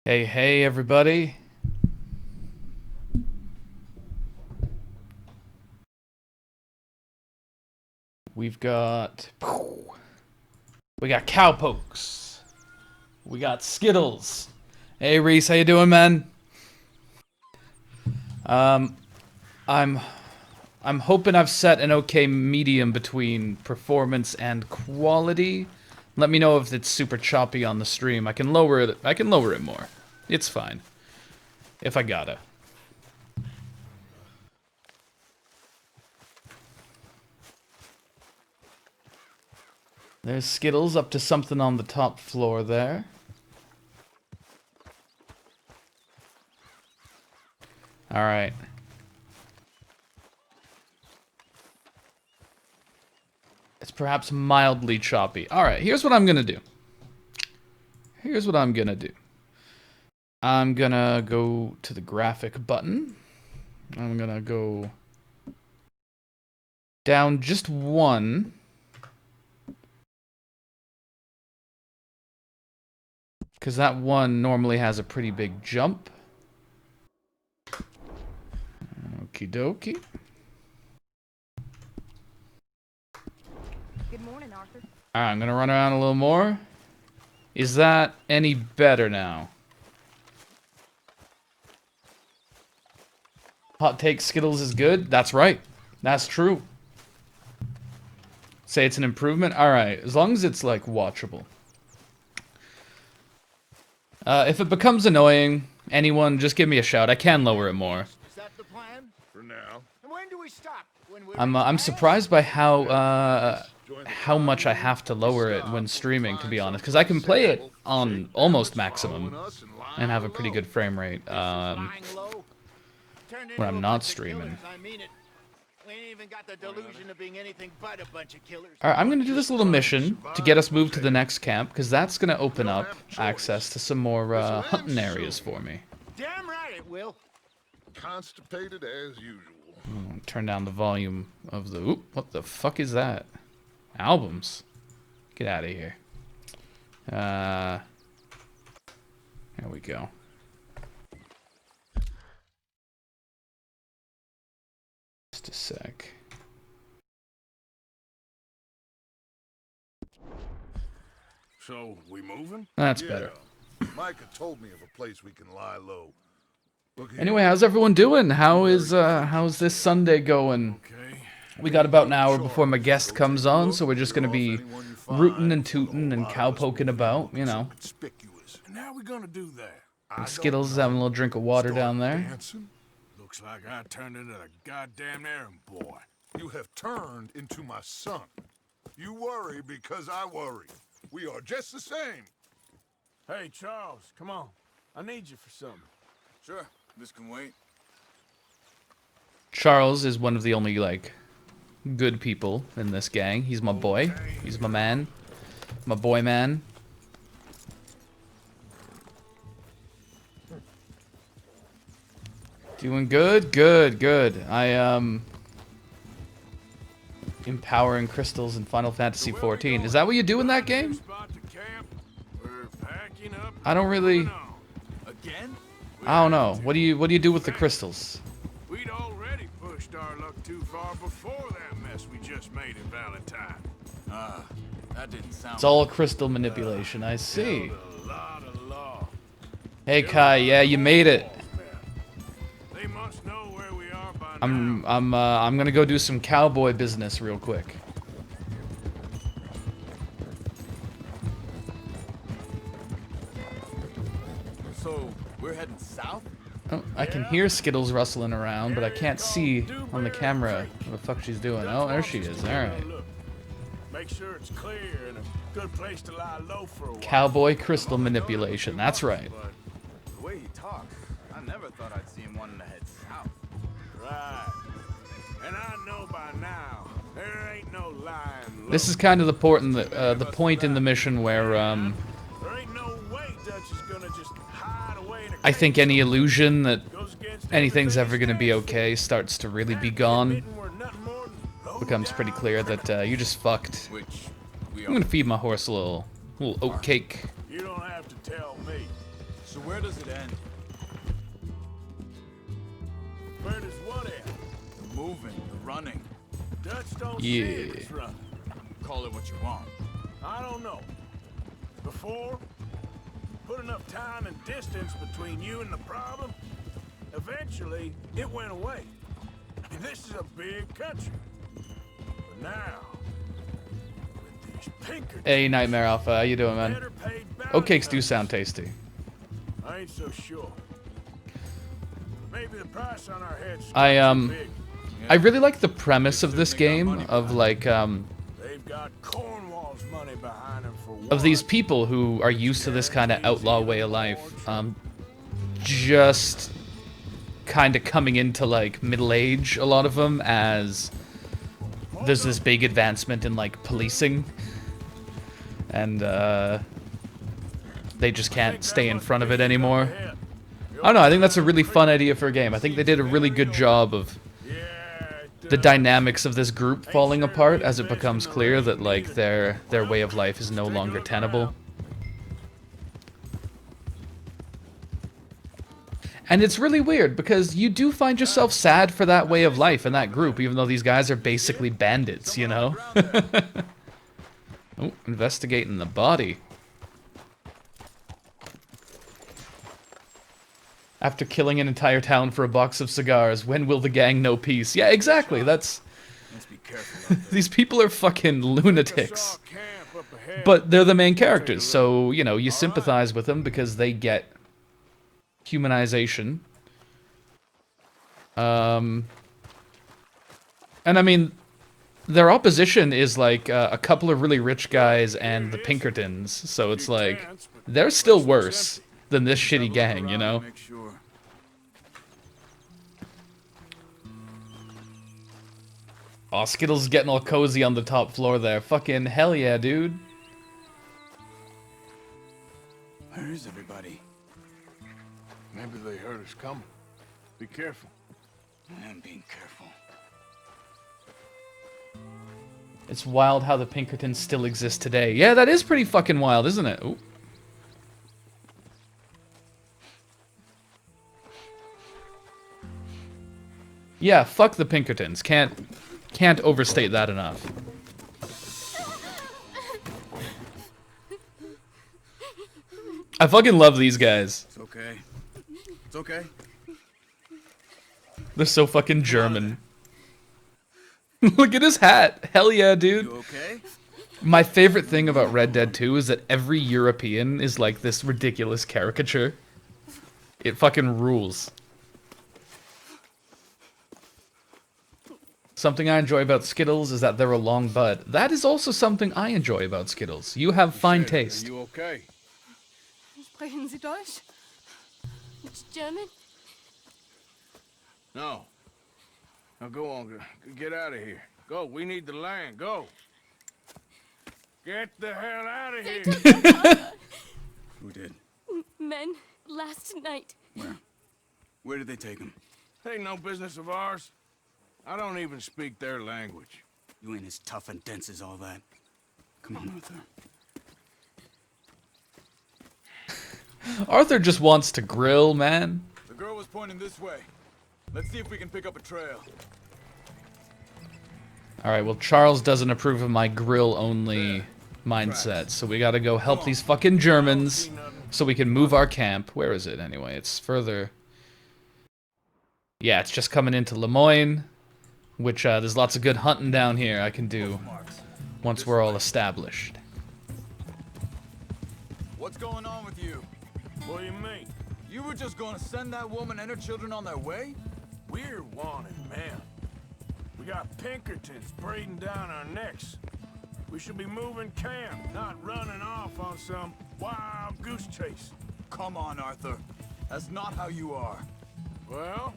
Hey, hey, everybody. We've got... We got cowpokes. We got Skittles. Hey, Reese, how you doing, man? Um, I'm... I'm hoping I've set an okay medium between performance and quality. Let me know if it's super choppy on the stream. I can lower it. I can lower it more. It's fine. If I gotta. There's Skittles up to something on the top floor there. Alright. It's perhaps mildly choppy. Alright, here's what I'm gonna do. I'm gonna go to the graphic button. I'm gonna go down just one. Because that one normally has a pretty big jump. Okie dokie. Good morning, Arthur. Alright, I'm gonna run around a little more. Is that any better now? Hot take Skittles is good? That's right. That's true. Say it's an improvement? Alright, as long as it's, like, watchable. If it becomes annoying, anyone, just give me a shout. I can lower it more. Is that the plan? For now. And when do we stop? I'm surprised by how much I have to lower it when streaming, to be honest. Because I can play it on almost maximum and have a pretty good frame rate when I'm not streaming. Alright, I'm gonna do this little mission to get us moved to the next camp, because that's gonna open up access to some more hunting areas for me. Damn right it will. Constipated as usual. Turn down the volume of the... Oop, what the fuck is that? Albums. Get out of here. There we go. Just a sec. So, we moving? That's better. Micah told me of a place we can lie low. Anyway, how's everyone doing? How's this Sunday going? We got about an hour before my guest comes on, so we're just gonna be rootin' and tootin' and cowpoking about, you know. And how we gonna do that? And Skittles is having a little drink of water down there. Looks like I turned into a goddamn errand boy. You have turned into my son. You worry because I worry. We are just the same. Hey, Charles, come on. I need you for something. Sure, this can wait. Charles is one of the only, like, good people in this gang. He's my boy. He's my man. My boy man. Doing good? Good, good. Empowering crystals in Final Fantasy XIV. Is that what you do in that game? I don't really... I don't know. What do you do with the crystals? We'd already pushed our luck too far before that mess we just made in Valentine. That didn't sound... It's all crystal manipulation, I see. A lot of law. Hey Kai, yeah, you made it. They must know where we are by I'm gonna go do some cowboy business real quick. So, we're heading south? Oh, I can hear Skittles rustling around, but I can't see on the camera what the fuck she's doing. Oh, there she is. Alright. Make sure it's clear and a good place to lie low for a while. Cowboy crystal manipulation. That's right. The way he talks, I never thought I'd see him wanting to head south. Right. And I know by now, there ain't no lying low. This is kind of the point in the mission where There ain't no way Dutch is gonna just hide away in a I think any illusion that goes against anything's ever everything gonna be he okay starts to really be gone. Becomes pretty clear that you just fucked. Which we I'm are. gonna feed my horse a little oat cake. You don't have to tell me. So where does it end? Where does what end? The moving, the running. Dutch don't Yeah. see it as running. Call it what you want. I don't know. Before, put enough time and distance between you and the problem, eventually it went away. I mean, this is a big country. But now, with these Pinkertons, Hey, Nightmare Alpha, how you doing, man? better paid bounty Oatcakes do hunters. sound tasty. I ain't so sure. Maybe the price on our heads is I big. I really like the premise of this game, of like, They've got Cornwall's money behind them for of these one. people who are used to this kind of outlaw way of life, just kind of coming into like middle age, a lot of them, as there's this big advancement in like policing, and they just can't stay in front of it anymore. I don't know, I think that's a really fun idea for a game. I think they did a really good job of the dynamics of this group falling apart as it becomes clear that like their way of life is no longer tenable. And it's really weird because you do find yourself sad for that way of life in that group, even though these guys are basically bandits, you know? Oh, investigating the body. After killing an entire town for a box of cigars, when will the gang know peace? Yeah, exactly, that's... Let's be careful out there. These people are fucking lunatics. But they're the main characters, so, you know, you sympathize with them because they get humanization. And I mean, their opposition is like a couple of really rich guys and the Pinkertons, so it's like, they're still worse than this shitty gang, you know? Make sure. Aw, Skittles is getting all cozy on the top floor there. Fucking hell yeah, dude. Where is everybody? Maybe they heard us coming. Be careful. I am being careful. It's wild how the Pinkertons still exist today. Yeah, that is pretty fucking wild, isn't it? Ooh. Yeah, fuck the Pinkertons. Can't overstate that enough. I fucking love these guys. It's okay. It's okay. They're so fucking German. Look at his hat. Hell yeah, dude. You okay? My favorite thing about Red Dead 2 is that every European is like this ridiculous caricature. It fucking rules. Something I enjoy about Skittles is that they're a long bud. That is also something I enjoy about Skittles. You have fine taste. Are you okay? Sprechen Sie Deutsch? It's German? No. Now go on. Get out of here. Go. We need the land. Go. Get the hell out of here. Who did? Men, last night. Where? Where did they take him? Ain't no business of ours. I don't even speak their language. You ain't as tough and dense as all that. Come on, Arthur. Arthur just wants to grill, man. The girl was pointing this way. Let's see if we can pick up a trail. Alright, well, Charles doesn't approve of my grill-only mindset, so we gotta go help these fucking Germans so we can move our camp. Where is it, anyway? It's further... Yeah, it's just coming into Lemoyne, which there's lots of good hunting down here I can do once we're all established. What's going on with you? What do you mean? You were just going to send that woman and her children on their way? We're wanted, man. We got Pinkertons breathing down our necks. We should be moving camp, not running off on some wild goose chase. Come on, Arthur. That's not how you are. Well,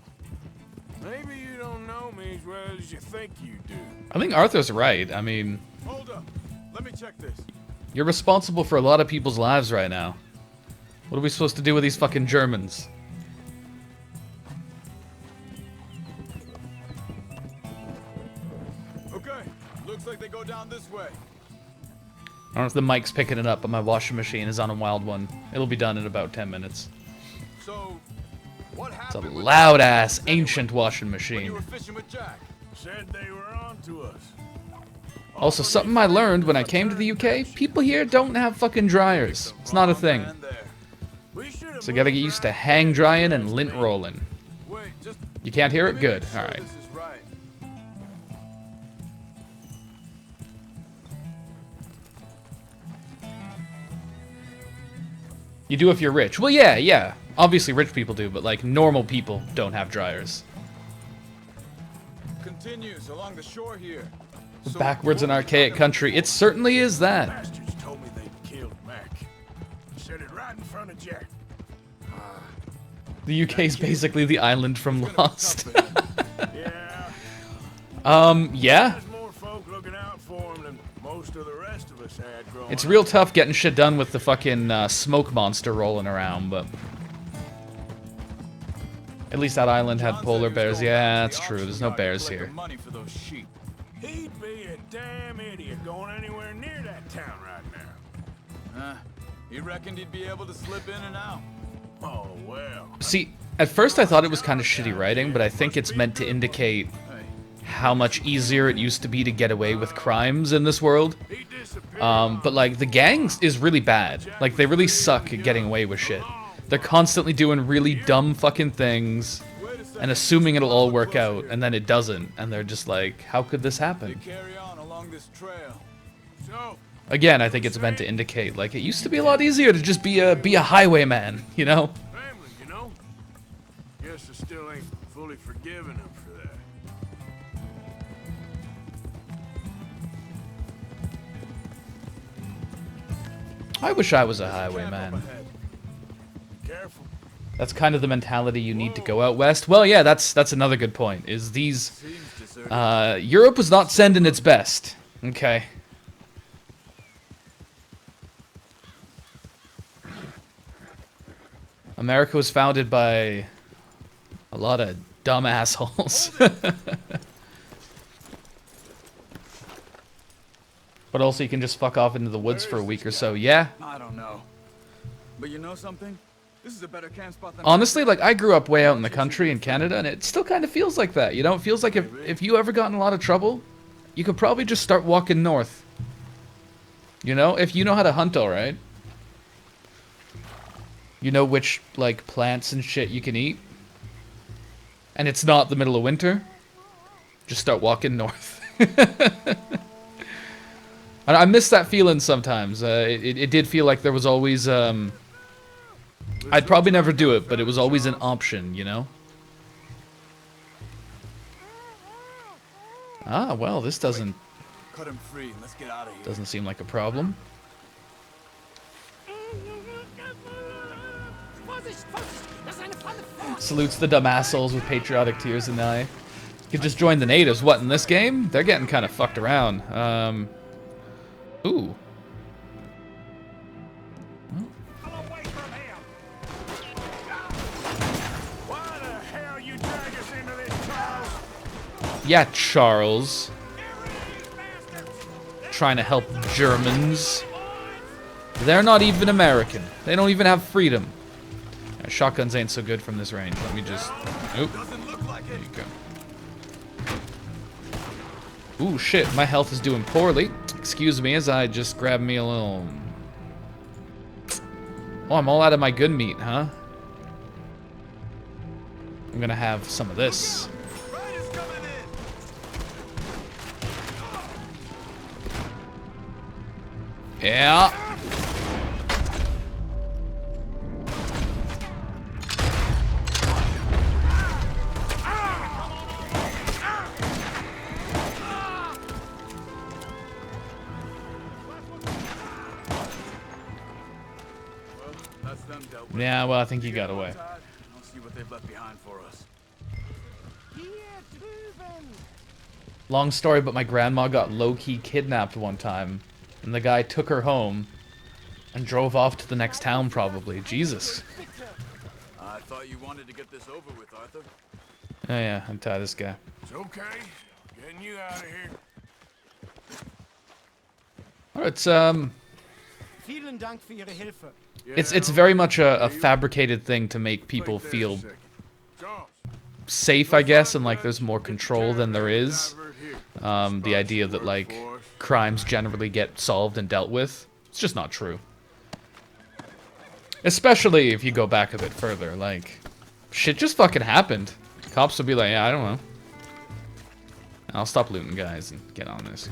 maybe you don't know me as well as you think you do. I think Arthur's right. I mean, Hold up. Let me check this. you're responsible for a lot of people's lives right now. What are we supposed to do with these fucking Germans? Okay. Looks like they go down this way. I don't know if the mic's picking it up, but my washing machine is on a wild one. It'll be done in about 10 minutes. So, what It's a happened with loud the ass anyway, ancient washing when you machine. were fishing with Jack? Said they were on to us. Also, something I learned when I came to the UK, people here don't have fucking dryers. It's not a Wrong thing. man there. We should have So you gotta get used to hang drying and lint rolling. Wait, just You can't hear let it? me Good. make sure Alright. this is right. You do if you're rich. Well, yeah, yeah. Obviously rich people do, but like normal people don't have dryers. Continues along the shore here. So Backwards and what were you archaic talking country. It certainly is that. Bastards told me they'd killed Mac. Said it right in front of Jack. The UK is basically the island from Lost. Yeah. Yeah. There's more folk looking out for him than most of the rest of us had growing It's up. real tough getting shit done with the fucking smoke monster rolling around, but... At least that island had John said polar he was bears. going Yeah, back to that's the true. auction There's no yard to bears collect the here. money for those sheep. He'd be a damn idiot going anywhere near that town right now. He reckoned he'd be able to slip in and out. Oh, well. See, at first I thought it was kind of shitty writing, but I think it's meant to indicate Hey, how much easier it used to be to get away with crimes in this world. He disappeared. But like the gangs is really bad. Like they really suck at getting away with shit. They're constantly doing really dumb fucking things wait a second. and assuming it'll all work out, and then it doesn't. And they're just like, how could this happen? Carry on along this trail. So, Again, I think it's meant to indicate like it used to be a lot easier to just be a highwayman, you know? family, you know? Guess I still ain't fully forgiven him for that. I wish I was a Camp up highwayman. ahead. Careful. That's kind of the mentality you need to go out west. Well, yeah, that's another good point. Is these Seems deserted. Europe was not sending its best. Okay. America was founded by a lot of dumb assholes. But also you can just fuck off into the woods for a week or so. Yeah. I don't know. But you know something? This is a better camp spot than Honestly, like I grew up way out in the country in Canada, and it still kind of feels like that. You know, it feels like if you ever got in a lot of trouble, you could probably just start walking north. You know, if you know how to hunt, all right. You know which like plants and shit you can eat, and it's not the middle of winter. Just start walking north. I miss that feeling sometimes. It did feel like there was always I'd probably never do it, but it was always an option, you know? Ah, well, this doesn't Cut him free and let's get out of here. doesn't seem like a problem. Salutes the dumb assholes with patriotic tears in the eye. You could just join the natives. What, in this game? They're getting kind of fucked around. Ooh. Why the hell you drag us into this, Charles? Yeah, Charles. Trying to help Germans. They're not even American. They don't even have freedom. Shotguns ain't so good from this range. Let me just... Oop. Doesn't look like There it. you go. Ooh, shit. My health is doing poorly. Excuse me as I just grab me a little... Oh, I'm all out of my good meat, huh? I'm gonna have some of this. Riders coming in. Yeah. That's them dealt with. Yeah, well, I think you got away. I'll see what they've left behind for us. Long story, but my grandma got low-key kidnapped one time. And the guy took her home and drove off to the next town, probably. Jesus. I thought you wanted to get this over with, Arthur. Oh, yeah, untie this guy. It's okay. Getting you out of here. Alright, Vielen Dank für Ihre Hilfe. It's very much a fabricated thing to make people feel safe, I guess, and like there's more control than there is. The idea that like crimes generally get solved and dealt with, it's just not true. Especially if you go back a bit further, like shit just fucking happened. Cops will be like, yeah, I don't know. I'll stop looting, guys, and get on this.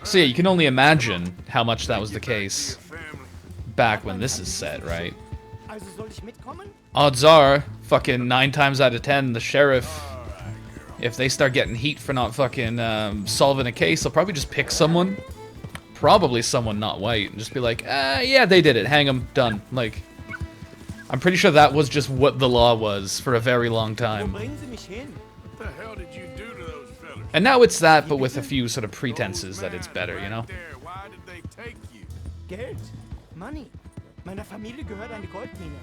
So yeah, you can only imagine how much that was the case back when this is set, right? Odds are, fucking 9 times out of 10, the sheriff, if they start getting heat for not fucking solving a case, they'll probably just pick someone, probably someone not white, and just be like, yeah, they did it, hang them, done. Like, I'm pretty sure that was just what the law was for a very long time. What the hell did you do to those fellas? And now it's that, but with a few sort of pretenses that it's better, you know? Why did they take you? Geld. Money. Meiner Familie gehört eine Goldmine.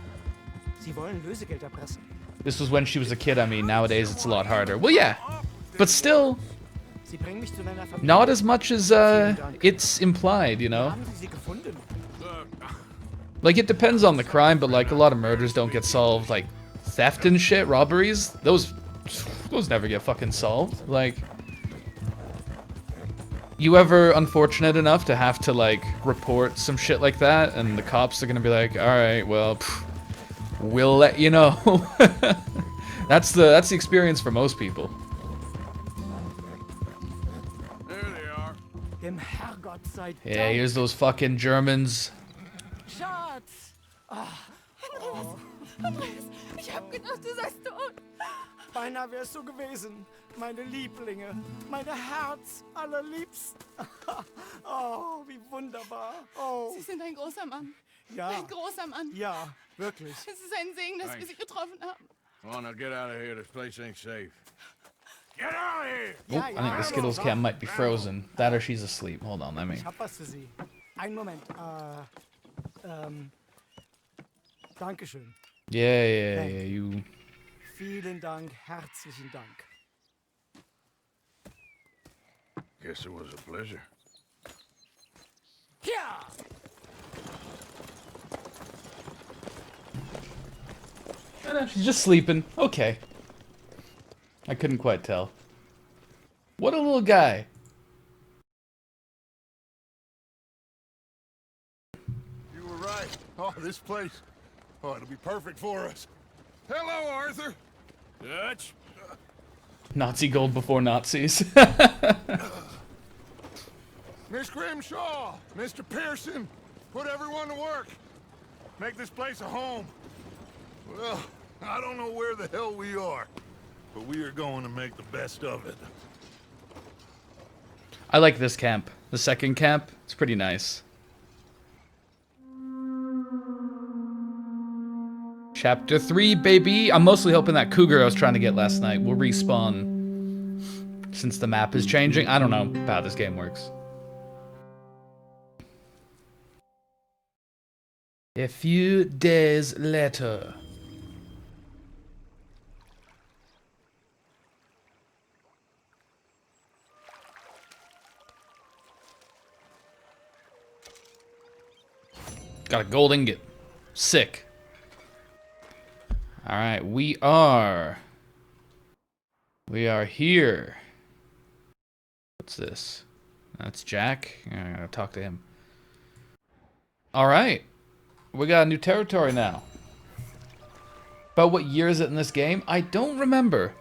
Sie wollen Lösegeld erpressen. This was when she was a kid, I mean, nowadays it's a lot harder. Well, yeah, but still, Sie bringen mich zu deiner Familie. not as much as it's implied, you know? Haben Sie sie gefunden? Like, it depends on the crime, but like, a lot of murders don't get solved. Like, theft and shit, robberies, those never get fucking solved. Like, you ever unfortunate enough to have to, like, report some shit like that, and the cops are gonna be like, alright, well, we'll let you know. That's the experience for most people. There they are. Dem Herrgott sei Dank. Yeah, here's those fucking Germans. Schatz. Andreas, ich hab gedacht, du seist tot. Beinahe wärst du gewesen. Meine Lieblinge. Meine Herz allerliebsten. Oh, wie wunderbar. Oh, Sie sind ein großer Mann. ja. Ein großer Mann. Ja, wirklich. Es ist ein Segen, dass wir Sie getroffen haben. Come on, now get out of here. This place ain't safe. Get out of here! Oh, I think the Skittles can might be frozen. That or she's asleep. Hold on, let me. Ich hab was für Sie. Einen Moment. Dankeschön. Yeah, you. Vielen Dank, herzlichen Dank. Guess it was a pleasure. Ja! She's just sleeping. Okay. I couldn't quite tell. What a little guy. You were right. Oh, this place. Oh, it'll be perfect for us. Hello, Arthur. Dutch? Nazi gold before Nazis. Miss Grimshaw, Mr. Pearson, put everyone to work. Make this place a home. Well, I don't know where the hell we are, but we are going to make the best of it. I like this camp. The second camp, it's pretty nice. Chapter 3, baby. I'm mostly hoping that cougar I was trying to get last night will respawn. Since the map is changing. I don't know how this game works. A few days later. Got a gold ingot. Sick. Alright, we are here. What's this? That's Jack. I gotta talk to him. Alright. We got a new territory now. But what year is it in this game? I don't remember.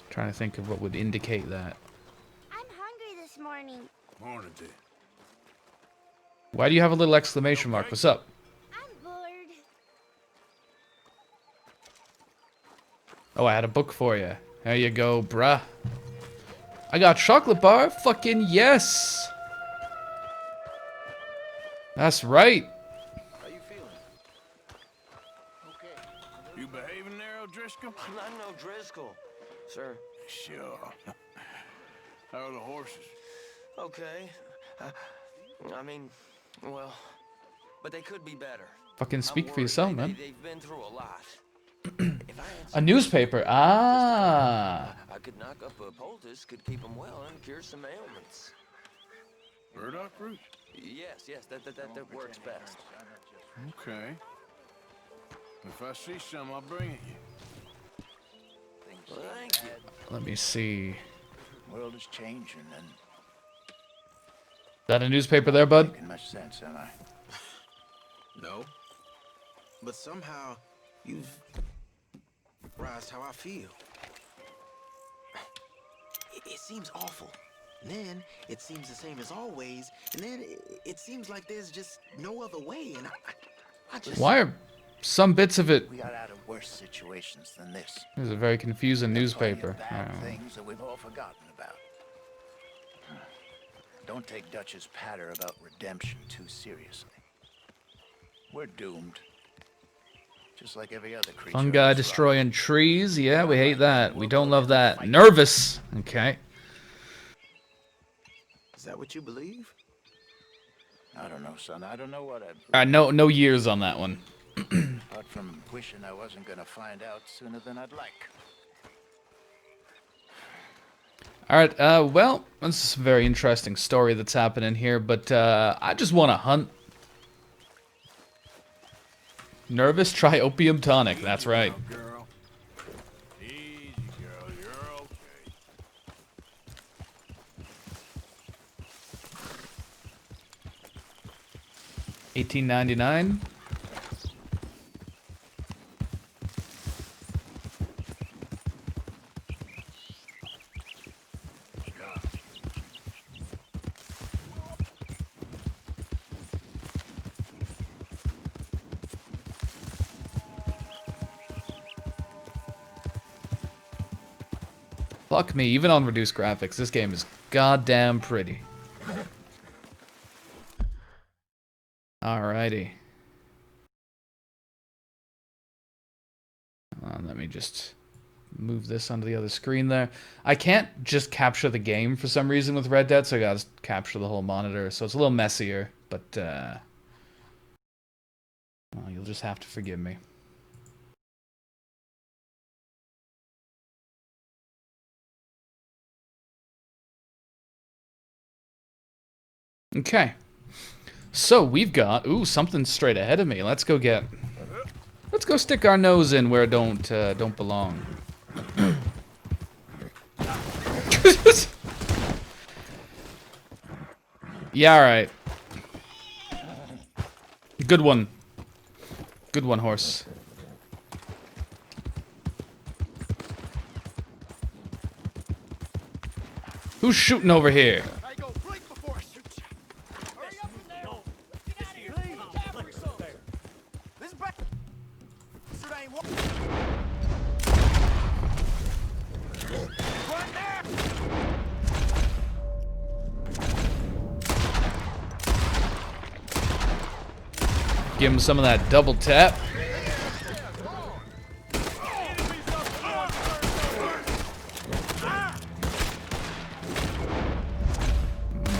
Trying to think of what would indicate that. I'm hungry this morning. Morning, dear. Why do you have a little exclamation mark? What's up? I'm bored. Oh, I had a book for you. There you go, bruh. I got a chocolate bar? Fucking yes! That's right. How you feeling? You behaving there, O'Driscoll? I'm no Driscoll, sir. Sure. How are the horses? Okay. I mean, well, but they could be better. Fucking speak for yourself, man. They've been through a lot. A newspaper. Ah. I could knock up a poultice, could keep them well, and cure some ailments. Burdock root? Yes, that works best. Okay. If I see some, I'll bring it you. Well, thank you. Let me see. World is changing, and That a newspaper there, bud? making much sense, am I? No. But somehow, you've raised how I feel. It seems awful. And then, it seems the same as always. And then, it seems like there's just no other way. And I just... Why are some bits of it... We got out of worse situations than this. This is a very confusing newspaper. Bad things that we've all forgotten about. Don't take Dutch's patter about redemption too seriously. We're doomed. Just like every other creature. Fungi destroying trees. Yeah, we hate that. We don't love that. Nervous. Okay. Is that what you believe? I don't know, son. I don't know what I... No years on that one. Apart from wishing I wasn't gonna find out sooner than I'd like. Alright, well, this is a very interesting story that's happening here, but I just want to hunt. Nervous? Try opium tonic. That's right. Girl. Easy, girl. You're okay. 1899. Fuck me, even on reduced graphics, this game is goddamn pretty. Alrighty. Let me just move this onto the other screen there. I can't just capture the game for some reason with Red Dead, so I gotta capture the whole monitor, so it's a little messier, but well, you'll just have to forgive me. Okay. So we've got something straight ahead of me. Let's go stick our nose in where it don't belong. Yeah, all right. Good one. Good one, horse. Who's shooting over here? Give him some of that double tap.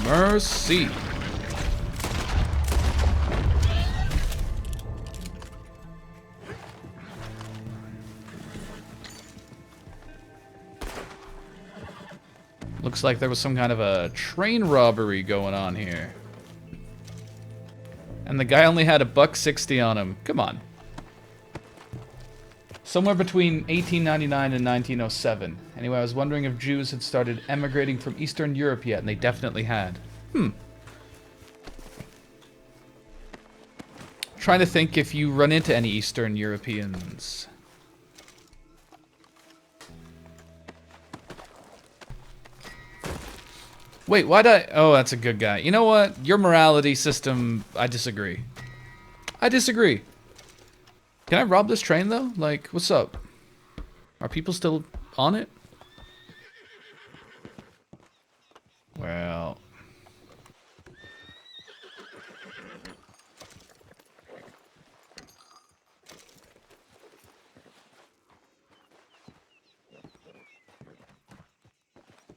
Mercy. Looks like there was some kind of a train robbery going on here. And the guy only had $1.60 on him. Come on. Somewhere between 1899 and 1907. Anyway, I was wondering if Jews had started emigrating from Eastern Europe yet, and they definitely had. Trying to think if you run into any Eastern Europeans. Wait, why'd I... Oh, that's a good guy. You know what? Your morality system, I disagree. I disagree. Can I rob this train, though? Like, what's up? Are people still on it? Well...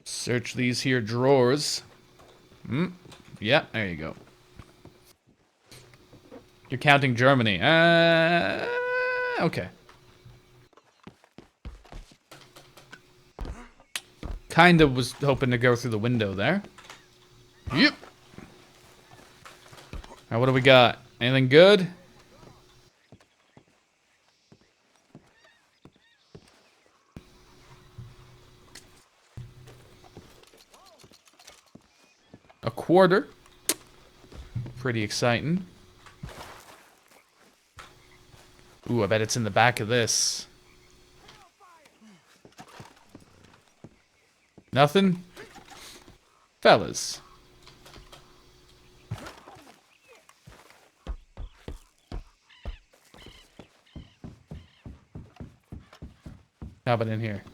Search these here drawers. Yeah, there you go. You're counting Germany. Okay. Kind of was hoping to go through the window there. Yep. Alright, what do we got? Anything good? A quarter. Pretty exciting. Ooh, I bet it's in the back of this. Nothing? Fellas. How about in here?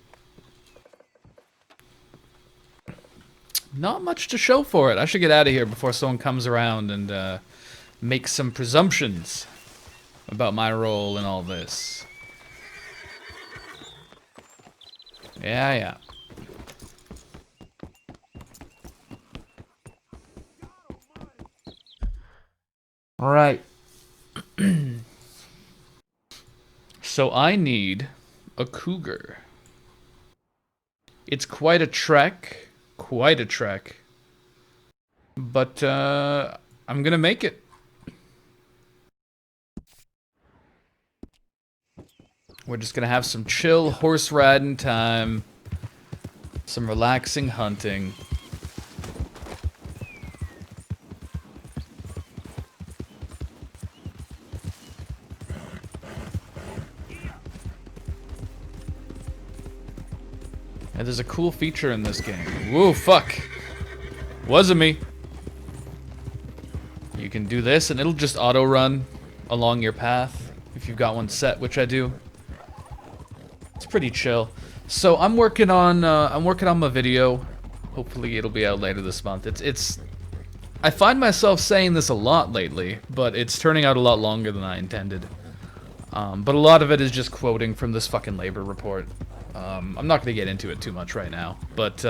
Not much to show for it. I should get out of here before someone comes around and makes some presumptions about my role in all this. Yeah. All right. So I need a cougar. It's quite a trek. Quite a trek. But I'm gonna make it. We're just gonna have some chill horse riding time. Some relaxing hunting. And there's a cool feature in this game. Whoa, fuck. Wasn't me. You can do this and it'll just auto run along your path if you've got one set, which I do. It's pretty chill. So I'm working on my video. Hopefully it'll be out later this month. I find myself saying this a lot lately, but it's turning out a lot longer than I intended. But a lot of it is just quoting from this fucking labor report. I'm not going to get into it too much right now, but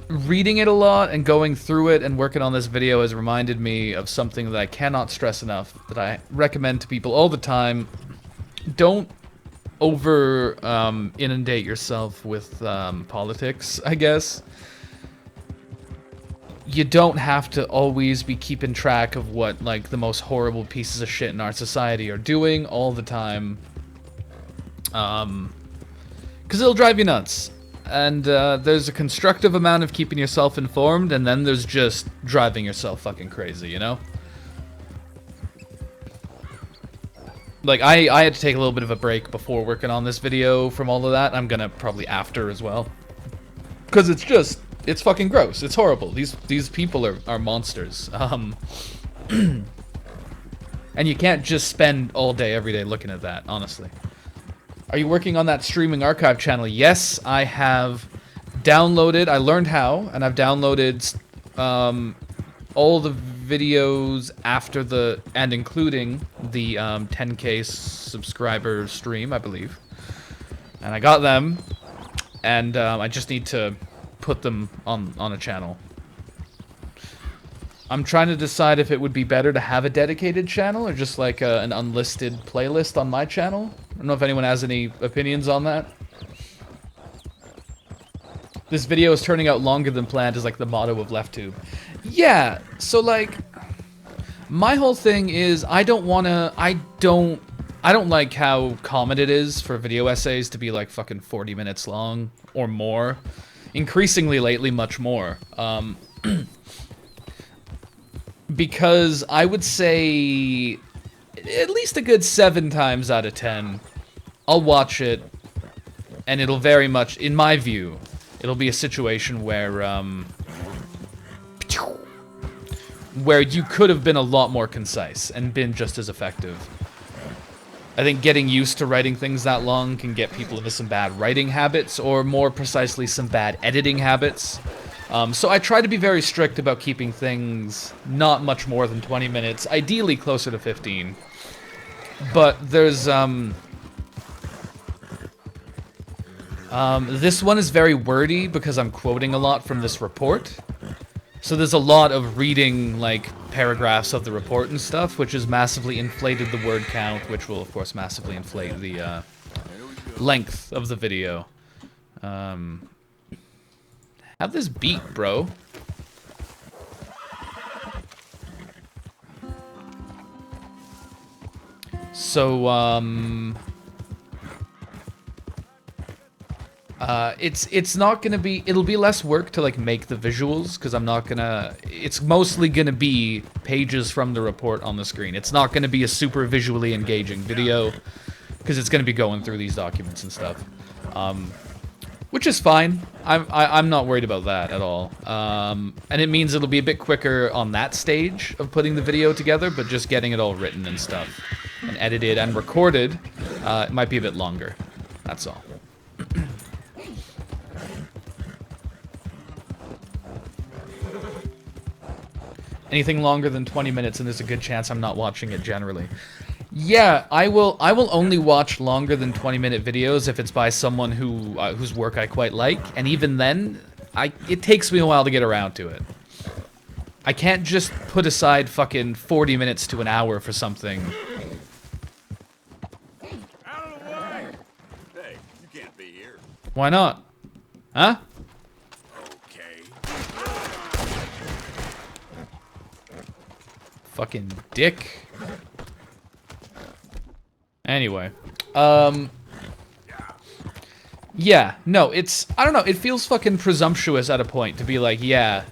reading it a lot and going through it and working on this video has reminded me of something that I cannot stress enough, that I recommend to people all the time. Don't over inundate yourself with politics, I guess. You don't have to always be keeping track of what, like, the most horrible pieces of shit in our society are doing all the time. Because it'll drive you nuts. And there's a constructive amount of keeping yourself informed, and then there's just driving yourself fucking crazy, you know? Like, I had to take a little bit of a break before working on this video from all of that. I'm gonna probably after as well. Because it's fucking gross. It's horrible. These people are monsters. And you can't just spend all day, every day looking at that, honestly. Are you working on that streaming archive channel? Yes, I have downloaded, I learned how, and I've downloaded all the videos after and including the 10K subscriber stream, I believe. And I got them, and I just need to put them on a channel. I'm trying to decide if it would be better to have a dedicated channel or just like an unlisted playlist on my channel. I don't know if anyone has any opinions on that. This video is turning out longer than planned is like the motto of LeftTube. Yeah, so like, my whole thing is I don't like how common it is for video essays to be like fucking 40 minutes long or more. Increasingly lately, much more. Because I would say at least a good 7 times out of 10, I'll watch it, and it'll very much, in my view, it'll be a situation where you could have been a lot more concise and been just as effective. I think getting used to writing things that long can get people into some bad writing habits, or more precisely, some bad editing habits. So I try to be very strict about keeping things not much more than 20 minutes, ideally closer to 15. But there's, this one is very wordy because I'm quoting a lot from this report. So there's a lot of reading, like, paragraphs of the report and stuff, which has massively inflated the word count, which will, of course, massively inflate the length of the video. Have this beat, bro. So, it's not gonna be, it'll be less work to, like, make the visuals, because I'm not gonna, it's mostly gonna be pages from the report on the screen. It's not gonna be a super visually engaging video, because it's gonna be going through these documents and stuff. Which is fine. I'm not worried about that at all. And it means it'll be a bit quicker on that stage of putting the video together, but just getting it all written and stuff, and edited and recorded, it might be a bit longer. That's all. Anything longer than 20 minutes, and there's a good chance I'm not watching it generally. Yeah, I will only watch longer than 20-minute videos if it's by someone who whose work I quite like, and even then, it takes me a while to get around to it. I can't just put aside fucking 40 minutes to an hour for something. Out of the way! Hey, you can't be here. Why not? Huh? Okay. Fucking dick. Anyway, yeah, no, it's, I don't know, it feels fucking presumptuous at a point to be like, yeah,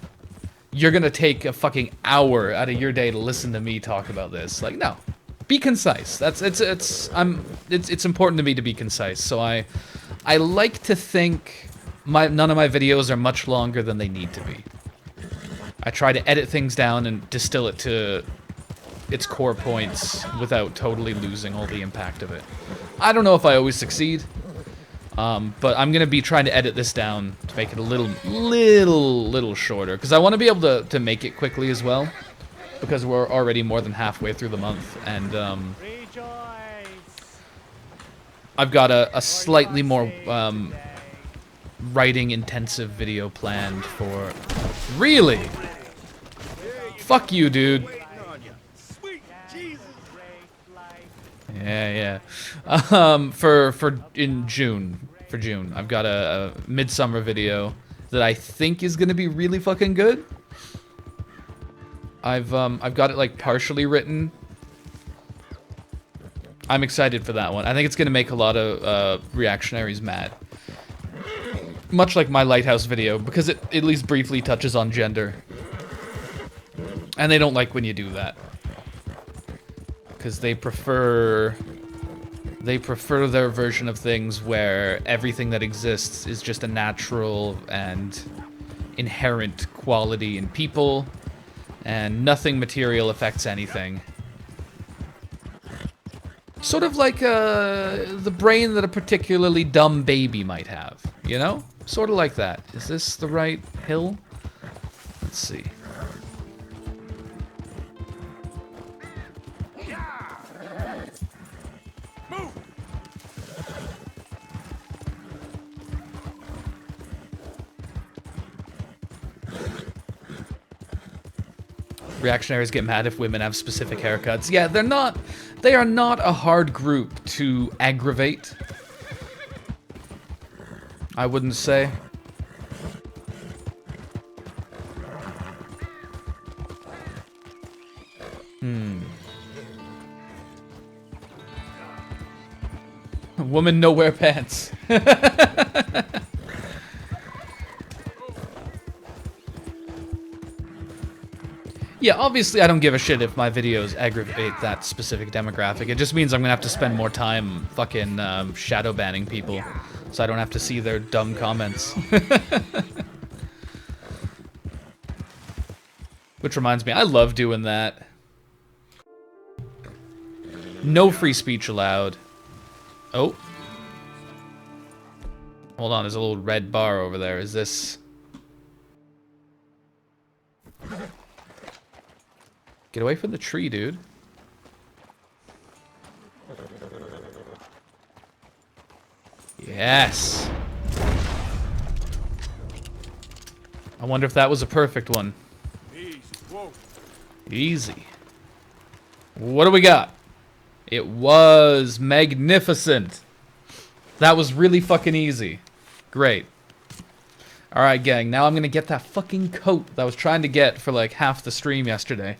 you're gonna take a fucking hour out of your day to listen to me talk about this. Like, no, be concise. It's important to me to be concise. So I like to think none of my videos are much longer than they need to be. I try to edit things down and distill it to its core points without totally losing all the impact of it. I don't know if I always succeed, but I'm gonna be trying to edit this down to make it a little shorter, because I want to be able to make it quickly as well, because we're already more than halfway through the month, and I've got a slightly more writing intensive video planned for. Really? Fuck you, dude. Yeah. For June, I've got a midsummer video that I think is gonna be really fucking good. I've got it like partially written. I'm excited for that one. I think it's gonna make a lot of reactionaries mad. Much like my Lighthouse video, because it at least briefly touches on gender. And they don't like when you do that. Because they prefer their version of things where everything that exists is just a natural and inherent quality in people, and nothing material affects anything. Sort of like the brain that a particularly dumb baby might have, you know? Sort of like that. Is this the right hill? Let's see. Reactionaries get mad if women have specific haircuts. Yeah, they are not a hard group to aggravate. I wouldn't say. Woman no wear pants. Yeah, obviously I don't give a shit if my videos aggravate that specific demographic. It just means I'm gonna have to spend more time fucking shadow banning people, so I don't have to see their dumb comments. Which reminds me, I love doing that. No free speech allowed. Oh. Hold on, there's a little red bar over there. Is this... Get away from the tree, dude. Yes. I wonder if that was a perfect one. Whoa. Easy. What do we got? It was magnificent. That was really fucking easy. Great. Alright, gang. Now I'm gonna get that fucking coat that I was trying to get for like half the stream yesterday.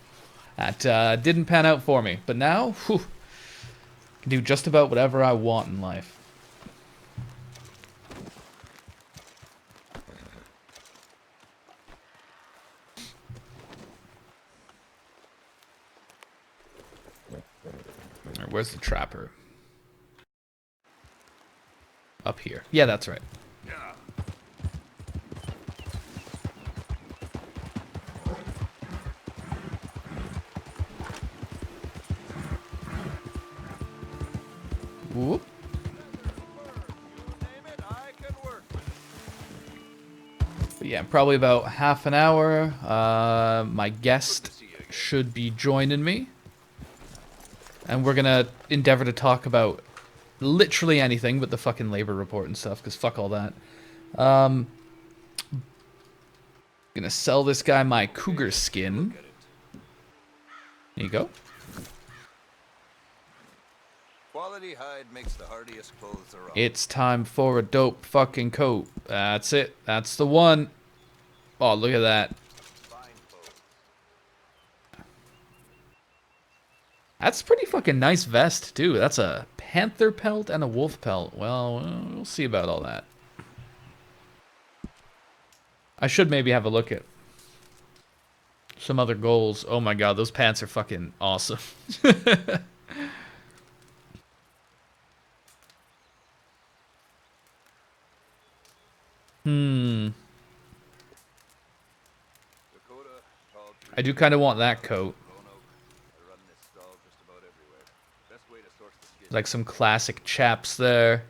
That didn't pan out for me. But now, whew, I can do just about whatever I want in life. Alright, where's the trapper? Up here. Yeah, that's right. Whoop. But yeah, probably about half an hour. My guest should be joining me. And we're gonna endeavor to talk about literally anything but the fucking labor report and stuff, because fuck all that. Gonna sell this guy my cougar skin. There you go. Quality hide makes the hardiest clothes around. It's time for a dope fucking coat. That's it. That's the one. Oh, look at that. That's a pretty fucking nice vest, too. That's a panther pelt and a wolf pelt. Well, we'll see about all that. I should maybe have a look at some other goals. Oh my god, those pants are fucking awesome. I do kind of want that coat. Like some classic chaps there.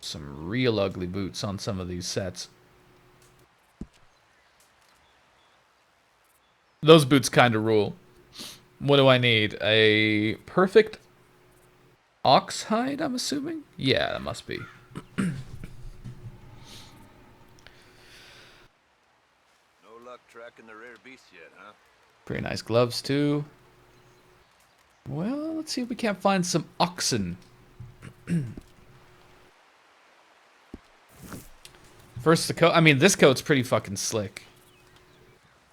Some real ugly boots on some of these sets. Those boots kind of rule. What do I need? A perfect ox hide, I'm assuming? Yeah, that must be. No luck tracking the rare beast yet, huh? Pretty nice gloves, too. Well, let's see if we can't find some oxen. First the coat. I mean, this coat's pretty fucking slick.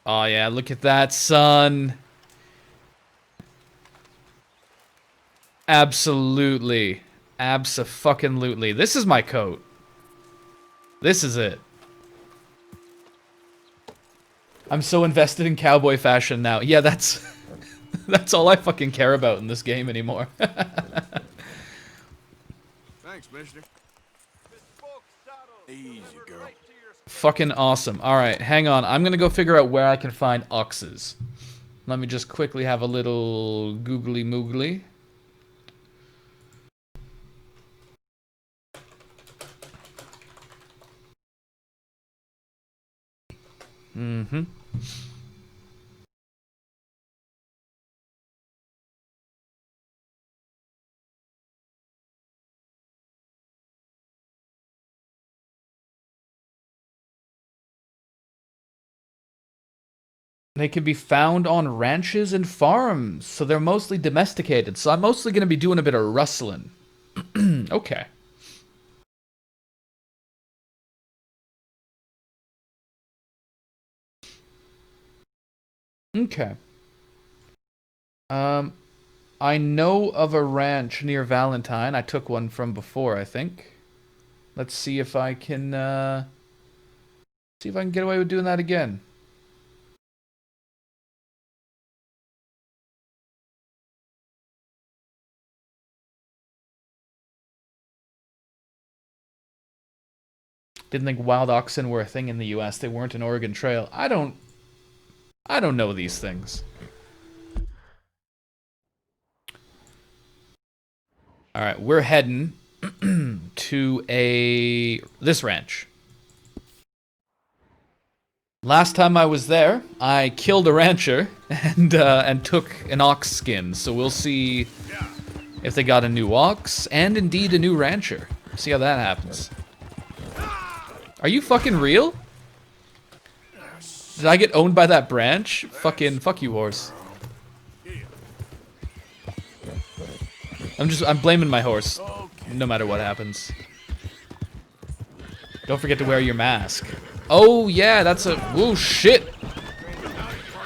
Oh, yeah, look at that, son. Absolutely. Abso-fucking-lutely. This is my coat. This is it. I'm so invested in cowboy fashion now. Yeah, that's... that's all I fucking care about in this game anymore. Thanks, mister. Easy, girl. Fucking awesome. Alright, hang on. I'm gonna go figure out where I can find oxes. Let me just quickly have a little googly moogly. Mm-hmm. They can be found on ranches and farms, so they're mostly domesticated. So I'm mostly going to be doing a bit of rustling. Okay. Okay. I know of a ranch near Valentine. I took one from before, I think. Let's see if I can, get away with doing that again. Didn't think wild oxen were a thing in the US. They weren't an Oregon Trail. I don't know these things. Alright, we're heading to this ranch. Last time I was there, I killed a rancher and took an ox skin. So we'll see if they got a new ox and indeed a new rancher. See how that happens. Are you fucking real? Did I get owned by that branch? Fucking fuck you, horse. I'm blaming my horse, no matter what happens. Don't forget to wear your mask. Oh yeah, that's a, whoa shit.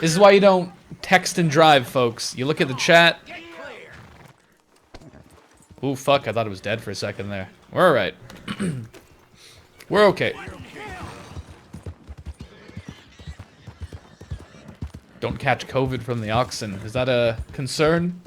This is why you don't text and drive, folks. You look at the chat. Ooh, fuck, I thought it was dead for a second there. We're alright. We're okay. Don't catch COVID from the oxen. Is that a concern?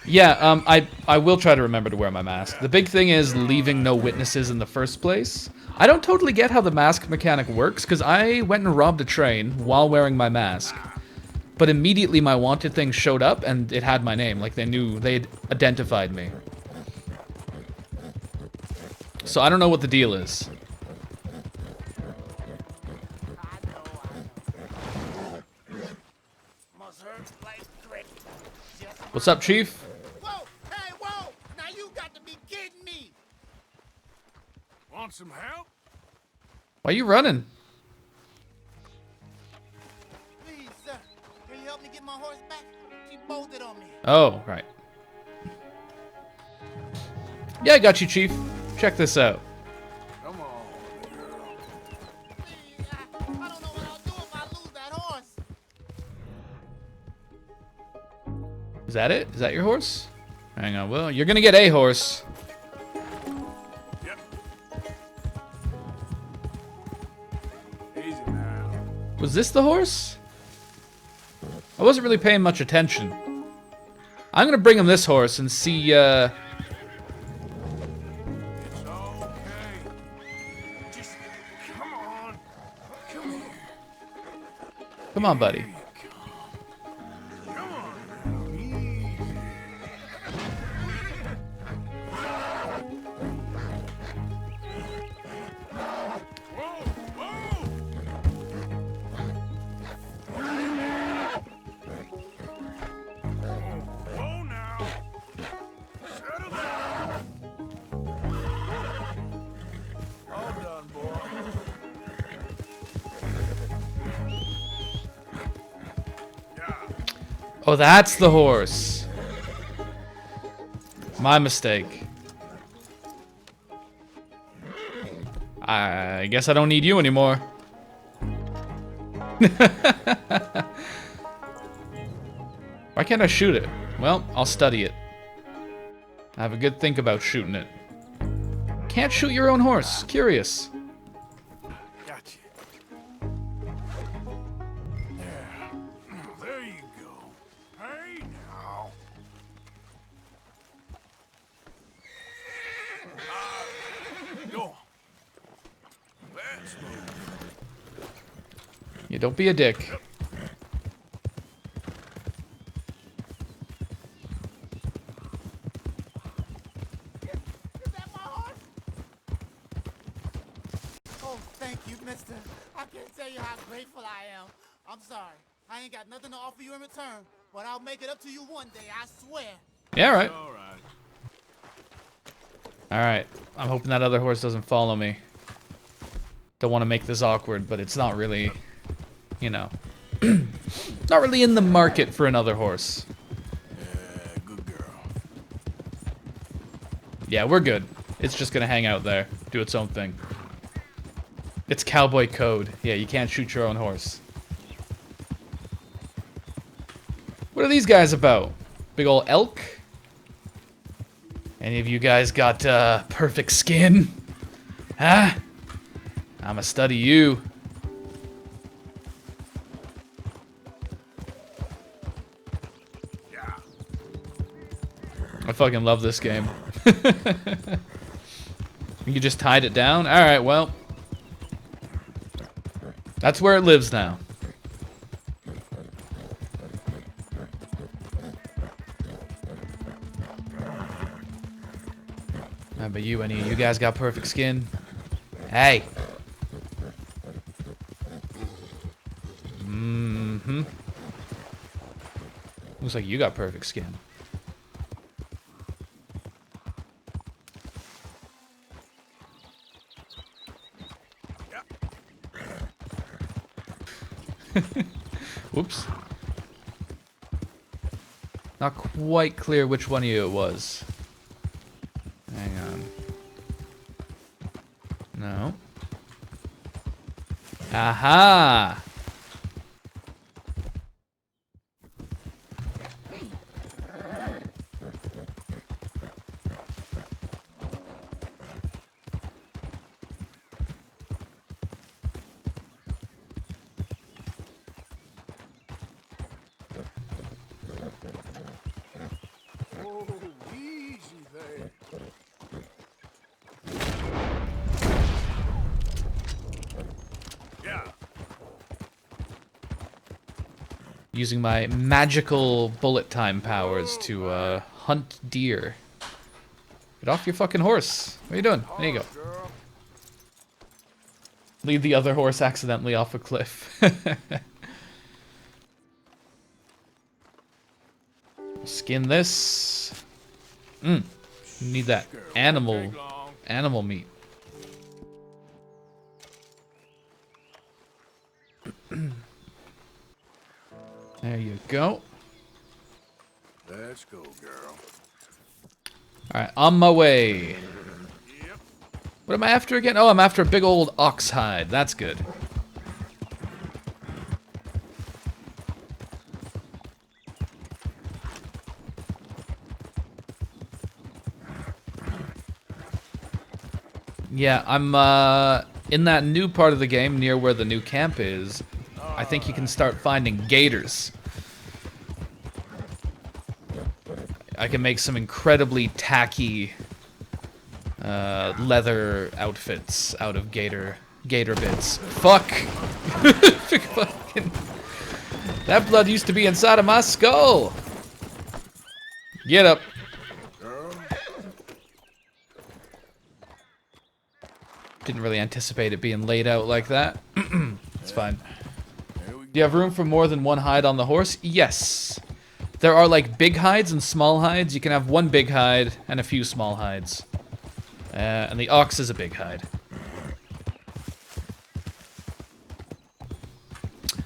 Yeah, I will try to remember to wear my mask. The big thing is leaving no witnesses in the first place. I don't totally get how the mask mechanic works, because I went and robbed a train while wearing my mask. But immediately my wanted thing showed up, and it had my name. Like, they'd identified me. So I don't know what the deal is. What's up, Chief? Whoa! Hey, whoa! Now you got to be kidding me! Want some help? Why are you running? Please, sir. Can you help me get my horse back? She bolted on me. Oh, right. Yeah, I got you, Chief. Check this out. Come on, girl. Please, I don't know what I'll do if I lose that horse. Is that it? Is that your horse? Hang on, well, you're gonna get a horse. Yep. Easy now. Was this the horse? I wasn't really paying much attention. I'm gonna bring him this horse and see, It's okay. Just come on. Come here. Come on, buddy. Come on, girl. Easy. Whoa, whoa! Whoa now. Settle down. All done, boy. Yeah. Oh, that's the horse. My mistake. I guess I don't need you anymore. Why can't I shoot it? Well, I'll study it. I have a good think about shooting it. Can't shoot your own horse. Curious. Gotcha. Yeah. There you go. Hey now. Go on. Let's move. Yeah, don't be a dick. Is that my horse? Oh, thank you, mister. I can't tell you how grateful I am. I'm sorry. I ain't got nothing to offer you in return, but I'll make it up to you one day, I swear. Yeah, all right. All right. All right. I'm hoping that other horse doesn't follow me. Don't want to make this awkward, but it's not really, you know, not really in the market for another horse. Yeah, good girl. Yeah, we're good. It's just gonna hang out there, do its own thing. It's cowboy code. Yeah, you can't shoot your own horse. What are these guys about? Big ol' elk? Any of you guys got perfect skin? Huh? I'ma study you. Yeah. I fucking love this game. You just tied it down? Alright, well. That's where it lives now. How about you? Any of you guys got perfect skin? Hey. Mm-hmm. Looks like you got perfect skin. Yeah. Whoops. Not quite clear which one of you it was. Hang on. No. Aha! Oh, easy there. Yeah. Using my magical bullet time powers to hunt deer. Get off your fucking horse. What are you doing? There you go. Girl. Lead the other horse accidentally off a cliff. Skin this. Need that animal meat. There you go. Let's go, girl. Alright, on my way. What am I after again? Oh, I'm after a big old ox hide. That's good. Yeah, I'm in that new part of the game near where the new camp is. I think you can start finding gators. I can make some incredibly tacky leather outfits out of gator bits. Fuck! Fucking... That blood used to be inside of my skull! Get up. Didn't really anticipate it being laid out like that. It's fine. Do you have room for more than one hide on the horse? Yes. There are like big hides and small hides. You can have one big hide and a few small hides. And the ox is a big hide.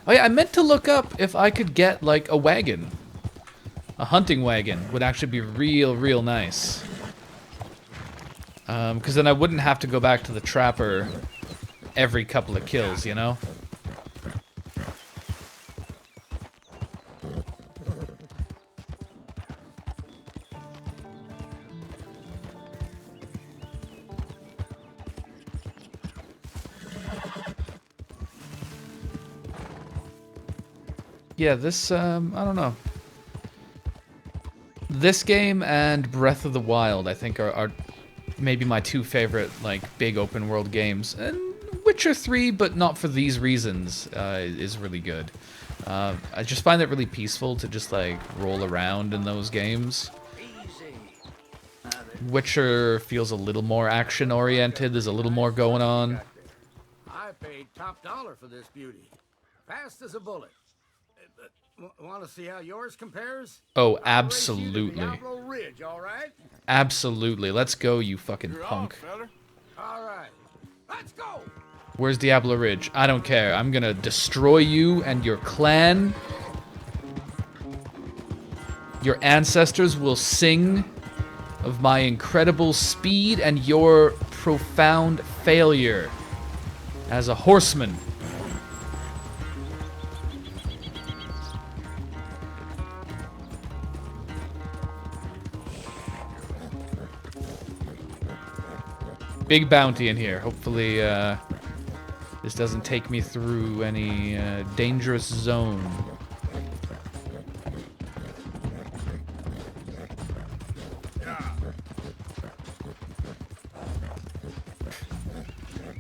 Oh yeah, I meant to look up if I could get like a wagon. A hunting wagon would actually be real nice. Because then I wouldn't have to go back to the trapper every couple of kills, you know? Yeah, this, I don't know. This game and Breath of the Wild, I think, are maybe my two favorite, like, big open world games. And Witcher 3, but not for these reasons, is really good. I just find it really peaceful to just, like, roll around in those games. Witcher feels a little more action-oriented, there's a little more going on. I paid top dollar for this beauty. Fast as a bullet. Want to see how yours compares? Oh, absolutely. Diablo Ridge, all right? Absolutely. Let's go, you fucking punk. All right. Let's go. Where's Diablo Ridge? I don't care. I'm gonna destroy you and your clan. Your ancestors will sing of my incredible speed and your profound failure as a horseman. Big bounty in here. Hopefully, this doesn't take me through any dangerous zone.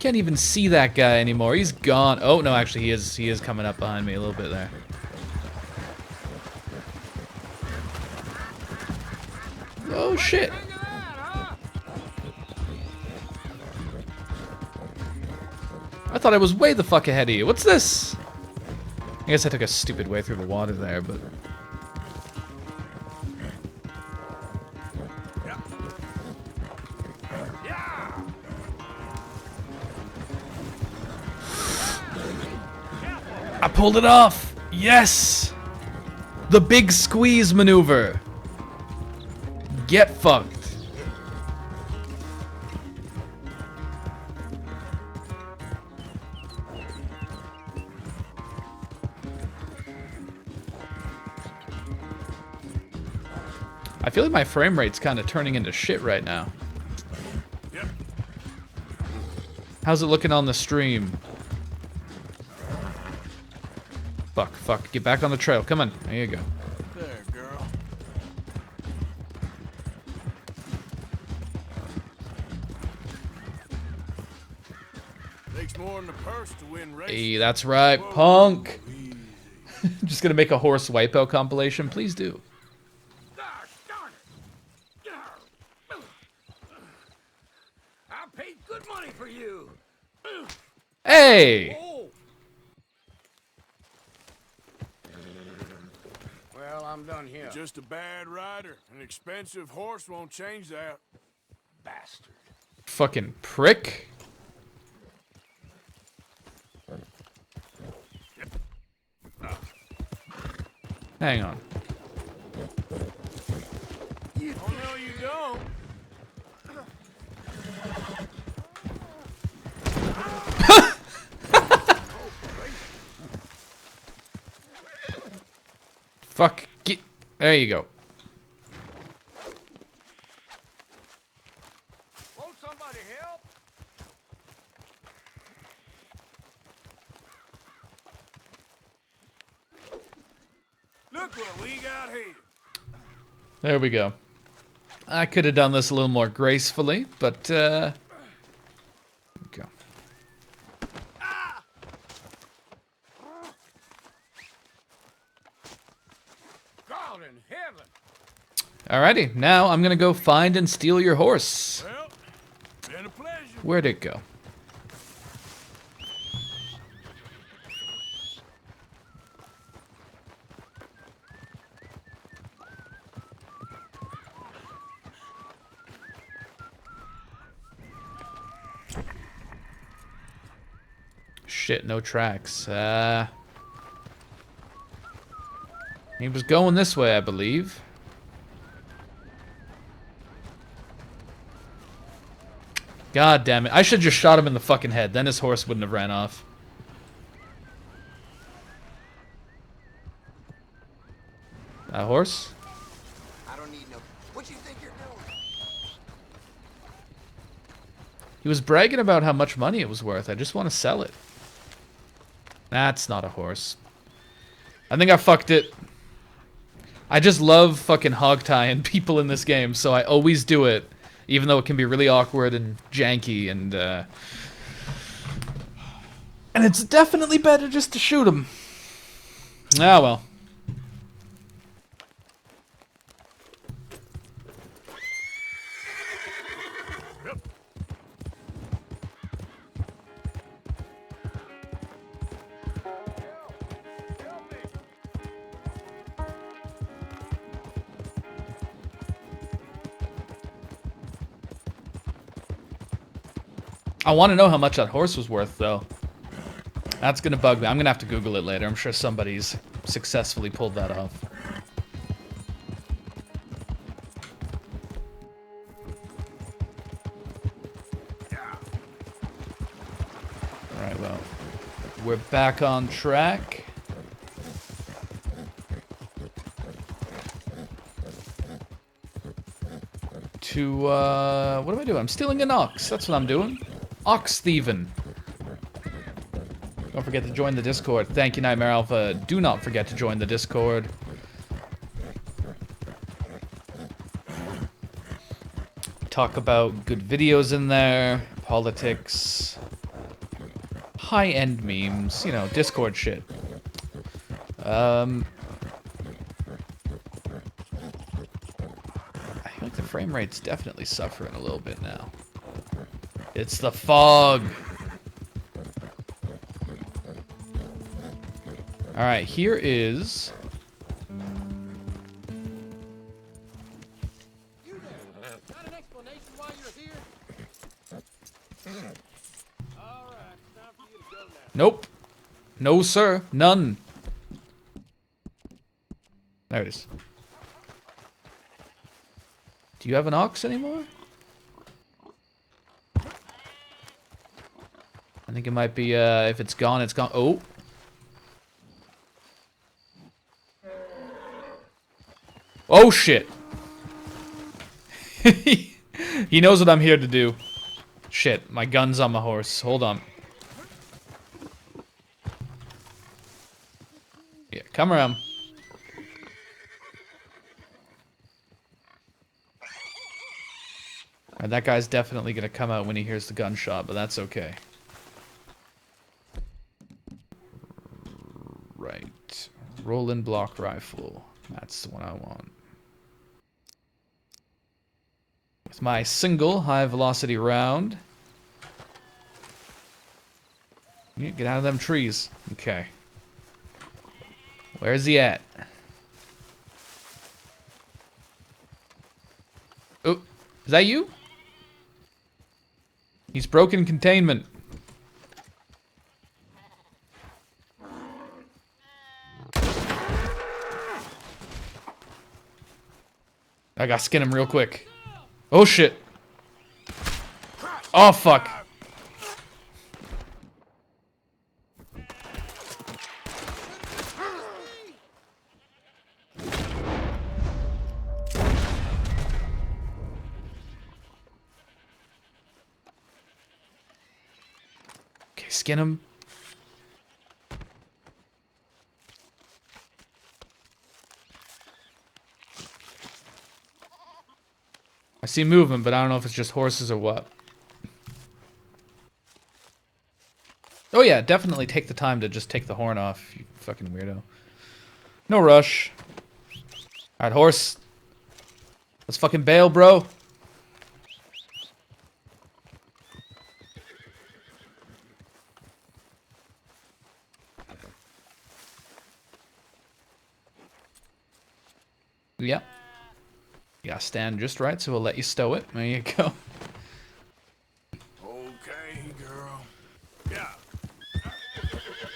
Can't even see that guy anymore. He's gone. Oh no, actually, he is coming up behind me a little bit there. Oh shit. I thought I was way the fuck ahead of you. What's this? I guess I took a stupid way through the water there, but... I pulled it off. Yes. The big squeeze maneuver. Get fucked. I feel like my frame rate's kind of turning into shit right now. Yep. How's it looking on the stream? Fuck. Get back on the trail. Come on. There you go. There, girl. Takes more than a purse to win races. Hey, that's right, punk. Just gonna make a horse wipeout compilation. Please do. I paid good money for you. Hey! Oh. Well, I'm done here. Just a bad rider. An expensive horse won't change that. Bastard. Fucking prick. Hang on. Oh, no, you don't. Fuck. Get. There you go. Won't somebody help? Look what we got here. There we go. I could have done this a little more gracefully, but go. God in heaven. Alrighty, now I'm gonna go find and steal your horse. Well, been a pleasure. Where'd it go? Shit, no tracks. He was going this way, I believe. God damn it. I should just shot him in the fucking head. Then his horse wouldn't have ran off. That horse? I don't need no. What you think you're doing? He was bragging about how much money it was worth. I just want to sell it. That's not a horse. I think I fucked it. I just love fucking hog tying people in this game, so I always do it, even though it can be really awkward and janky, and it's definitely better just to shoot him. Ah, well. I want to know how much that horse was worth, though. That's going to bug me. I'm going to have to Google it later. I'm sure somebody's successfully pulled that off. Alright, well. We're back on track. To, what am I doing? I'm stealing an ox. That's what I'm doing. Ox thieving. Don't forget to join the Discord. Thank you, Nightmare Alpha. Do not forget to join the Discord. Talk about good videos in there, politics, high-end memes, you know, Discord shit. I feel like the frame rate's definitely suffering a little bit now. It's the fog. Alright, here is... Got an explanation why you're here? All right, time for you to go now. Nope. No, sir. None. There it is. Do you have an ox anymore? I think it might be, if it's gone, it's gone. Oh. Oh, shit. He knows what I'm here to do. Shit, my gun's on my horse. Hold on. Yeah, come around. Alright, that guy's definitely gonna come out when he hears the gunshot, but that's okay. Right. Roland block rifle. That's the one I want. With my single high velocity round. Yeah, get out of them trees. Okay. Where's he at? Oh, is that you? He's broken containment. I gotta skin him real quick. Oh shit. Oh fuck. Okay, skin him. I see movement, but I don't know if it's just horses or what. Oh yeah, definitely take the time to just take the horn off, you fucking weirdo. No rush. Alright, horse. Let's fucking bail, bro. Yep. You gotta stand just right, so we'll let you stow it. There you go. Okay, girl. Yeah.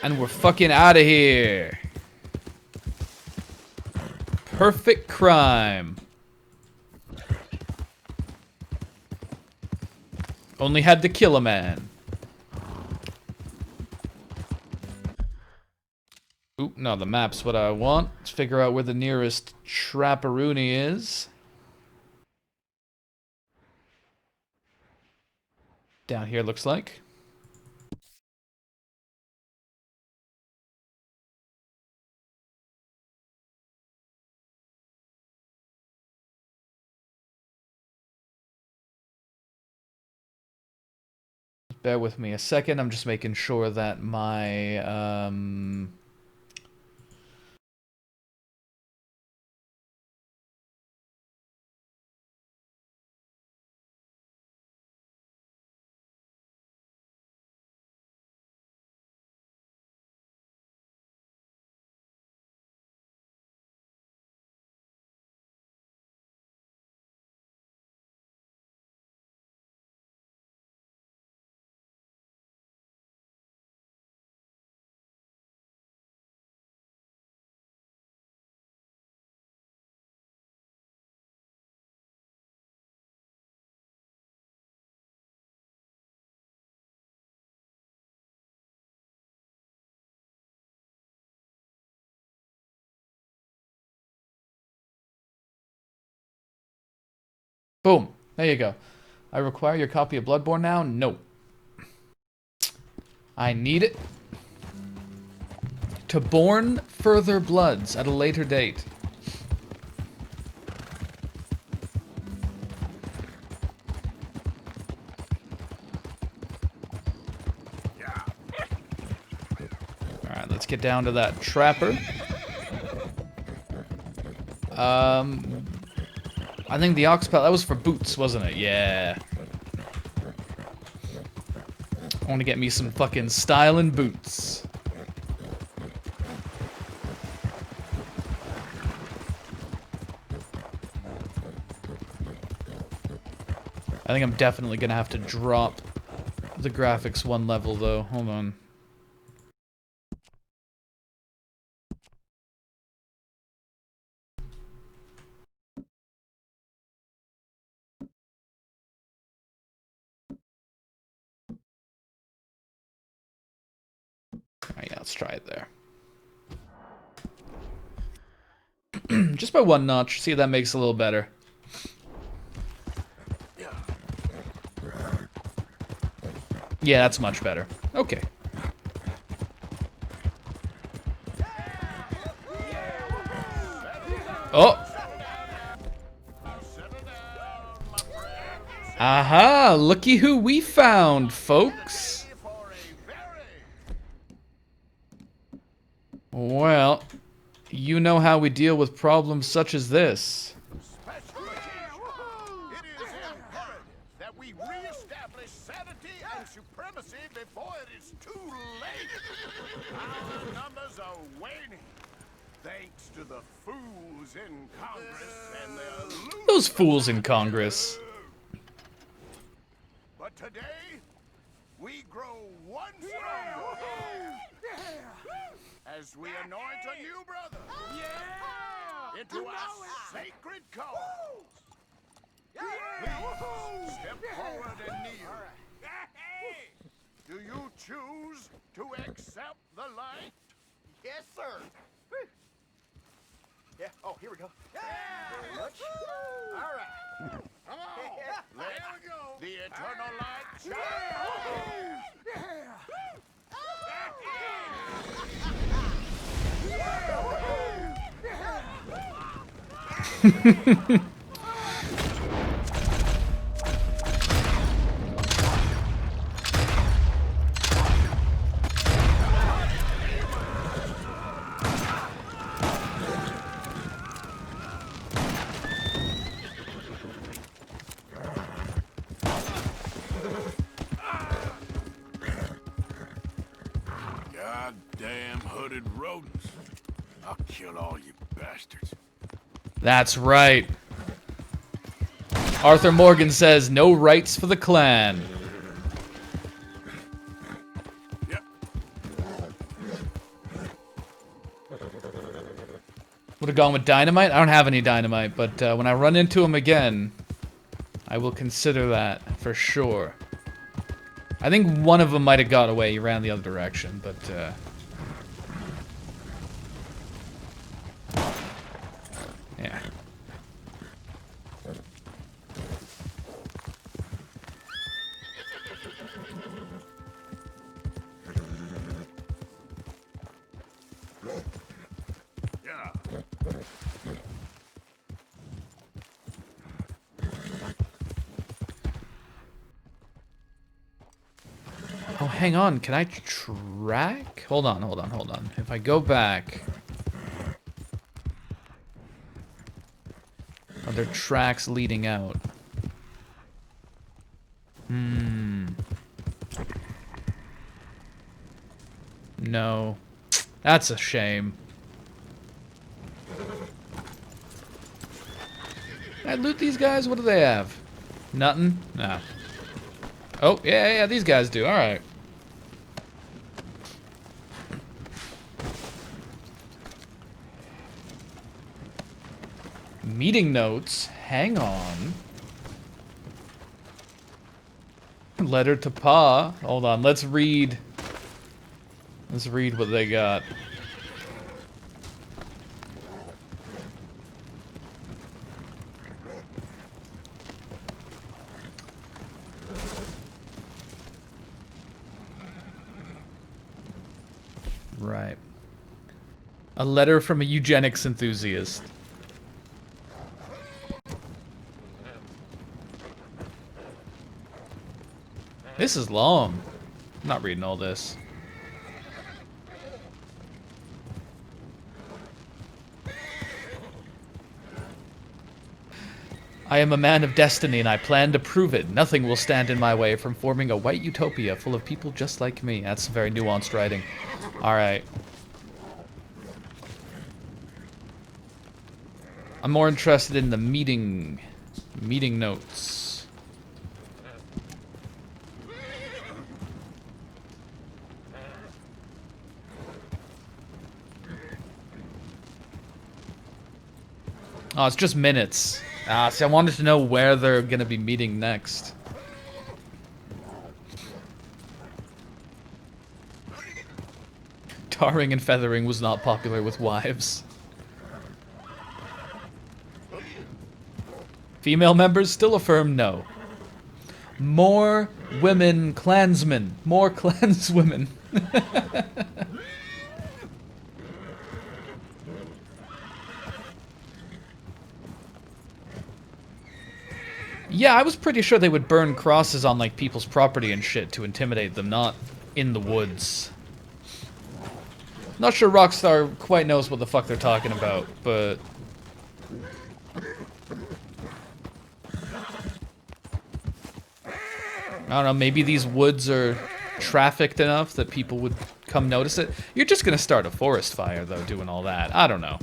And we're fucking out of here. Perfect crime. Only had to kill a man. Ooh, no, the map's what I want. Let's figure out where the nearest Trapperoony is. Down here, looks like. Bear with me a second. I'm just making sure that my boom. There you go. I require your copy of Bloodborne now? No. I need it to born further bloods at a later date. Alright, let's get down to that trapper. I think the ox pellet, that was for boots, wasn't it? Yeah. I want to get me some fucking styling boots. I think I'm definitely gonna have to drop the graphics one level though. Hold on. Alright, yeah, let's try it there. Just by 1 notch. See if that makes it a little better. Yeah, that's much better. Okay. Oh! Aha! Looky who we found, folks! Well, you know how we deal with problems such as this. It is imperative that we reestablish sanity and supremacy before it is too late. Our numbers are waning, thanks to the fools in Congress and their Those fools in Congress. But today, we grow one stronger as we anoint a new brother into our sacred cause. Please step forward and kneel. Do you choose to accept the light? Yes, sir. Yeah. Oh, here we go. Very much. All right. Come on. Let the eternal light shine. Goddamn hooded rodents. I'll kill all you bastards. That's right. Arthur Morgan says, no rights for the clan. Yep. Would have gone with dynamite? I don't have any dynamite, but when I run into him again, I will consider that for sure. I think one of them might have got away. He ran the other direction, but yeah. Oh, hang on. Can I track? Hold on, hold on, hold on. If I go back... Are there tracks leading out? No. That's a shame. Can I loot these guys? What do they have? Nothing? No. Oh, yeah, these guys do. Alright. Meeting notes. Hang on. Letter to Pa. Hold on, let's read. Let's read what they got. Right. A letter from a eugenics enthusiast. This is long. I'm not reading all this. I am a man of destiny and I plan to prove it. Nothing will stand in my way from forming a white utopia full of people just like me. That's very nuanced writing. Alright. I'm more interested in the meeting notes. Oh, it's just minutes. See, I wanted to know where they're gonna be meeting next. Tarring and feathering was not popular with wives. Female members still affirm no. More women clansmen. More clanswomen. Yeah, I was pretty sure they would burn crosses on, like, people's property and shit to intimidate them, not in the woods. Not sure Rockstar quite knows what the fuck they're talking about, but... I don't know, maybe these woods are trafficked enough that people would come notice it. You're just gonna start a forest fire, though, doing all that. I don't know.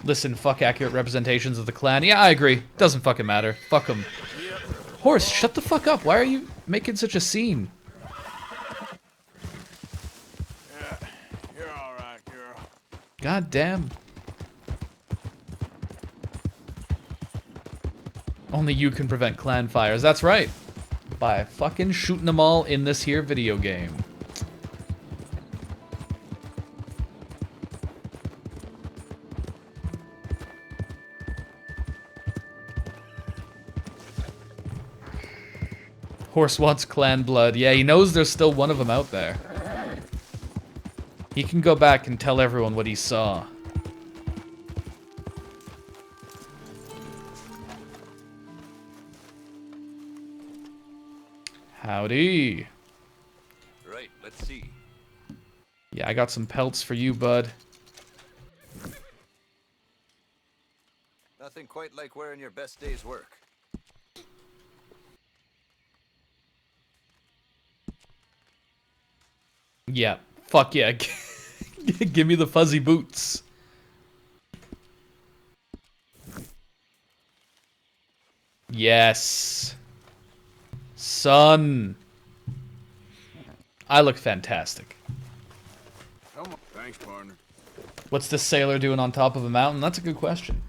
Listen, fuck accurate representations of the clan. Yeah, I agree. Doesn't fucking matter. Fuck them. Horse, shut the fuck up. Why are you making such a scene? Yeah, you're all right, girl. God damn. Only you can prevent clan fires. That's right. By fucking shooting them all in this here video game. Horse wants clan blood. Yeah, he knows there's still one of them out there. He can go back and tell everyone what he saw. Howdy. Right, let's see. Yeah, I got some pelts for you, bud. Nothing quite like wearing your best day's work. Yeah, fuck yeah. Give me the fuzzy boots. Yes. Son. I look fantastic. Come on. Thanks, partner. What's this sailor doing on top of a mountain? That's a good question.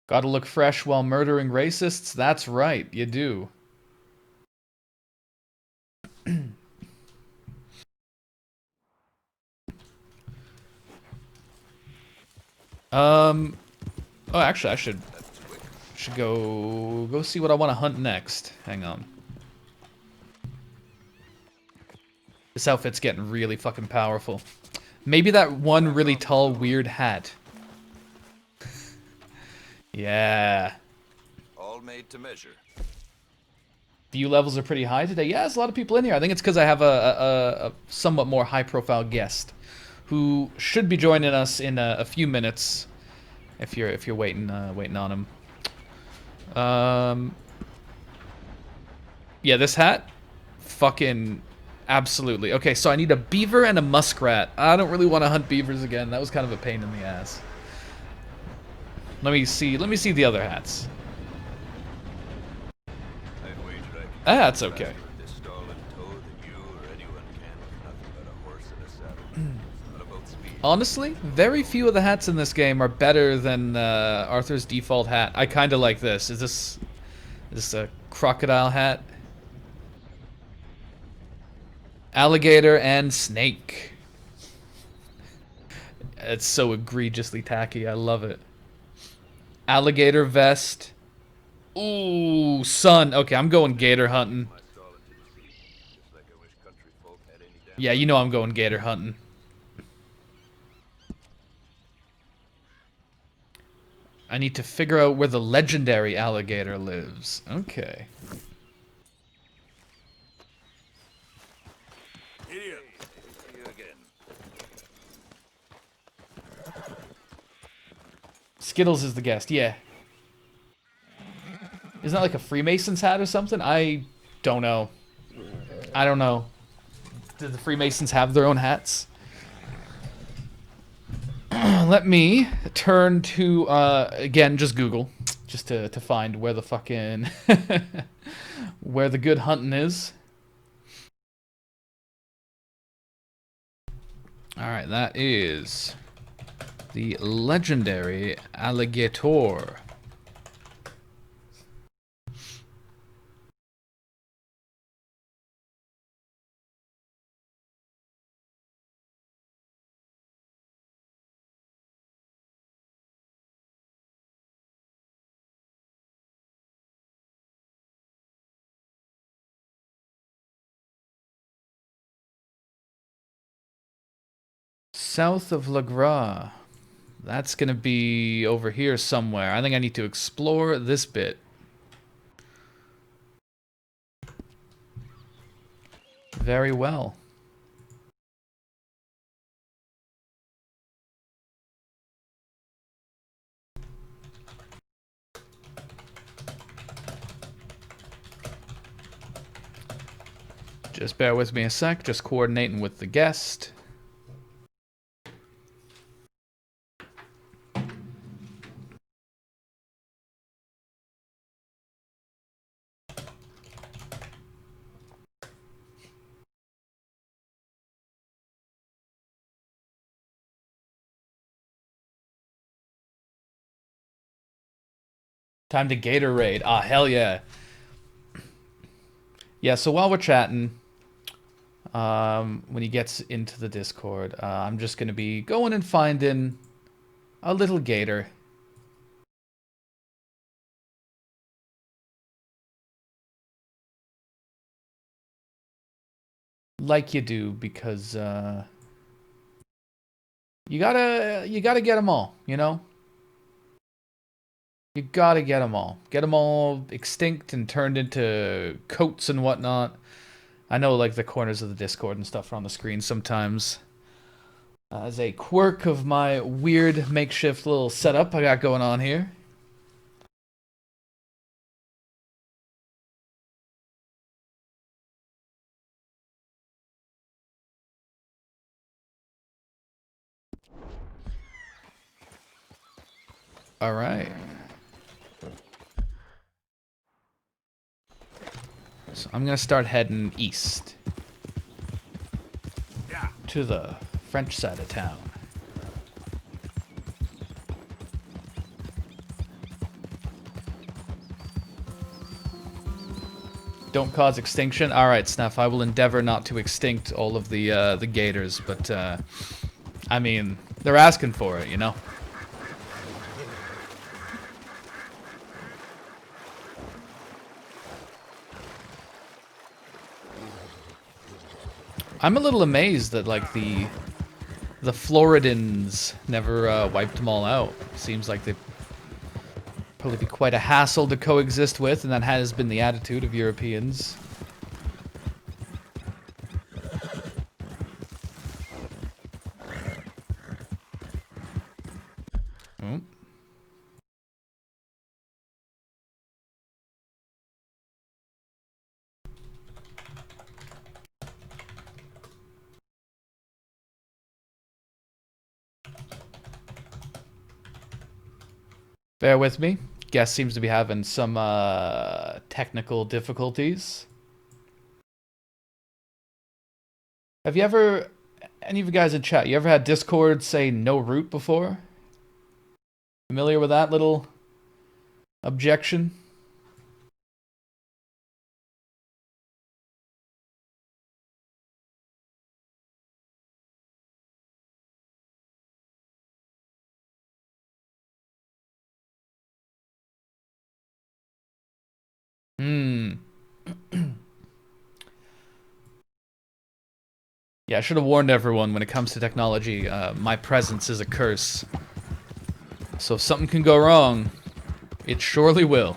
Gotta look fresh while murdering racists? That's right, you do. Oh, actually, I should go see what I want to hunt next. Hang on. This outfit's getting really fucking powerful. Maybe that one really tall, weird hat. Yeah. All made to measure. View levels are pretty high today. Yeah, there's a lot of people in here. I think it's because I have a somewhat more high-profile guest who should be joining us in a few minutes. If you're waiting on him. Yeah, this hat, fucking absolutely. Okay, so I need a beaver and a muskrat. I don't really want to hunt beavers again. That was kind of a pain in the ass. Let me see the other hats. That's okay. Honestly, very few of the hats in this game are better than Arthur's default hat. I kind of like this. Is this a crocodile hat? Alligator and snake. It's so egregiously tacky. I love it. Alligator vest. Ooh, son. Okay, I'm going gator hunting. Yeah, you know I'm going gator hunting. I need to figure out where the legendary alligator lives. Okay. Idiot. See you again. Skittles is the guest, yeah. Isn't that like a Freemason's hat or something? I don't know. I don't know. Do the Freemasons have their own hats? let me turn to again just Google, just to find where the fucking where the good hunting is. All right, that is the legendary alligator. South of La Gras. That's gonna be over here somewhere. I think I need to explore this bit. Very well. Just bear with me a sec, just coordinating with the guest. Time to Gator raid. Ah, hell yeah. Yeah, so while we're chatting, when he gets into the Discord, I'm just going to be going and finding a little gator. Like you do, because you gotta get them all, you know? You gotta get them all. Get them all extinct and turned into coats and whatnot. I know, like, the corners of the Discord and stuff are on the screen sometimes. As a quirk of my weird makeshift little setup I got going on here. All right. So I'm gonna start heading east to the French side of town. Don't cause extinction. All right, Snuff. I will endeavor not to extinct all of the gators, but I mean, they're asking for it, you know. I'm a little amazed that, like, the Floridans never wiped them all out. Seems like they'd probably be quite a hassle to coexist with, and that has been the attitude of Europeans. Oh. Bear with me. Guest seems to be having some technical difficulties. Have you ever, any of you guys in chat, you ever had Discord say no root before? Familiar with that little objection? Yeah, I should have warned everyone when it comes to technology, my presence is a curse. So if something can go wrong, it surely will.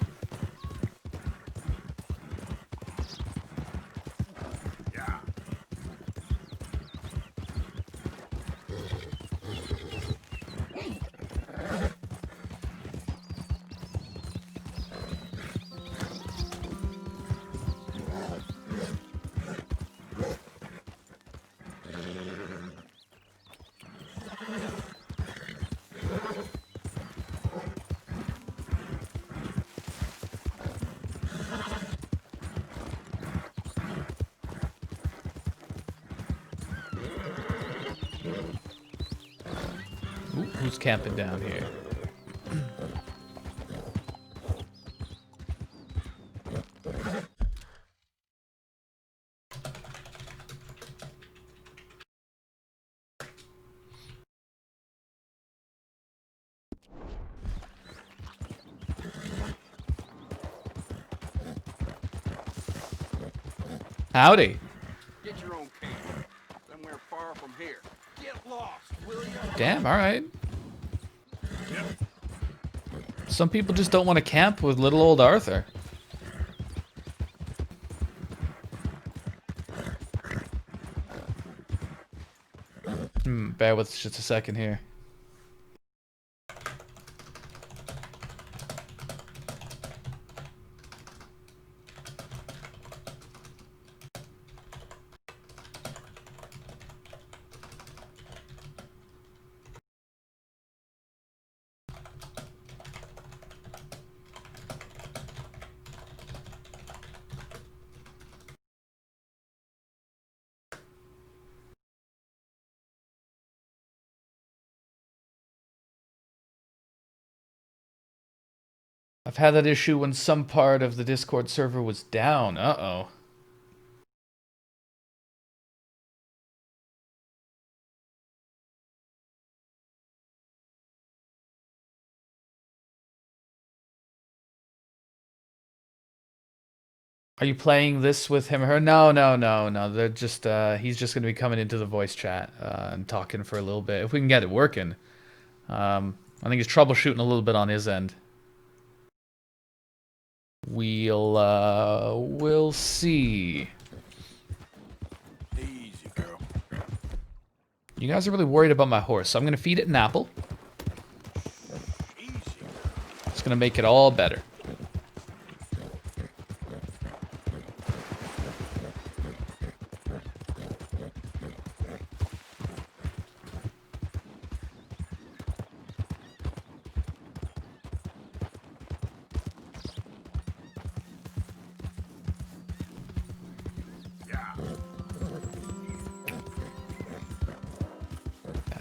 Who's camping down here? Howdy. Get your own camp. Somewhere far from here. Get lost, will you? Damn, alright. Some people just don't want to camp with little old Arthur. Bear with us just a second here. I've had that issue when some part of the Discord server was down. Uh-oh. Are you playing this with him or her? No. They're just he's just gonna be coming into the voice chat and talking for a little bit. If we can get it working. I think he's troubleshooting a little bit on his end. We'll see. Easy, girl. You guys are really worried about my horse, so I'm gonna feed it an apple. Easy. It's gonna make it all better.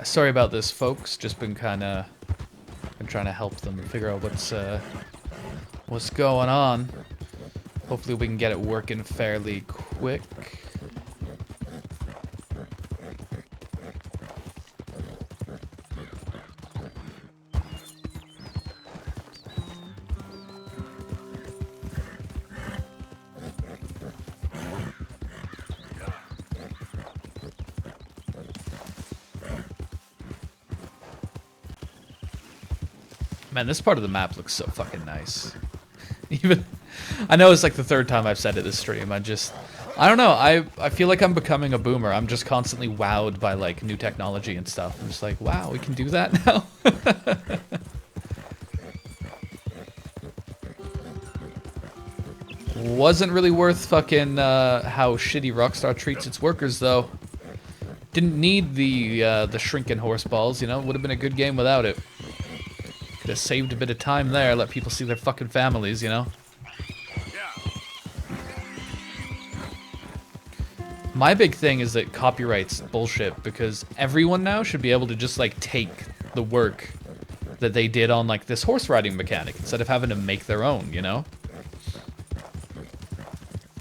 Sorry about this, folks. Just been trying to help them figure out what's going on. Hopefully we can get it working fairly quick. Man, this part of the map looks so fucking nice. Even, I know it's like the third time I've said it this stream. I don't know. I feel like I'm becoming a boomer. I'm just constantly wowed by like new technology and stuff. I'm just like, wow, we can do that now. Wasn't really worth fucking how shitty Rockstar treats its workers though. Didn't need the shrinking horse balls, you know. Would have been a good game without it. Could have saved a bit of time there, let people see their fucking families, you know? My big thing is that copyright's bullshit, because everyone now should be able to just, like, take the work that they did on, like, this horse riding mechanic, instead of having to make their own, you know?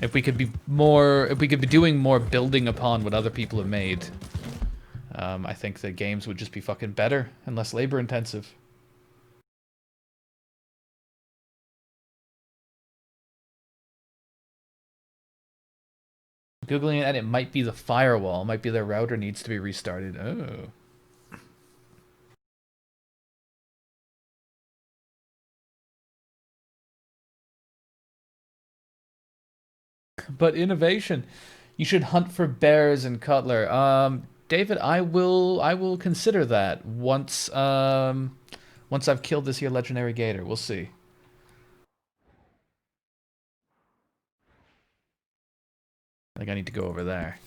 If we could be doing more building upon what other people have made, I think the games would just be fucking better and less labor intensive. Googling it, and it might be the firewall. It might be their router needs to be restarted. Oh. But innovation. You should hunt for bears and Cutler. David, I will consider that once once I've killed this here legendary gator. We'll see. I think I need to go over there.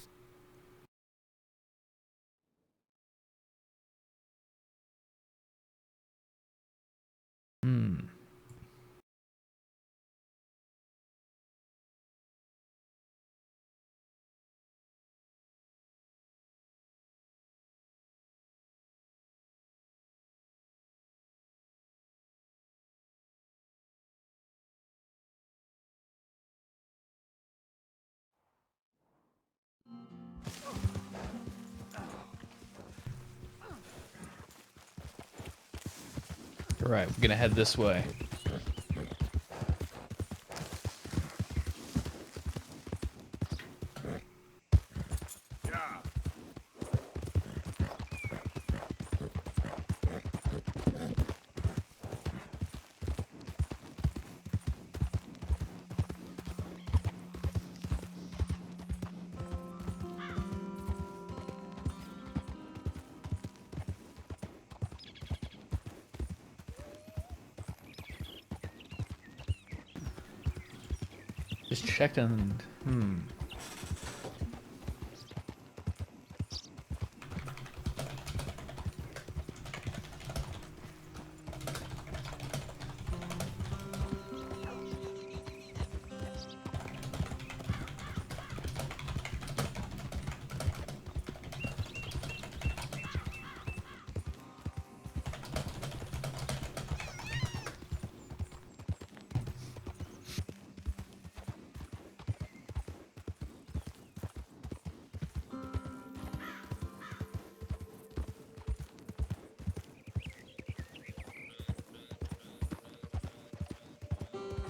Right, we're gonna head this way. Just checking.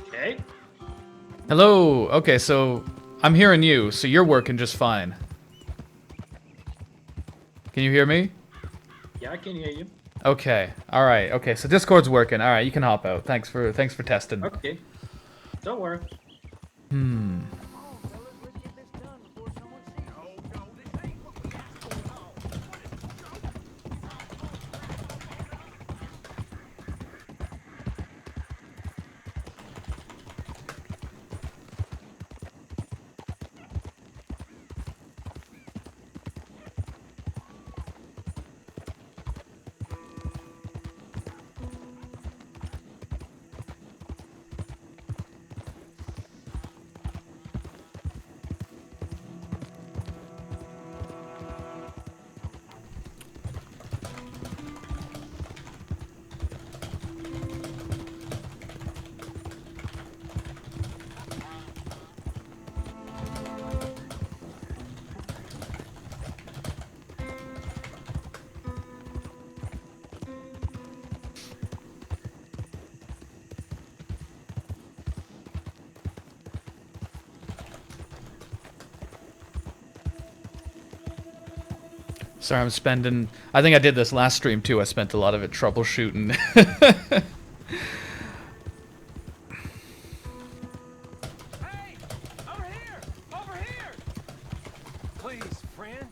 Okay. Hello. Okay, so I'm hearing you, so you're working just fine. Can you hear me? Yeah, I can hear you. Okay. All right. Okay, so Discord's working. All right, you can hop out. Thanks for testing. Okay. Don't worry. Sorry, I'm spending. I think I did this last stream too. I spent a lot of it troubleshooting. Hey! Over here! Over here! Please, friend.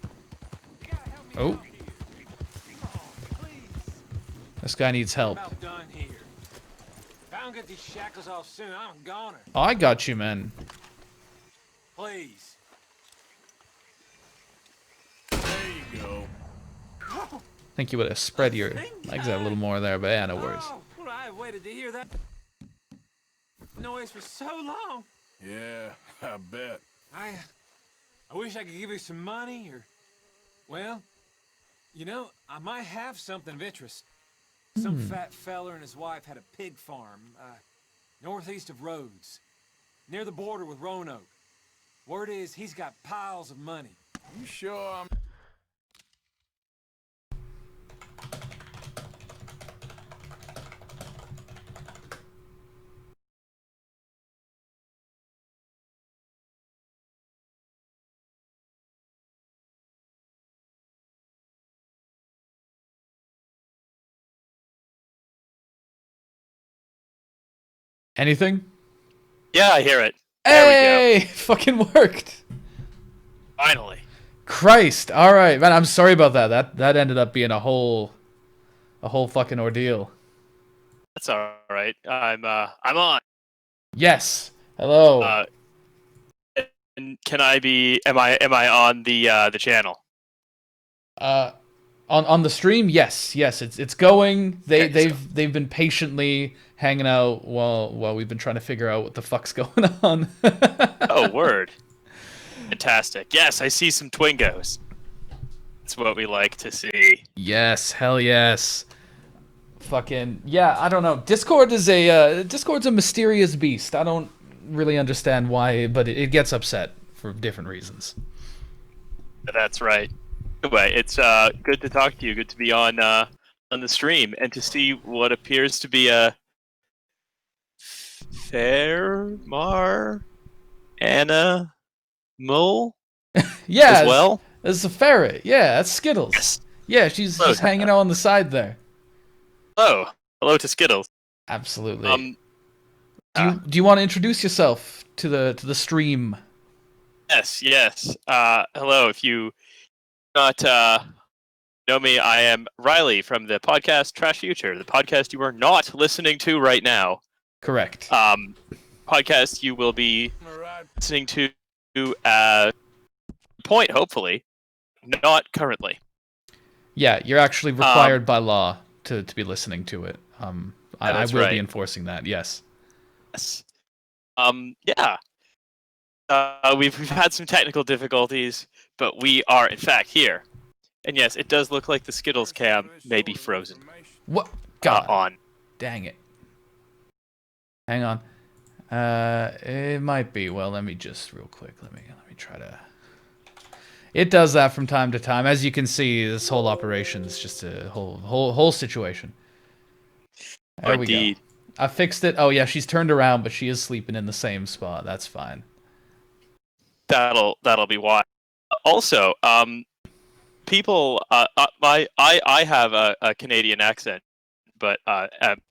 You gotta help me Oh. out here. Come on, please. This guy needs help. About done here. If I don't get these shackles off soon, I'm a goner. Oh, I got you, man. Please. There you go. Think you would have spread your legs out a little more there, but yeah, no worries. Oh, well, I waited to hear that noise for so long. Yeah, I bet. I wish I could give you some money or, well, you know, I might have something of interest. Some fat feller and his wife had a pig farm, northeast of Rhodes, near the border with Roanoke. Word is he's got piles of money. You sure I'm... Anything? Yeah, I hear it. There we Hey, fucking worked. Finally. Christ. All right, man. I'm sorry about that. That ended up being a whole fucking ordeal. That's all right. I'm on. Yes. Hello. And can I be? Am I on the channel? On the stream, yes, it's going. They've been patiently hanging out while we've been trying to figure out what the fuck's going on. Oh, word. Fantastic. Yes, I see some Twingos. That's what we like to see. Yes, hell yes. Fucking yeah, I don't know. Discord's a mysterious beast. I don't really understand why, but it gets upset for different reasons. That's right. Anyway, it's good to talk to you. Good to be on on the stream and to see what appears to be a Fairmar Anna Mole Yeah, as well. it's a ferret. Yeah, that's Skittles. Yes. Yeah, she's Hello, just hanging out on the side there. Hello to Skittles. Absolutely. Do you want to introduce yourself to the stream? Yes. Hello. If you not know me, I am Riley from the podcast Trash Future, the podcast you are not listening to right now. Correct. Podcast you will be listening to point, hopefully, not currently. Yeah, you're actually required by law to be listening to it. I will be enforcing that. Yes. Yes. Yeah. We've had some technical difficulties, but we are in fact here. And yes, it does look like the Skittles cam may be frozen. What? God. On. Dang it. Hang on. It might be. Well, let me just real quick. Let me try to. It does that from time to time. As you can see, this whole operation is just a whole situation. There we go. I fixed it. Oh yeah, she's turned around, but she is sleeping in the same spot. That's fine. That'll be why. Also, people, I have a Canadian accent, but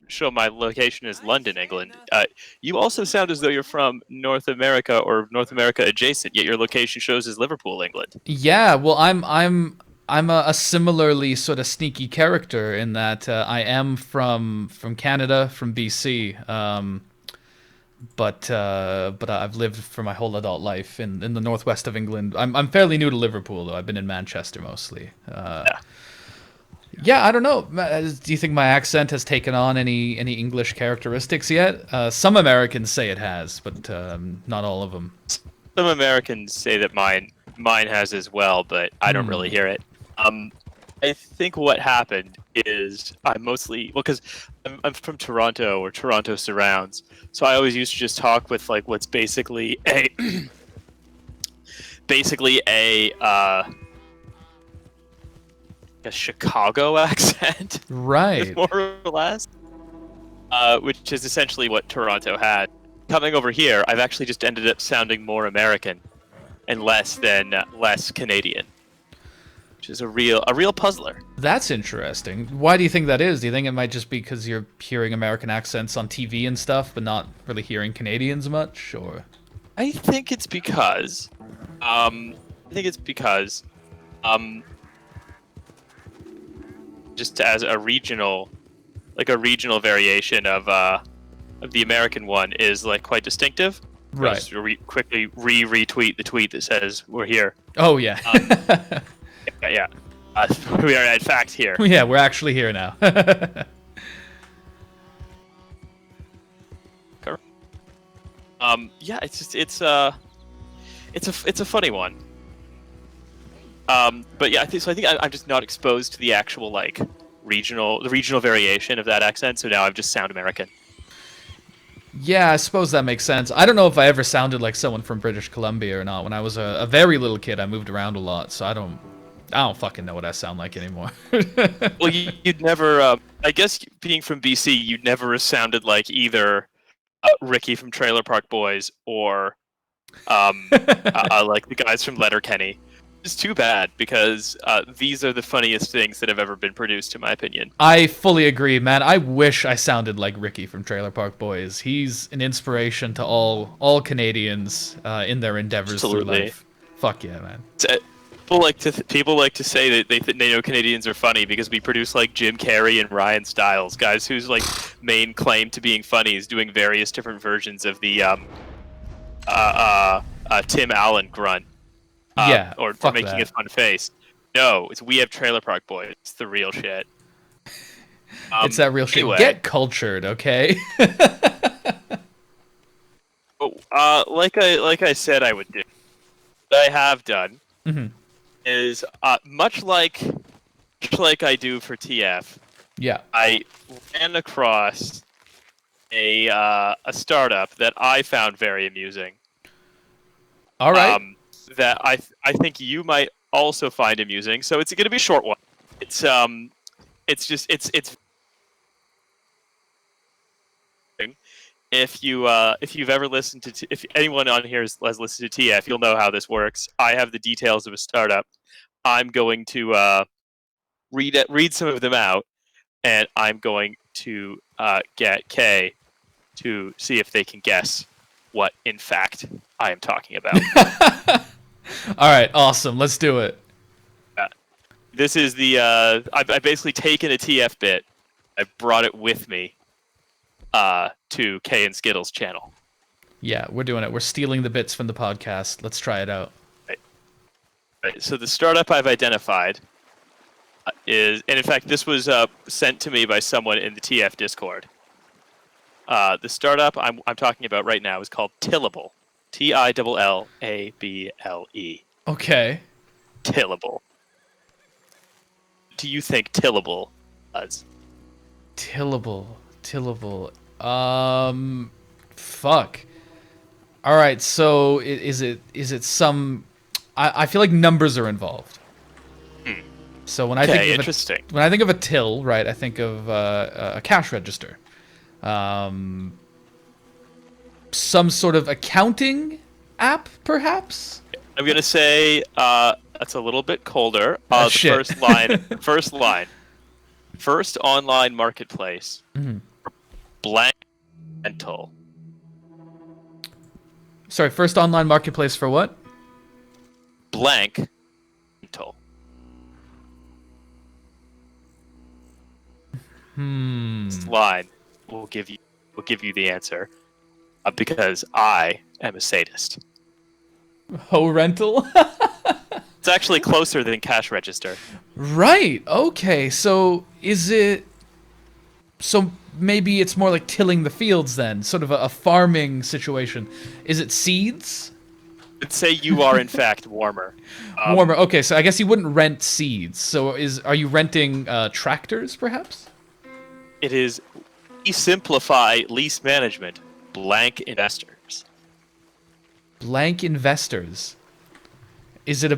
show my location is London, England. You also sound as though you're from North America or North America adjacent, yet your location shows as Liverpool, England. Yeah, well, I'm a similarly sort of sneaky character in that I am from Canada, from BC, but I've lived for my whole adult life in the northwest of England. I'm fairly new to Liverpool though. I've been in Manchester mostly. Yeah, I don't know. Do you think my accent has taken on any English characteristics yet? Some Americans say it has, but not all of them. Some Americans say that mine has as well, but I don't really hear it. I think what happened is I mostly because I'm from Toronto or Toronto surrounds, so I always used to just talk with like what's basically a a Chicago accent, right? More or less, which is essentially what Toronto had. Coming over here, I've actually just ended up sounding more American and less Canadian, which is a real puzzler. That's interesting. Why do you think that is? Do you think it might just be because you're hearing American accents on TV and stuff, but not really hearing Canadians much, or? I think it's because, just as a regional variation of the American one is like quite distinctive. Right. Just quickly retweet the tweet that says we're here. Oh yeah. Yeah. We are in fact here. Yeah, we're actually here now. Yeah, it's a funny one. But yeah, I think I'm just not exposed to the actual like regional variation of that accent, so now I've just sound American. Yeah, I suppose that makes sense. I don't know if I ever sounded like someone from British Columbia or not. When I was a very little kid, I moved around a lot, so I don't fucking know what I sound like anymore. Well, you'd never. I guess being from BC, you'd never have sounded like either Ricky from Trailer Park Boys or like the guys from Letterkenny. It's too bad because these are the funniest things that have ever been produced, in my opinion. I fully agree, man. I wish I sounded like Ricky from Trailer Park Boys. He's an inspiration to all Canadians in their endeavors through life. Fuck yeah, man. People like to say that they know Canadians are funny because we produce like Jim Carrey and Ryan Stiles, guys whose like main claim to being funny is doing various different versions of the Tim Allen grunt. Or making a fun face. No, we have Trailer Park Boys. It's the real shit. It's that real shit. Anyway. Get cultured, okay? Like I said I would do. What I have done is much like I do for TF. Yeah. I ran across a startup that I found very amusing. All right. That I think you might also find amusing. So it's going to be a short one. It's it's just it's. If you've ever listened to if anyone on here has listened to TF, you'll know how this works. I have the details of a startup. I'm going to read some of them out, and I'm going to get Kay to see if they can guess what, in fact, I am talking about. All right, awesome. Let's do it. This is the I've basically taken a TF bit. I brought it with me to Kay and Skittles' channel. Yeah, we're doing it. We're stealing the bits from the podcast. Let's try it out. Right. So the startup I've identified is, and in fact, this was sent to me by someone in the TF Discord. The startup I'm talking about right now is called Tillable. Tillable. Okay. Tillable. Do you think Tillable does? Tillable. Fuck. All right. So is it some? I feel like numbers are involved. So when I think of when I think of a till, right, I think of a cash register. Some sort of accounting app, perhaps. I'm gonna say that's a little bit colder. Shit. First line. First online marketplace. Blank rental. Sorry, first online marketplace for what? Blank rental. This line will give you the answer because I am a sadist. Ho rental? It's actually closer than cash register. Right. Okay. So is it? So maybe it's more like tilling the fields then, sort of a farming situation. Is it seeds? I'd say you are in fact warmer. Warmer. Okay. So I guess you wouldn't rent seeds. So are you renting tractors, perhaps? It is simplify lease management. Blank investors. Blank investors. Is it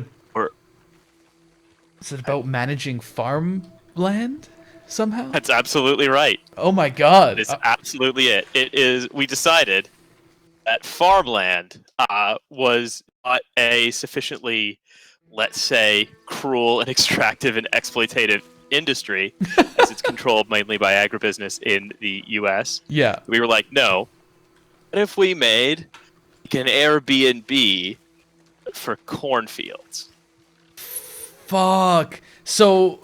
about managing farmland somehow? That's absolutely right. Oh my god. It's absolutely it. It is. We decided that farmland was not a sufficiently, let's say, cruel and extractive and exploitative industry, as it's controlled mainly by agribusiness in the U.S. Yeah. We were like, no. What if we made like an Airbnb for cornfields? Fuck. So,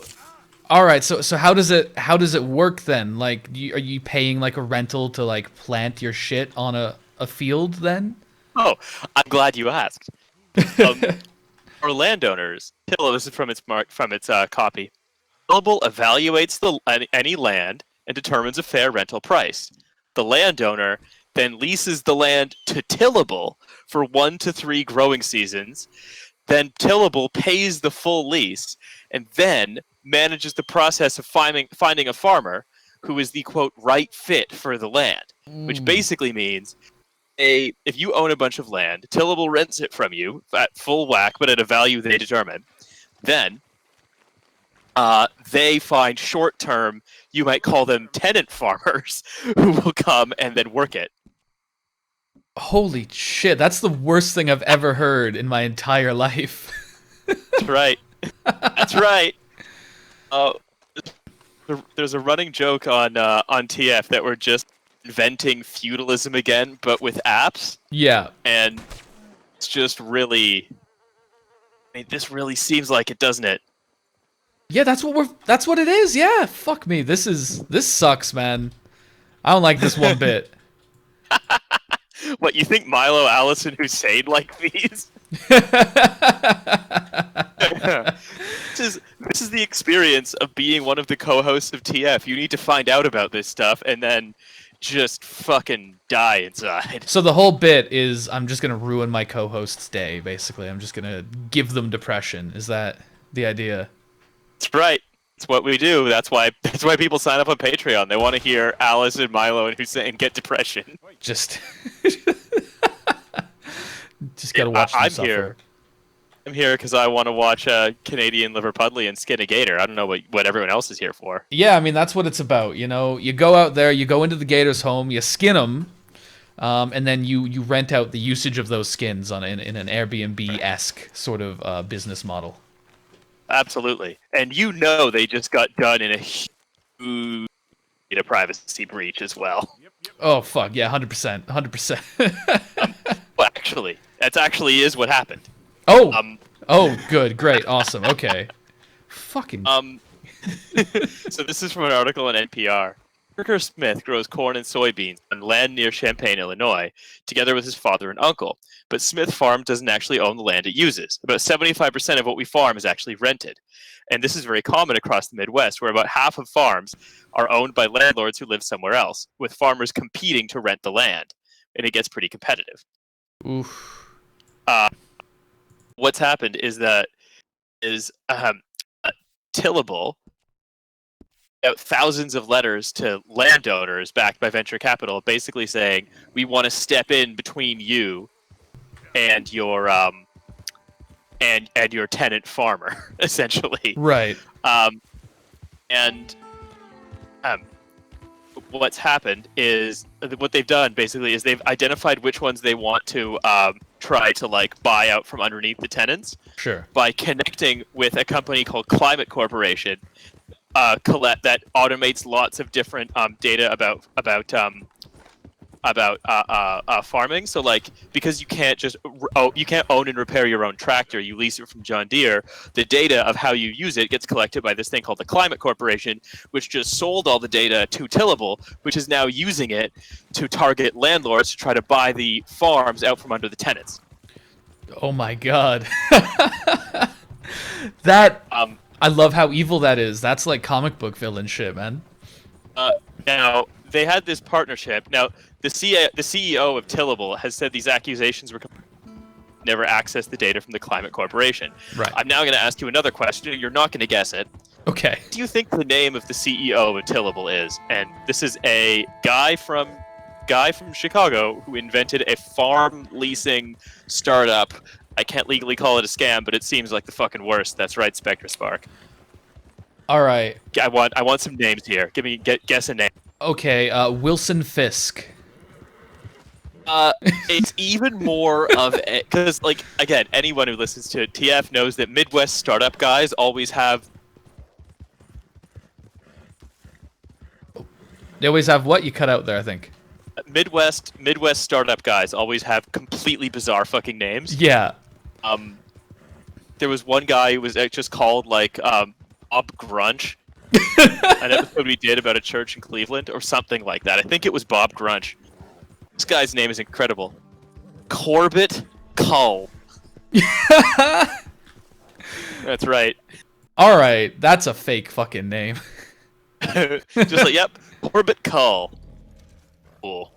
all right. So how does it work then? Like, are you paying like a rental to like plant your shit on a field then? Oh, I'm glad you asked. For landowners, this is from its copy. Tillable evaluates any land and determines a fair rental price. The landowner then leases the land to Tillable for 1 to 3 growing seasons. Then Tillable pays the full lease and then manages the process of finding a farmer who is the, quote, right fit for the land, which basically means if you own a bunch of land, Tillable rents it from you at full whack, but at a value they determine. Then they find short-term, you might call them tenant farmers, who will come and then work it. Holy shit, that's the worst thing I've ever heard in my entire life. That's right. That's right. There's a running joke on TF that we're just inventing feudalism again, but with apps. Yeah. And it's just really... I mean, this really seems like it, doesn't it? Yeah, that's what it is. Yeah, fuck me. This sucks, man. I don't like this one bit. What, you think Milo, Allison, Hussein like these? This is the experience of being one of the co-hosts of TF. You need to find out about this stuff and then just fucking die inside. So the whole bit is I'm just gonna ruin my co-host's day, basically. I'm just gonna give them depression. Is that the idea? That's right. That's what we do. That's why people sign up on Patreon. They want to hear Alice and Milo and Hussein get depression. Just gotta watch them suffer. Here. I'm here because I want to watch Canadian Liverpudlian skin a gator. I don't know what everyone else is here for. Yeah, I mean, that's what it's about. You know, you go out there, you go into the gator's home, you skin them, and then you rent out the usage of those skins in an Airbnb-esque sort of business model. Absolutely. And you know they just got done in a huge data privacy breach as well. Oh, fuck. Yeah, 100%. 100%. Well, actually, that actually is what happened. Oh! Oh, good. Great. Awesome. Okay. Fucking... So this is from an article on NPR. Parker Smith grows corn and soybeans on land near Champaign, Illinois, together with his father and uncle. But Smith Farm doesn't actually own the land it uses. About 75% of what we farm is actually rented. And this is very common across the Midwest, where about half of farms are owned by landlords who live somewhere else, with farmers competing to rent the land. And it gets pretty competitive. Oof. What's happened is that Tillable out thousands of letters to landowners backed by venture capital, basically saying we want to step in between you and your and your tenant farmer, essentially. Right. What's happened is what they've done basically is they've identified which ones they want to try to like buy out from underneath the tenants. Sure. By connecting with a company called Climate Corporation, that automates lots of different data about farming. So like, because you can't just you can't own and repair your own tractor, you lease it from John Deere. The data of how you use it gets collected by this thing called the Climate Corporation, which just sold all the data to Tillable, which is now using it to target landlords to try to buy the farms out from under the tenants. Oh my god. That I love how evil that is. That's like comic book villain shit, man. Now they had this partnership. Now the CEO of Tillable has said these accusations were never accessed the data from the Climate Corporation. Right. I'm now going to ask you another question. You're not going to guess it. Okay. What do you think the name of the CEO of Tillable is? And this is a guy from Chicago who invented a farm leasing startup. I can't legally call it a scam, but it seems like the fucking worst. That's right, Spectre Spark. All right. I want some names here. Guess a name. Okay, Wilson Fisk. It's even more of because, like, again, anyone who listens to TF knows that Midwest startup guys always have. They always have what? You cut out there, I think. Midwest startup guys always have completely bizarre fucking names. Yeah. There was one guy who was just called like Bob Grunch. An episode we did about a church in Cleveland or something like that. I think it was Bob Grunch. This guy's name is incredible. Corbett Cull. That's right. All right, that's a fake fucking name. Just like, yep, Corbett Cull. Cool.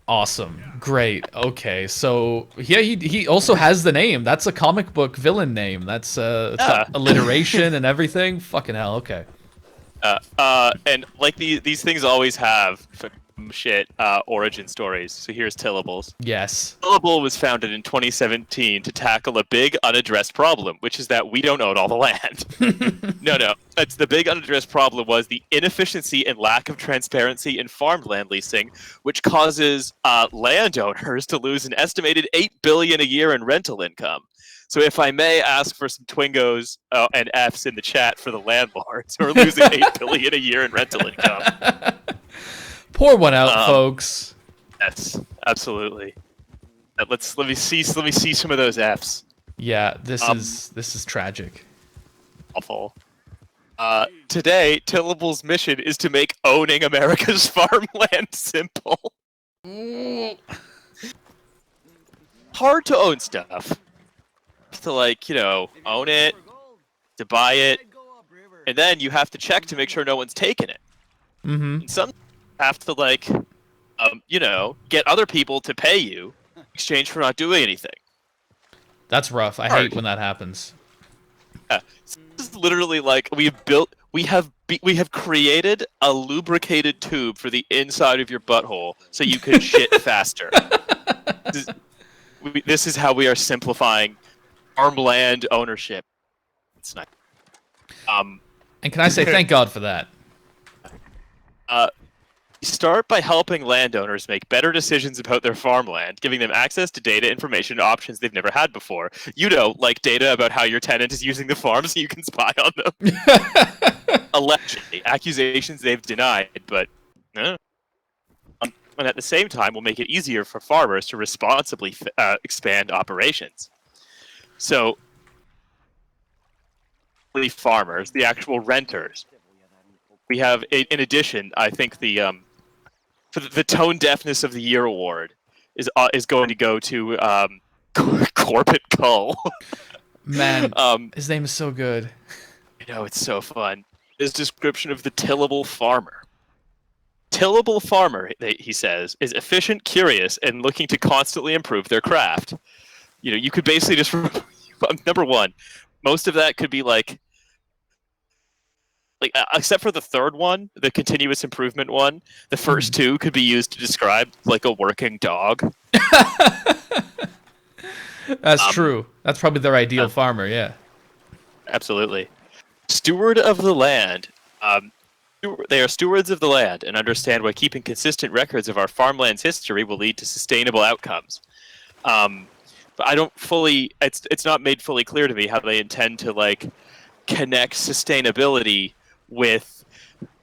Awesome. Great. Okay, so yeah, he also has the name. That's a comic book villain name. That's alliteration and everything. Fucking hell. Okay. And like these things always have origin stories. So here's Tillable's. Yes. Tillable was founded in 2017 to tackle a big unaddressed problem, which is that we don't own all the land. No. It's the big unaddressed problem was the inefficiency and lack of transparency in farmed land leasing, which causes landowners to lose an estimated $8 billion a year in rental income. So if I may ask for some Twingos and Fs in the chat for the landlords who are losing $8 billion a year in rental income. Pour one out, folks. Yes, absolutely. Let me see some of those Fs. Yeah, this is tragic. Awful. Today, Tillable's mission is to make owning America's farmland simple. Hard to own stuff. To own it, to buy it, and then you have to check to make sure no one's taken it. Mm-hmm. And some have to get other people to pay you in exchange for not doing anything. That's rough. I hate when that happens. Yeah. This is literally like we have created a lubricated tube for the inside of your butthole so you can shit faster. This is how we are simplifying farmland ownership. It's nice. And can I say thank God for that? Start by helping landowners make better decisions about their farmland, giving them access to data, information, and options they've never had before. Like data about how your tenant is using the farm so you can spy on them. Allegedly, accusations they've denied, but and at the same time, will make it easier for farmers to responsibly expand operations. So, the farmers, the actual renters, we have, in addition, I think for the tone deafness of the year award is going to go to Corbett Cull. Man, his name is so good. It's so fun. His description of the tillable farmer. Tillable farmer, he says, is efficient, curious, and looking to constantly improve their craft. You could basically just number one, most of that could be like except for the third one, the continuous improvement one, the first two could be used to describe like a working dog. That's true. That's probably their ideal farmer, yeah. Absolutely. Steward of the land. They are stewards of the land and understand why keeping consistent records of our farmland's history will lead to sustainable outcomes. But I don't fully. It's not made fully clear to me how they intend to connect sustainability with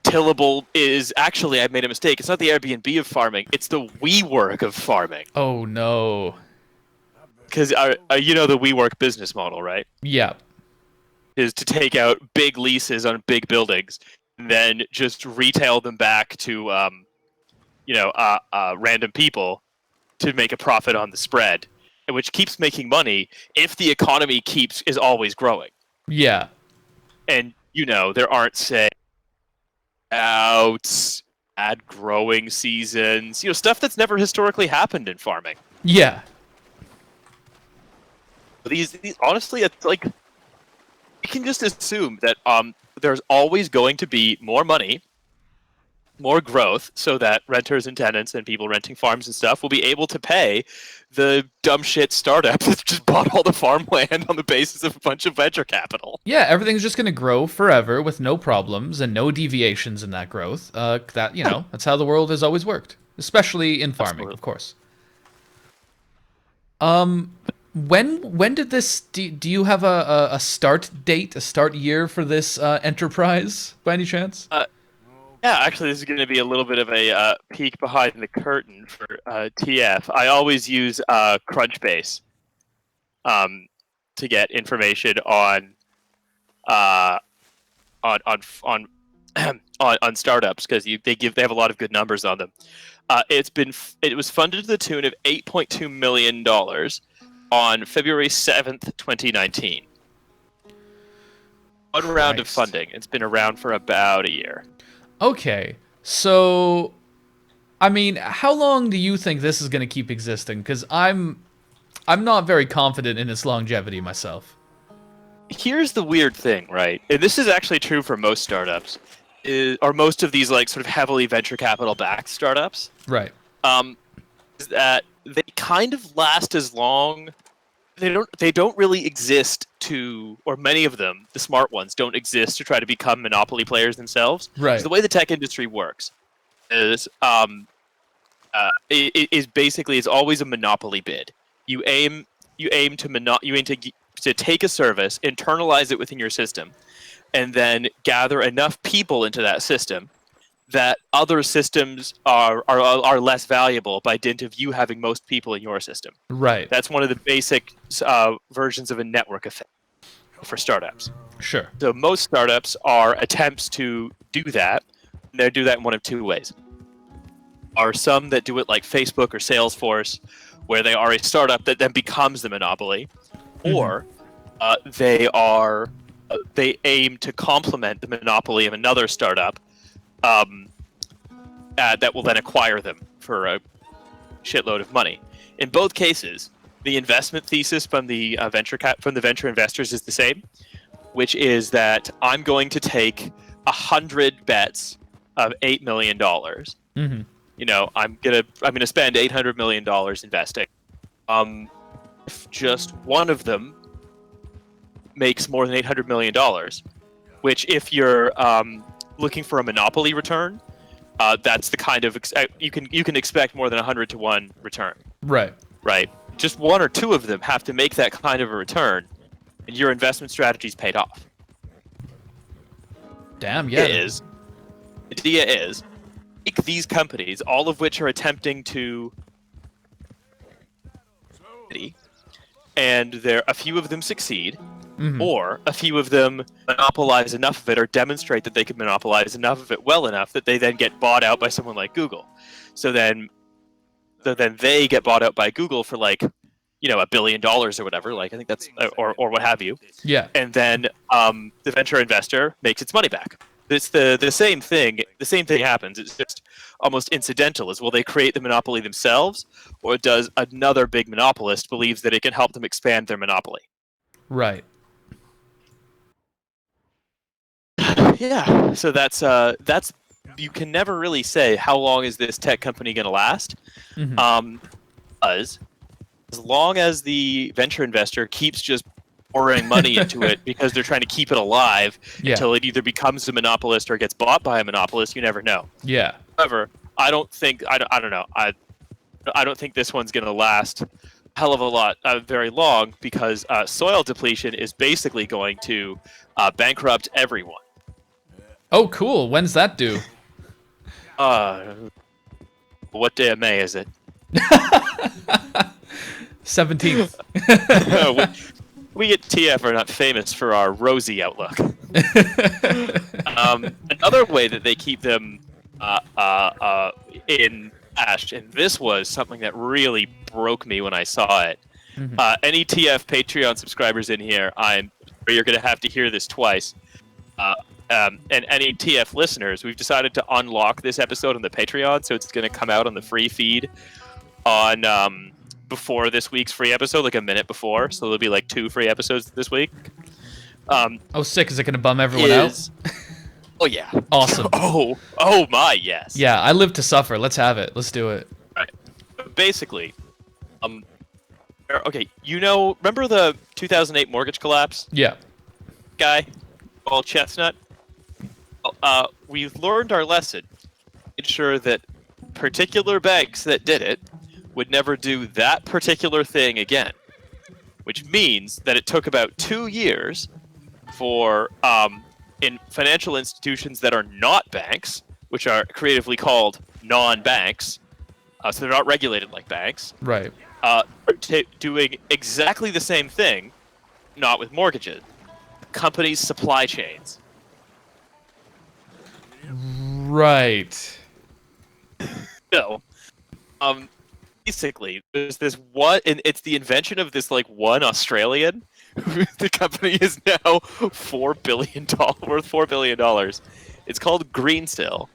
tillable. Is actually, I made a mistake. It's not the Airbnb of farming. It's the WeWork of farming. Oh no. Because the WeWork business model, right? Yeah. Is to take out big leases on big buildings, and then just retail them back to, random people to make a profit on the spread, which keeps making money if the economy is always growing. Yeah. And there aren't outs, bad growing seasons, stuff that's never historically happened in farming. Yeah. These honestly, it's like you can just assume that there's always going to be more money, more growth, so that renters and tenants and people renting farms and stuff will be able to pay the dumb shit startup that just bought all the farmland on the basis of a bunch of venture capital. Yeah, everything's just going to grow forever with no problems and no deviations in that growth. That's how the world has always worked, especially in farming, Absolutely. Of course. When did this? Do you have a start date, a start year for this enterprise by any chance? Yeah, actually, this is going to be a little bit of a peek behind the curtain for TF. I always use Crunchbase to get information on startups because they have a lot of good numbers on them. It was funded to the tune of $8.2 million on February 7th, 2019. One round of funding. It's been around for about a year. Okay, so, I mean, how long do you think this is going to keep existing? Because I'm not very confident in its longevity myself. Here's the weird thing, right? And this is actually true for most startups, or most of these sort of heavily venture capital backed startups. Right. Is that they kind of last as long. They don't really exist or many of them, the smart ones, don't exist to try to become monopoly players themselves. Right. So the way the tech industry works is basically it's always a monopoly bid. You aim to take a service, internalize it within your system, and then gather enough people into that system that other systems are less valuable by dint of you having most people in your system. Right. That's one of the basic versions of a network effect for startups. Sure. So most startups are attempts to do that. And they do that in one of two ways. Are some that do it like Facebook or Salesforce, where they are a startup that then becomes the monopoly, or they aim to complement the monopoly of another startup that will then acquire them for a shitload of money. In both cases, the investment thesis from the venture investors is the same, which is that I'm going to take 100 bets of $8 million. Mm-hmm. I'm gonna spend $800 million investing. If just one of them makes more than $800 million, which if you're looking for a monopoly return, that's the kind of you can expect more than 100 to 1 return. Right. Right. Just one or two of them have to make that kind of a return, and your investment strategy's paid off. Damn, yeah. The idea is, take these companies, all of which are attempting to, and a few of them succeed, or a few of them monopolize enough of it, or demonstrate that they can monopolize enough of it well enough that they then get bought out by someone like Google. So then they get bought out by Google for like, $1 billion or whatever. Like I think that's or what have you. Yeah. And then the venture investor makes its money back. It's the same thing. The same thing happens. It's just almost incidental. Will they create the monopoly themselves, or does another big monopolist believes that it can help them expand their monopoly? Right. Yeah. So that's you can never really say how long is this tech company going to last. As long as the venture investor keeps just pouring money into it because they're trying to keep it alive until it either becomes a monopolist or gets bought by a monopolist, you never know. Yeah. However, I don't know. I don't think this one's going to last a hell of a lot very long, because soil depletion is basically going to bankrupt everyone. Oh, cool. When's that due? What day of May is it? 17th. We at TF are not famous for our rosy outlook. Another way that they keep them in cash, and this was something that really broke me when I saw it. Any TF Patreon subscribers in here, you're going to have to hear this twice. And any TF listeners, we've decided to unlock this episode on the Patreon, so it's going to come out on the free feed on before this week's free episode, like a minute before. So there'll be like 2 free episodes this week. Oh, sick! Is it going to bum everyone out? Oh yeah! Awesome! Oh my, yes! Yeah, I live to suffer. Let's have it. Let's do it. Right. Basically, okay. Remember the 2008 mortgage collapse? Yeah. Guy, called Chestnut. We've learned our lesson. Ensure that particular banks that did it would never do that particular thing again. Which means that it took about 2 years for in financial institutions that are not banks, which are creatively called non-banks, so they're not regulated like banks. Right. Doing exactly the same thing, not with mortgages. Companies' supply chains. Right. So, basically, there's this one, and it's the invention of this like one Australian. The company is now $4 billion worth $4 billion. It's called Greensill,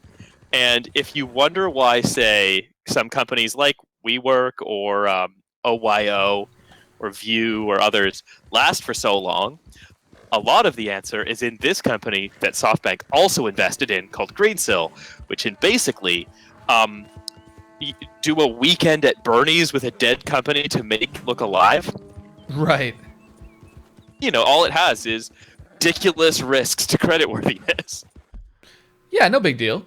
and if you wonder why, say, some companies like WeWork or OYO or View or others last for so long, a lot of the answer is in this company that SoftBank also invested in, called Greensill, which in basically do a weekend at Bernie's with a dead company to make look alive. Right. All it has is ridiculous risks to creditworthiness. Yeah, no big deal.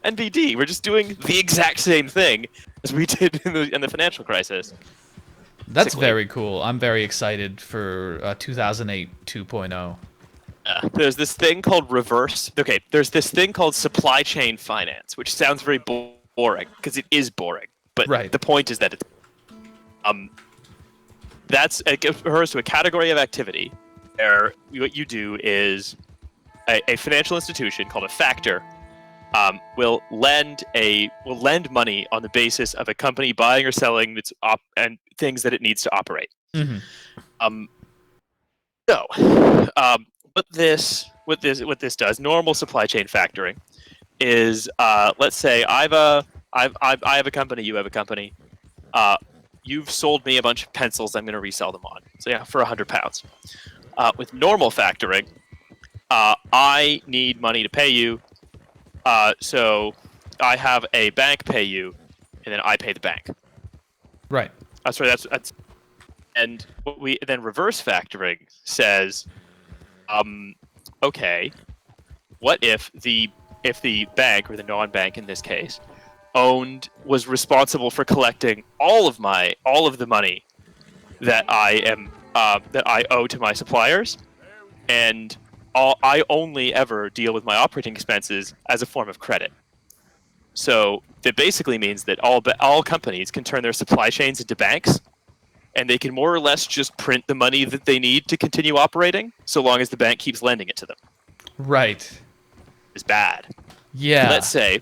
NBD, we're just doing the exact same thing as we did in the financial crisis. That's Basically. very cool. I'm very excited for 2008 2.0. There's this thing called there's this thing called supply chain finance, which sounds very boring, because it is boring. But the point is that it's it refers to a category of activity where what you do is a financial institution called a factor will lend money on the basis of a company buying or selling and things that it needs to operate. What this does, normal supply chain factoring, is let's say I have a company, you have a company. You've sold me a bunch of pencils. I'm going to resell them on. So yeah, for £100. With normal factoring, I need money to pay you. So I have a bank pay you, and then I pay the bank. Right. Sorry, that's And what we then reverse factoring says, okay, what if the bank, or the non-bank in this case, was responsible for collecting all of the money that I owe to my suppliers, and I only ever deal with my operating expenses as a form of credit. So that basically means that all companies can turn their supply chains into banks, and they can more or less just print the money that they need to continue operating, so long as the bank keeps lending it to them. Right. It's bad. Yeah. Let's say,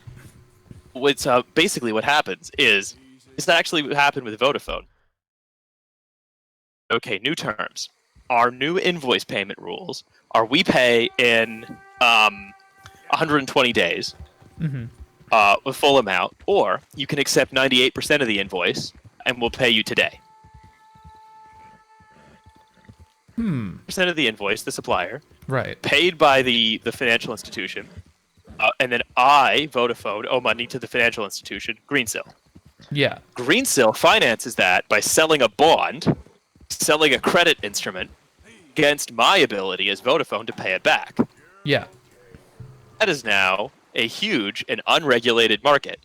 basically what happens is, it's actually what happened with Vodafone. Okay, new terms. Our new invoice payment rules are we pay in 120 days, a full amount, or you can accept 98% of the invoice, and we'll pay you today. Percent of the invoice, the supplier, Right. paid by the financial institution, and then I, Vodafone, owe money to the financial institution, Greensill. Yeah. Greensill finances that by selling a bond, selling a credit instrument, against my ability as Vodafone to pay it back. Yeah. That is now a huge and unregulated market.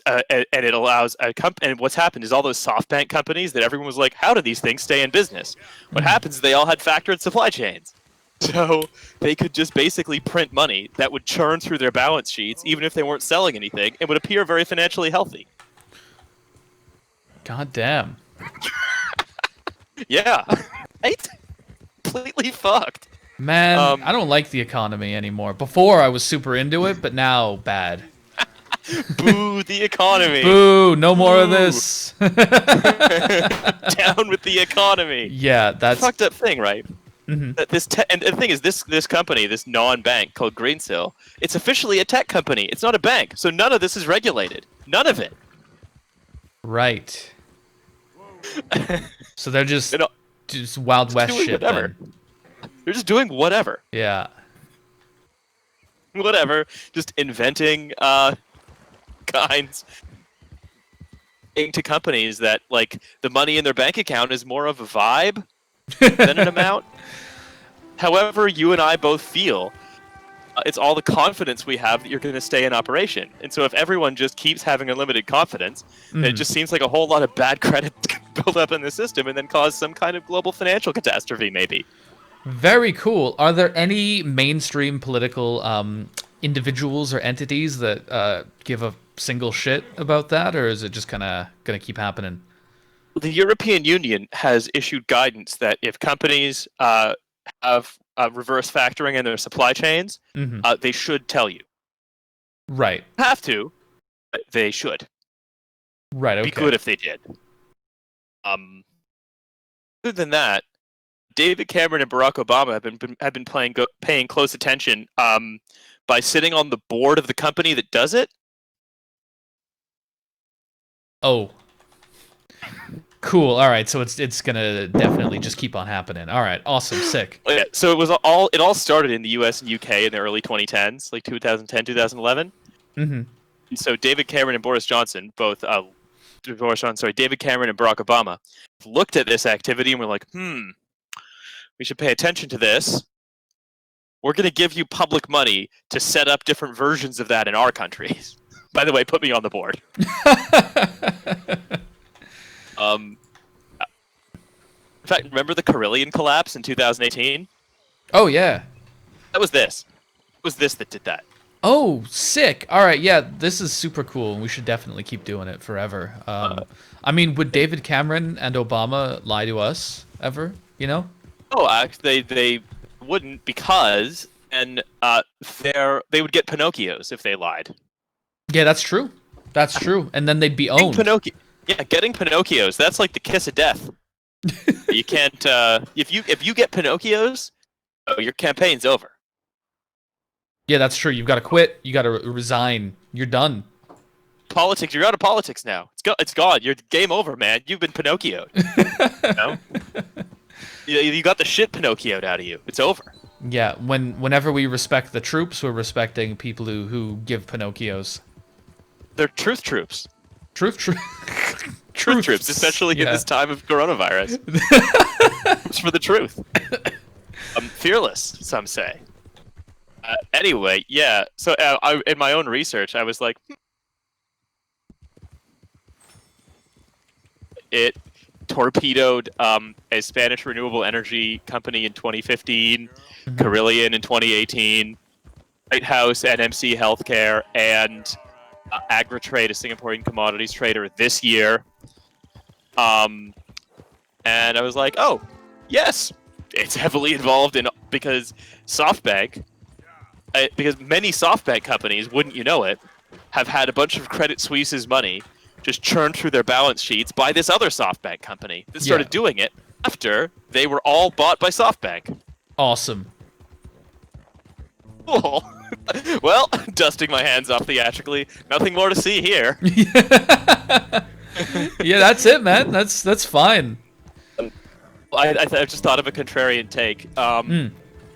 And it allows and what's happened is all those SoftBank companies that everyone was like, how do these things stay in business? What happens is they all had factored supply chains. So they could just basically print money that would churn through their balance sheets, even if they weren't selling anything, and would appear very financially healthy. God damn. Yeah. Right? Completely fucked. Man, I don't like the economy anymore. Before I was super into it, but now bad. Boo the economy. Boo, no more of this. Down with the economy. Yeah, that's fucked up thing, right? That and the thing is, this company, this non-bank called Greensill, it's officially a tech company. It's not a bank, so none of this is regulated. None of it. Right. So they're just Wild West shit. Whatever. Then. They're just doing whatever. Yeah. Whatever. Just inventing kinds into companies that, like, the money in their bank account is more of a vibe than an amount. However, you and I both feel it's all the confidence we have that you're going to stay in operation. And so if everyone just keeps having unlimited confidence, then it just seems like a whole lot of bad credit build up in the system and then cause some kind of global financial catastrophe, maybe. Very cool. Are there any mainstream political individuals or entities that give a single shit about that, or is it just kind of going to keep happening? The European Union has issued guidance that if companies have reverse factoring in their supply chains, they should tell you. Right. Have to, but they should. Right. Okay. Be good if they did. Other than that, David Cameron and Barack Obama have been paying close attention by sitting on the board of the company that does it. Oh. Cool. All right. So it's gonna definitely just keep on happening. All right. Awesome. Sick. Yeah, so it all started in the U.S. and UK in the early 2010s, like 2010, 2011. And so David Cameron and David Cameron and Barack Obama looked at this activity and were like, we should pay attention to this. We're going to give you public money to set up different versions of that in our countries. By the way, put me on the board. In fact, remember the Carillion collapse in 2018? Oh, yeah. That was this. It was this that did that. Oh, sick. All right, yeah, this is super cool. We should definitely keep doing it forever. I mean, would David Cameron and Obama lie to us ever, you know? Oh, actually, they wouldn't, because they would get Pinocchios if they lied. Yeah, that's true. That's true. And then they'd be owned. Getting Pinocchios, that's like the kiss of death. You can't if you get Pinocchios, your campaign's over. Yeah, that's true. You've got to quit. You got to resign. You're done. Politics. You're out of politics now. It's gone. You're game over, man. You've been Pinocchioed. You know? You got the shit Pinocchioed out of you. It's over. Yeah. Whenever we respect the troops, we're respecting people who give Pinocchios. They're truth troops. Truth truth troops, especially in this time of coronavirus. It's for the truth. Fearless, some say. Anyway, yeah. So in my own research, I was like, it torpedoed a Spanish renewable energy company in 2015, Carillion in 2018, White House, NMC Healthcare, and Agritrade, a Singaporean commodities trader, this year. And I was like, oh, yes, it's heavily involved in because SoftBank, because many SoftBank companies, wouldn't you know it, have had a bunch of Credit Suisse's money just churned through their balance sheets by this other SoftBank company that started doing it after they were all bought by SoftBank. Awesome. Cool. Well, dusting my hands off theatrically, nothing more to see here. Yeah, that's it, man. That's fine. I just thought of a contrarian take.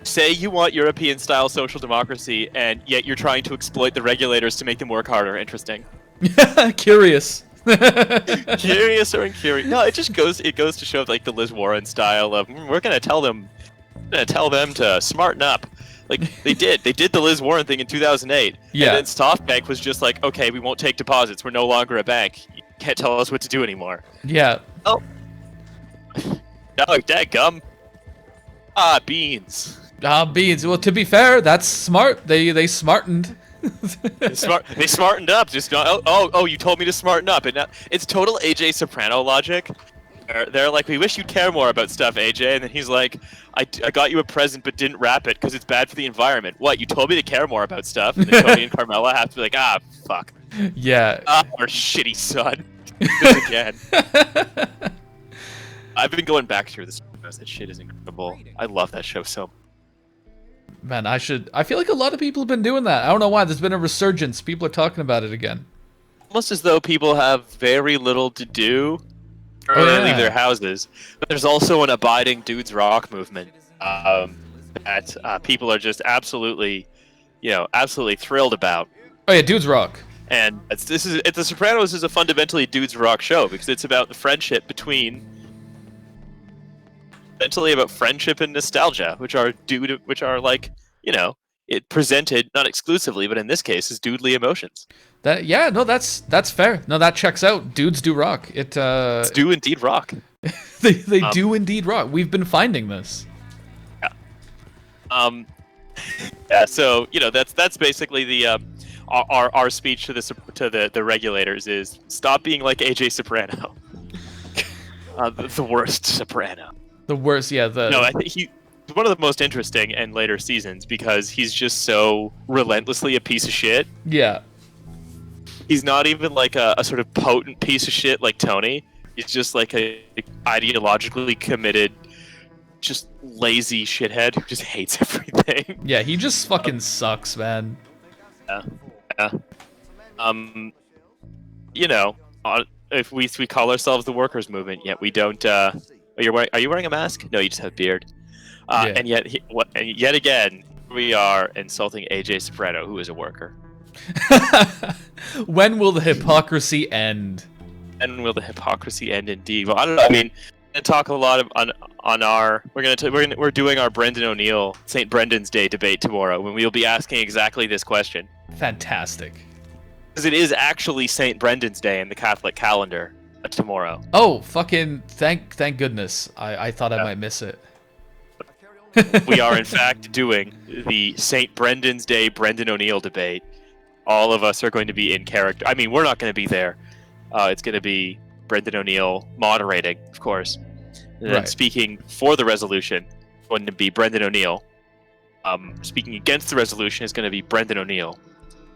Say you want European-style social democracy, and yet you're trying to exploit the regulators to make them work harder. Interesting. Curious. Curious or incurious? No, it just goes to show like the Liz Warren style of we're gonna tell them to smarten up. Like they did the Liz Warren thing in 2008. Yeah. And then SoftBank was just like, okay, we won't take deposits. We're no longer a bank. You can't tell us what to do anymore. Yeah. Oh. Oh, dadgum. Beans. Beans. Well, to be fair, that's smart. They smartened. They smartened up. Just oh, you told me to smarten up, and now, it's total AJ Soprano logic. They're like, we wish you'd care more about stuff, AJ, and then he's like, I got you a present but didn't wrap it because it's bad for the environment. What? You told me to care more about stuff, and then Tony and Carmella have to be like, fuck. Yeah. Our shitty son. This again. I've been going back through this. That shit is incredible. I love that show so much. Man, I feel like a lot of people have been doing that. I don't know why. There's been a resurgence. People are talking about it again. Almost as though people have very little to do or they leave their houses. But there's also an abiding dudes rock movement that people are just absolutely thrilled about. Oh yeah, dudes rock. And The Sopranos is a fundamentally dudes rock show because it's about the friendship fundamentally about friendship and nostalgia, which are like, it presented not exclusively, but in this case, is dudely emotions. That's fair. No, that checks out. Dudes do rock. It's do indeed rock. they do indeed rock. We've been finding this. Yeah. Yeah. So that's basically the our speech to the regulators is stop being like AJ Soprano. The worst Soprano. The worst, yeah. No, I think he's one of the most interesting in later seasons because he's just so relentlessly a piece of shit. Yeah. He's not even like a sort of potent piece of shit like Tony. He's just like a ideologically committed, just lazy shithead who just hates everything. Yeah, he just fucking sucks, man. Yeah. If we call ourselves the workers' movement, yet we don't. Are you wearing a mask? No, you just have a beard. And yet again, we are insulting AJ Soprano, who is a worker. When will the hypocrisy end? When will the hypocrisy end? Indeed. Well, I don't know. I mean, we're gonna talk a lot on our. We're doing our Brendan O'Neill St. Brendan's Day debate tomorrow, when we will be asking exactly this question. Fantastic. Because it is actually St. Brendan's Day in the Catholic calendar tomorrow. Oh, fucking thank goodness. I thought I might miss it. We are in fact doing the St. Brendan's Day Brendan O'Neill debate. All of us are going to be in character. I mean, we're not going to be there. It's going to be Brendan O'Neill moderating, of course. And then speaking for the resolution is going to be Brendan O'Neill. Speaking against the resolution is going to be Brendan O'Neill.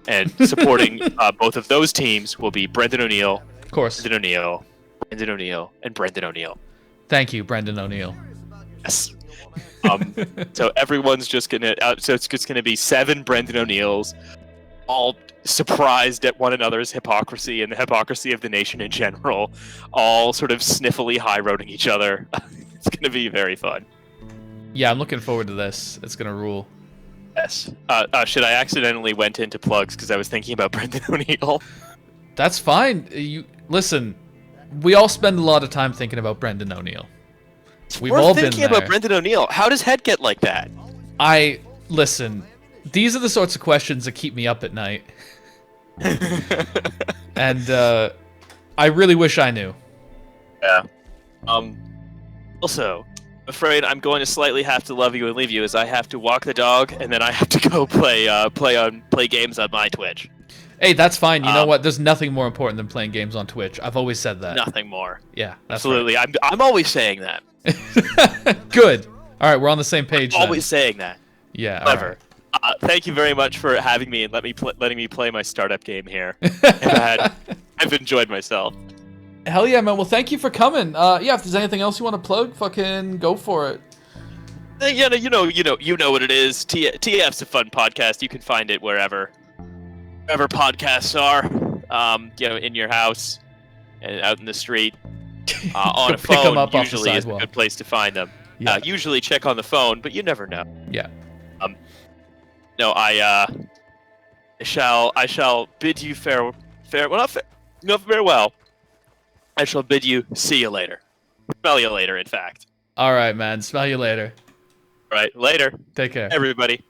And supporting both of those teams will be Brendan O'Neill, of course, Brendan O'Neill, Brendan O'Neill, and Brendan O'Neill. Thank you, Brendan O'Neill. Yes. So everyone's just gonna. So it's just gonna be 7 Brendan O'Neills, all surprised at one another's hypocrisy and the hypocrisy of the nation in general, all sort of sniffily high-roading each other. It's gonna be very fun. Yeah, I'm looking forward to this. It's gonna rule. Yes. Should I accidentally went into plugs because I was thinking about Brendan O'Neill? That's fine. You listen. we all spend a lot of time thinking about Brendan O'Neill. We've We're all been thinking there. about Brendan O'Neill. How does head get like that? Listen, these are the sorts of questions that keep me up at night. And I really wish I knew. Yeah. Also, I'm afraid I'm going to slightly have to love you and leave you, as I have to walk the dog, and then I have to go play games on my Twitch. Hey, that's fine. You know what? There's nothing more important than playing games on Twitch. I've always said that. Nothing more. Yeah, that's absolutely. Right. I'm always saying that. Good. All right, we're on the same page. Always saying that. Yeah. Clever. Right. Thank you very much for having me and letting me play my startup game here. I've enjoyed myself. Hell yeah, man. Well, thank you for coming. Yeah, if there's anything else you want to plug, fucking go for it. Yeah, you know what it is. TF's a fun podcast. You can find it wherever podcasts are. In your house, and out in the street, on a phone. Usually is a good place to find them. Yeah. Usually check on the phone, but you never know. Yeah. No, I shall bid you farewell. I shall bid you see you later. Smell you later, in fact. All right, man. Smell you later. All right, later. Take care. Everybody.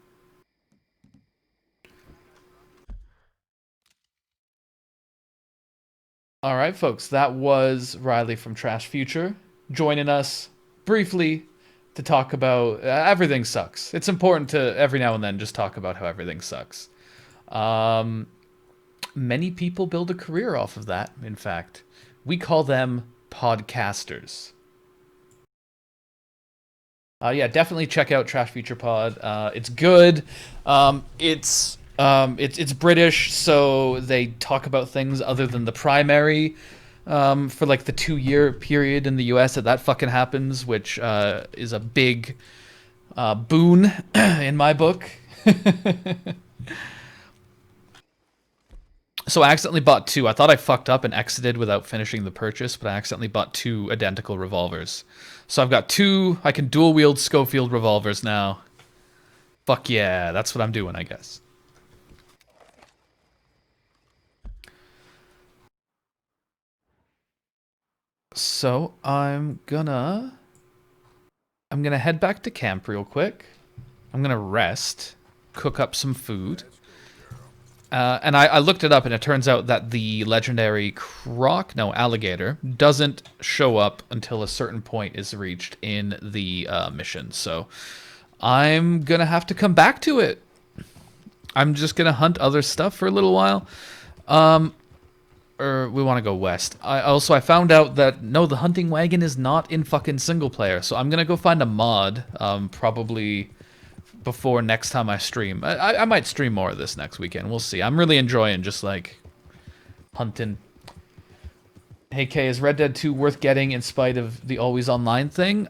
All right, folks. That was Riley from Trash Future joining us briefly to talk about everything sucks. It's important to every now and then just talk about how everything sucks. Many people build a career off of that, in fact. We call them podcasters. Yeah, definitely check out Trash Future Pod. It's good. It's British, so they talk about things other than the primary for like the 2-year period in the US that fucking happens, which is a big boon in my book. So I accidentally bought 2. I thought I fucked up and exited without finishing the purchase, but I accidentally bought 2 identical revolvers. So I've got 2, I can dual wield Schofield revolvers now. Fuck yeah, that's what I'm doing, I guess. So I'm gonna head back to camp real quick. I'm gonna rest, cook up some food. And I looked it up, and it turns out that the legendary alligator doesn't show up until a certain point is reached in the mission. So I'm gonna have to come back to it. I'm just gonna hunt other stuff for a little while. Or we want to go west. I found out that no, the hunting wagon is not in fucking single player. So I'm gonna go find a mod, probably before next time I stream. I might stream more of this next weekend. We'll see. I'm really enjoying just like hunting. Hey Kay, is Red Dead 2 worth getting in spite of the always online thing?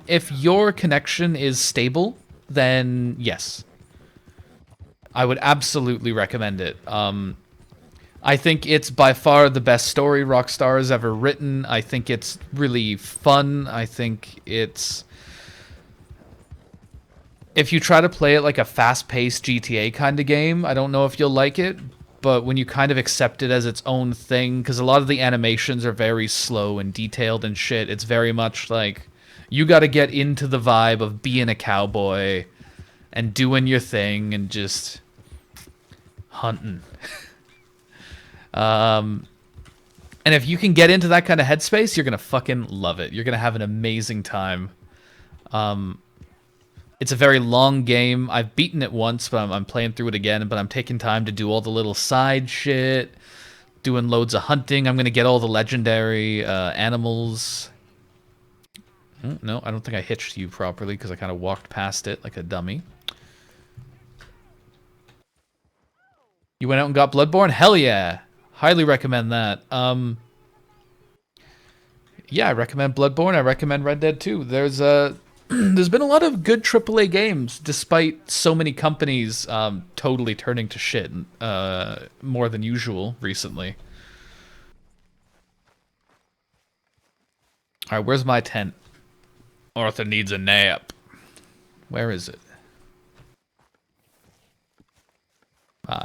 If your connection is stable, then yes. I would absolutely recommend it. I think it's by far the best story Rockstar has ever written. I think it's really fun. I think it's... If you try to play it like a fast-paced GTA kind of game, I don't know if you'll like it, but when you kind of accept it as its own thing, because a lot of the animations are very slow and detailed and shit, it's very much like, you gotta get into the vibe of being a cowboy and doing your thing and just hunting. And if you can get into that kind of headspace, you're gonna fucking love it. You're gonna have an amazing time. It's a very long game. I've beaten it once, but I'm playing through it again, but I'm taking time to do all the little side shit, doing loads of hunting. I'm going to get all the legendary animals. No, I don't think I hitched you properly because I kind of walked past it like a dummy. You went out and got Bloodborne? Hell yeah. Highly recommend that. Yeah, I recommend Bloodborne. I recommend Red Dead 2. There's been a lot of good AAA games, despite so many companies totally turning to shit more than usual recently. Alright, where's my tent? Arthur needs a nap. Where is it?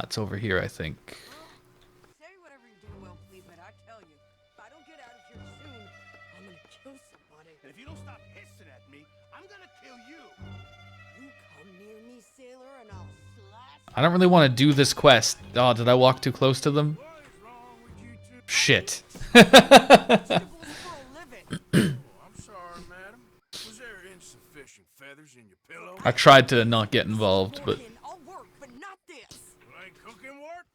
It's over here, I think. Say whatever you do, Will, but I tell you, if I don't get out of here I don't really want to do this quest. Oh, did I walk too close to them? Shit. I'm sorry, madam. Was there insufficient feathers in your pillow? I tried to not get involved, but... I'll work, but not this. Like cooking work?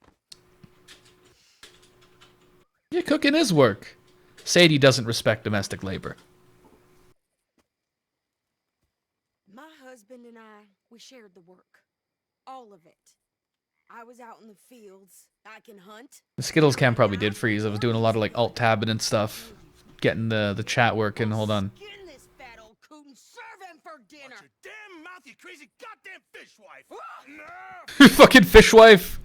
Yeah, cooking is work. Sadie doesn't respect domestic labor. My husband and we shared the work. All of it. I was out in the fields. I can hunt. The Skittles cam probably did freeze. I was doing a lot of like alt-tabbing and stuff. Getting the chat working. Hold on. Skin this fat old coot and serve him for dinner. Watch your damn mouth, you crazy goddamn fishwife. No. Fucking fishwife.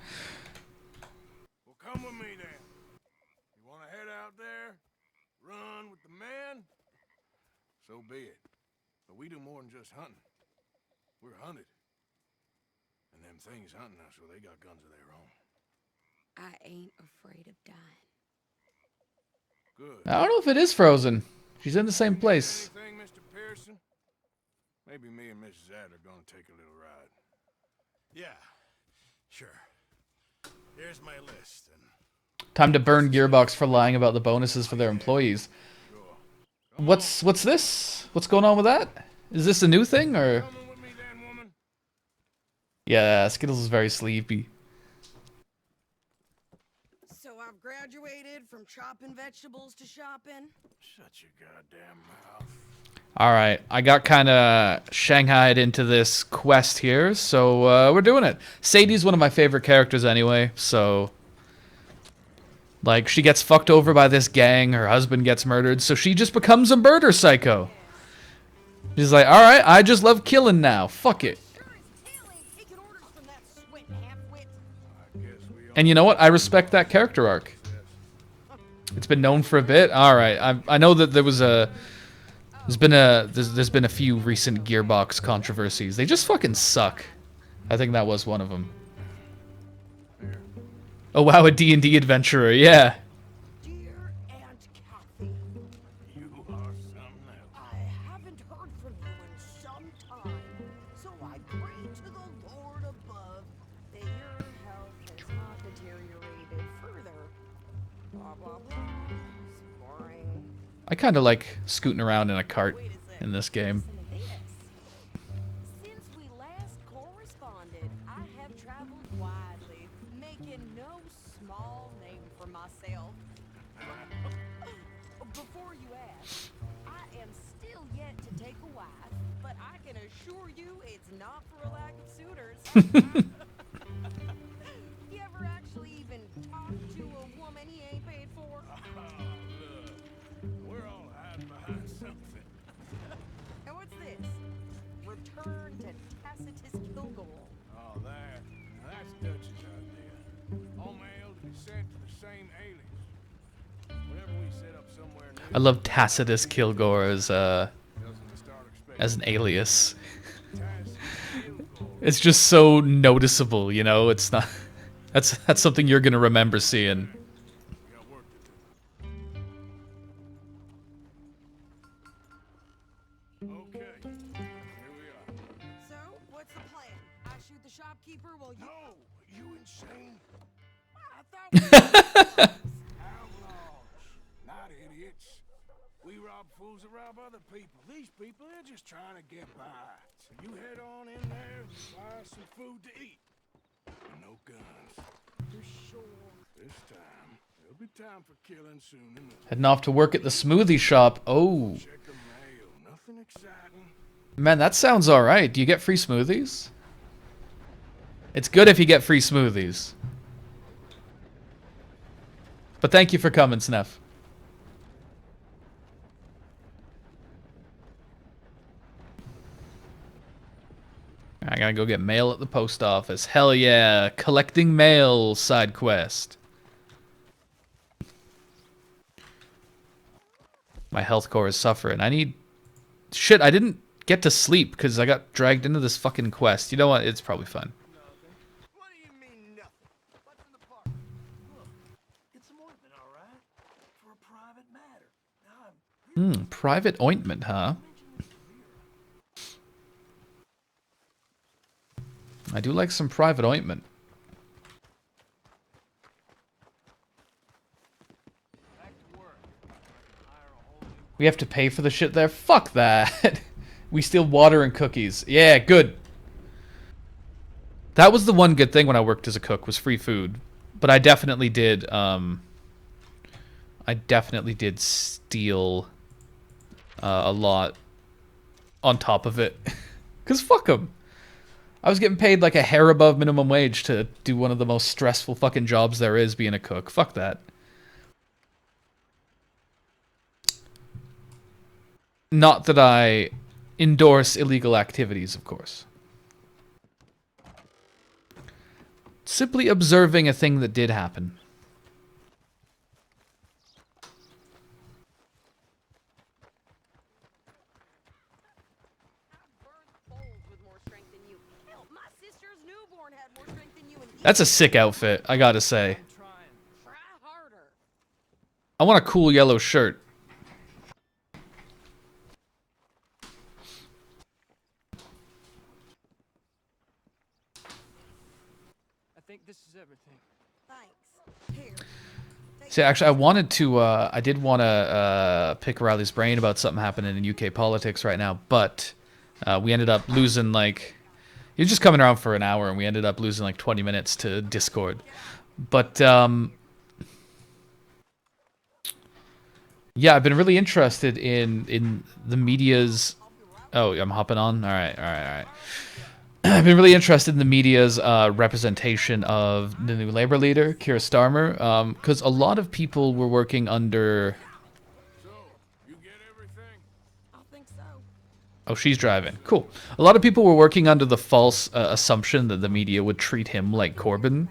Well, come with me then. You want to head out there? Run with the man? So be it. But we do more than just hunting. We're hunted. And them things hunting us, well, they got guns of their own. I ain't afraid of dying. Good. I don't know if it is frozen. She's in the same place. Anything, Mr. Pearson? Maybe me and Mrs. Adler are gonna take a little ride. Yeah, sure. Here's my list. And Time to burn Gearbox for lying about the bonuses for their employees. What's this? What's going on with that? Is this a new thing or? Yeah, Skittles is very sleepy. So I've graduated from chopping vegetables to shopping. shut your goddamn mouth. Alright, I got kind of shanghaied into this quest here, so we're doing it. Sadie's one of my favorite characters anyway, so... Like, she gets fucked over by this gang, her husband gets murdered, so she just becomes a murder psycho. She's like, alright, I just love killing now, fuck it. And you know what? I respect that character arc. It's been known for a bit. All right, I know that there's been a few recent Gearbox controversies. They just fucking suck. I think that was one of them. Oh wow, a D&D adventurer, yeah. I kind of like scooting around in a cart in this game. Since we last corresponded, I have traveled widely, making no small name for myself. Before you ask, I am still yet to take a wife, but I can assure you it's not for a lack of suitors. You ever actually even talk to a woman he ain't paid for? We're all hiding behind something. And what's this? Return to Tacitus Kilgore. Oh, there. Now that's Dutch's idea. All mail to be sent to the same alias. Whenever we set up somewhere new, I love Tacitus Kilgore as an alias. It's just so noticeable, you know. It's not. That's something you're gonna remember seeing. So, what's the plan? I shoot the shopkeeper while you... No! You insane? I thought we were outlaws, not idiots. We rob fools that rob other people. These people, they're just trying to get by. So you head on in there and buy some food to eat. And no guns. You're sure? This time, there'll be time for killing soon enough. Heading off to work at the smoothie shop. Oh. Check the mail. Nothing exciting. Man, that sounds alright. Do you get free smoothies? It's good if you get free smoothies. But thank you for coming, Sneff. I gotta go get mail at the post office. Hell yeah. Collecting mail side quest. My health core is suffering. I need... Shit, I didn't get to sleep because I got dragged into this fucking quest. You know what? It's probably fine. What do you mean nothing? What's in the park? Look, get some ointment, all right? For a private matter. Now I'm Private ointment, huh? I do like some private ointment. We have to pay for the shit there? Fuck that. We steal water and cookies. Yeah, good. That was the one good thing when I worked as a cook, was free food. But I definitely did, steal a lot on top of it. Because fuck them. I was getting paid like a hair above minimum wage to do one of the most stressful fucking jobs there is, being a cook. Fuck that. Not that I endorse illegal activities, of course. Simply observing a thing that did happen. That's a sick outfit, I gotta say. I want a cool yellow shirt. I think this is everything. See, actually, I wanted to, I did want to pick Riley's brain about something happening in UK politics right now, but we ended up losing, like, he was just coming around for an hour, and we ended up losing, like, 20 minutes to Discord. But, yeah, I've been really interested in the media's... Oh, I'm hopping on? Alright. I've been really interested in the media's representation of the new Labour leader, Keir Starmer, because a lot of people were working under... Oh, she's driving. Cool. A lot of people were working under the false assumption that the media would treat him like Corbyn.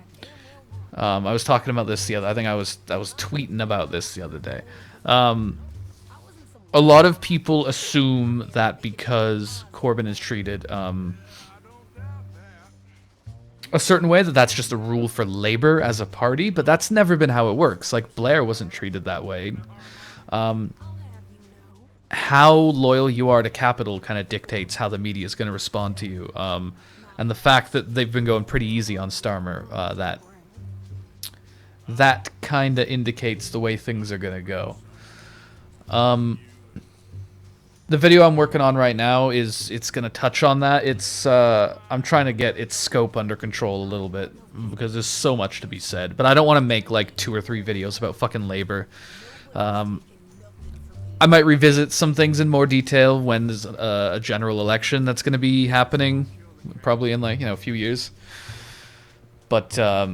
I was talking about this the other... I think I was tweeting about this the other day. A lot of people assume that because Corbyn is treated a certain way, that's just a rule for Labour as a party, but that's never been how it works. Like, Blair wasn't treated that way. How loyal you are to capital kind of dictates how the media is going to respond to you. And the fact that they've been going pretty easy on Starmer, that kind of indicates the way things are going to go. The video I'm working on right now it's going to touch on that. It's I'm trying to get its scope under control a little bit because there's so much to be said. But I don't want to make like 2 or 3 videos about fucking Labour. I might revisit some things in more detail when there's a general election that's going to be happening, probably in like, a few years. But What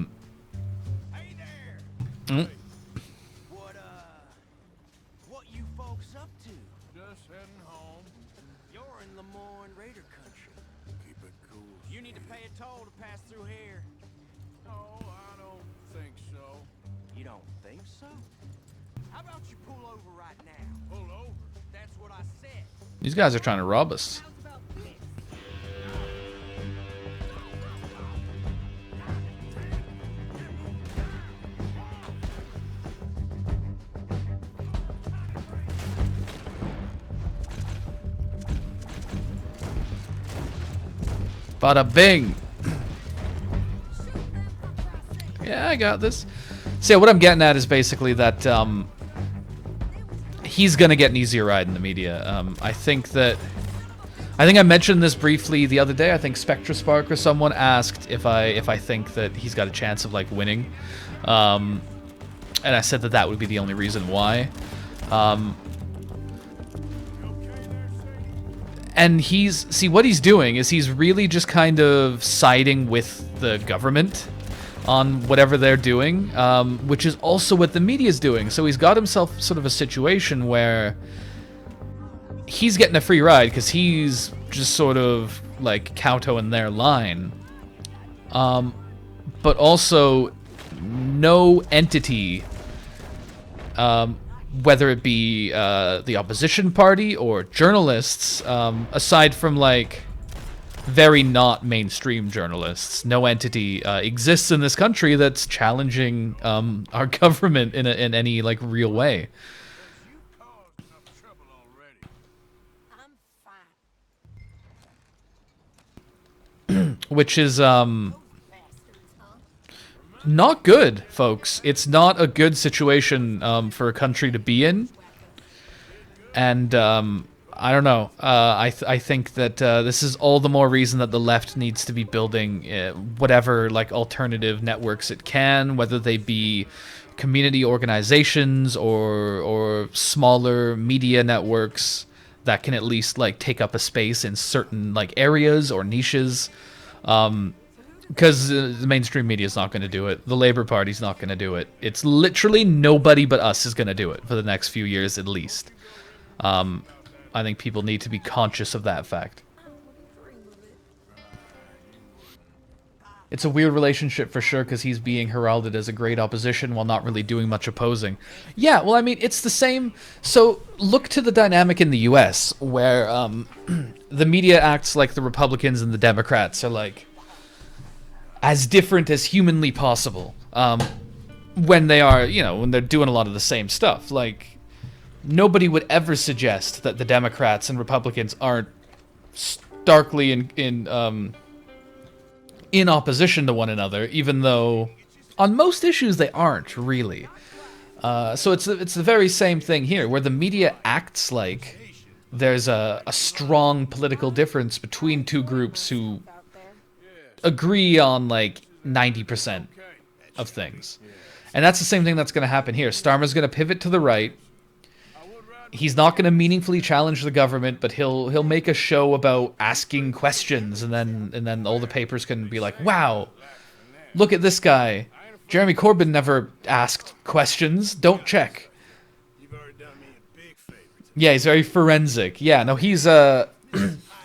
you folks up to? Just heading home. You're in Lemoyne Raider country. Keep it cool. You need to pay a toll to pass through here. Oh, I don't think so. You don't think so? How about you pull over right now? Pull over? That's what I said. these guys are trying to rob us. Bada bing. Yeah, I got this. So yeah, what I'm getting at is basically that he's gonna get an easier ride in the media. I think I mentioned this briefly the other day. I think SpectraSpark or someone asked if I think that he's got a chance of like winning, and I said that would be the only reason why. And what he's doing is he's really just kind of siding with the government on whatever they're doing, which is also what the media's doing. So he's got himself sort of a situation where he's getting a free ride because he's just sort of like kowtowing their line. But also no entity, whether it be the opposition party or journalists, aside from like very not mainstream journalists, no entity exists in this country that's challenging our government in any like real way. which is not good, folks. It's not a good situation for a country to be in, and I don't know. I think that this is all the more reason that the left needs to be building whatever like alternative networks it can, whether they be community organizations or smaller media networks that can at least like take up a space in certain like areas or niches. Because the mainstream media is not going to do it. The Labour Party's not going to do it. It's literally nobody but us is going to do it for the next few years at least. I think people need to be conscious of that fact. It's a weird relationship for sure because he's being heralded as a great opposition while not really doing much opposing. Yeah, well, I mean, it's the same. So look to the dynamic in the US where the media acts like the Republicans and the Democrats are like as different as humanly possible when they are, you know, when they're doing a lot of the same stuff. Like, nobody would ever suggest that the Democrats and Republicans aren't starkly in opposition to one another, even though on most issues they aren't really. So it's the very same thing here, where the media acts like there's a strong political difference between two groups who agree on like 90% of things. And that's the same thing that's going to happen here. Starmer's going to pivot to the right. He's not going to meaningfully challenge the government, but he'll make a show about asking questions, and then all the papers can be like, "Wow, look at this guy. Jeremy Corbyn never asked questions. Don't check." Yeah, he's very forensic. Yeah, no, he's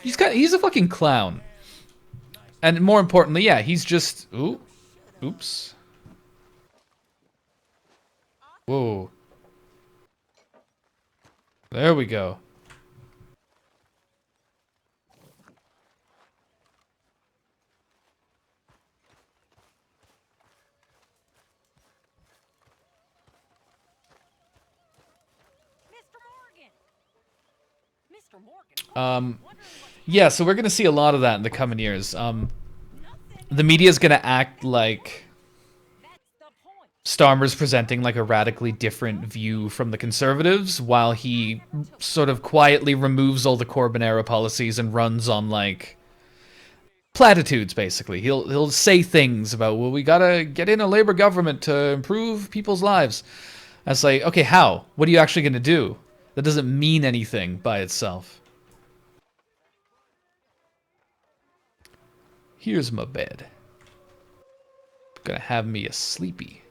he's a fucking clown. And more importantly, yeah, he's just oops. Whoa. There we go. Yeah, so we're gonna see a lot of that in the coming years. The media's gonna act like Starmer's presenting like a radically different view from the Conservatives, while he sort of quietly removes all the Corbyn era policies and runs on like platitudes. Basically, he'll say things about, well, we gotta get in a Labour government to improve people's lives. That's like, okay, how? What are you actually gonna do? That doesn't mean anything by itself. Here's my bed. Gonna have me a sleepy.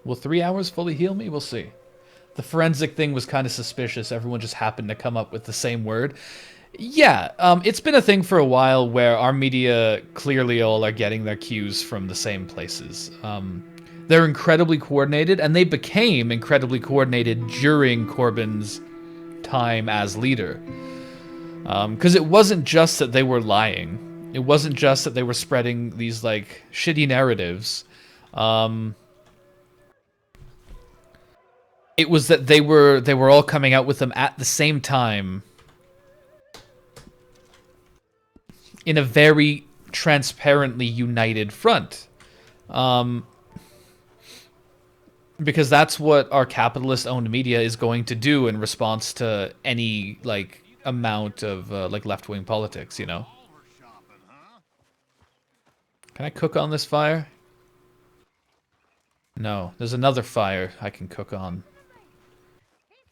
Will 3 hours fully heal me? We'll see. The forensic thing was kind of suspicious. Everyone just happened to come up with the same word. Yeah, it's been a thing for a while where our media clearly all are getting their cues from the same places. They're incredibly coordinated, and they became incredibly coordinated during Corbyn's time as leader. Because it wasn't just that they were lying. It wasn't just that they were spreading these, like, shitty narratives. It was that they were all coming out with them at the same time in a very transparently united front. Because that's what our capitalist-owned media is going to do in response to any, like, amount of, like, left-wing politics, you know? Can I cook on this fire? No, there's another fire I can cook on,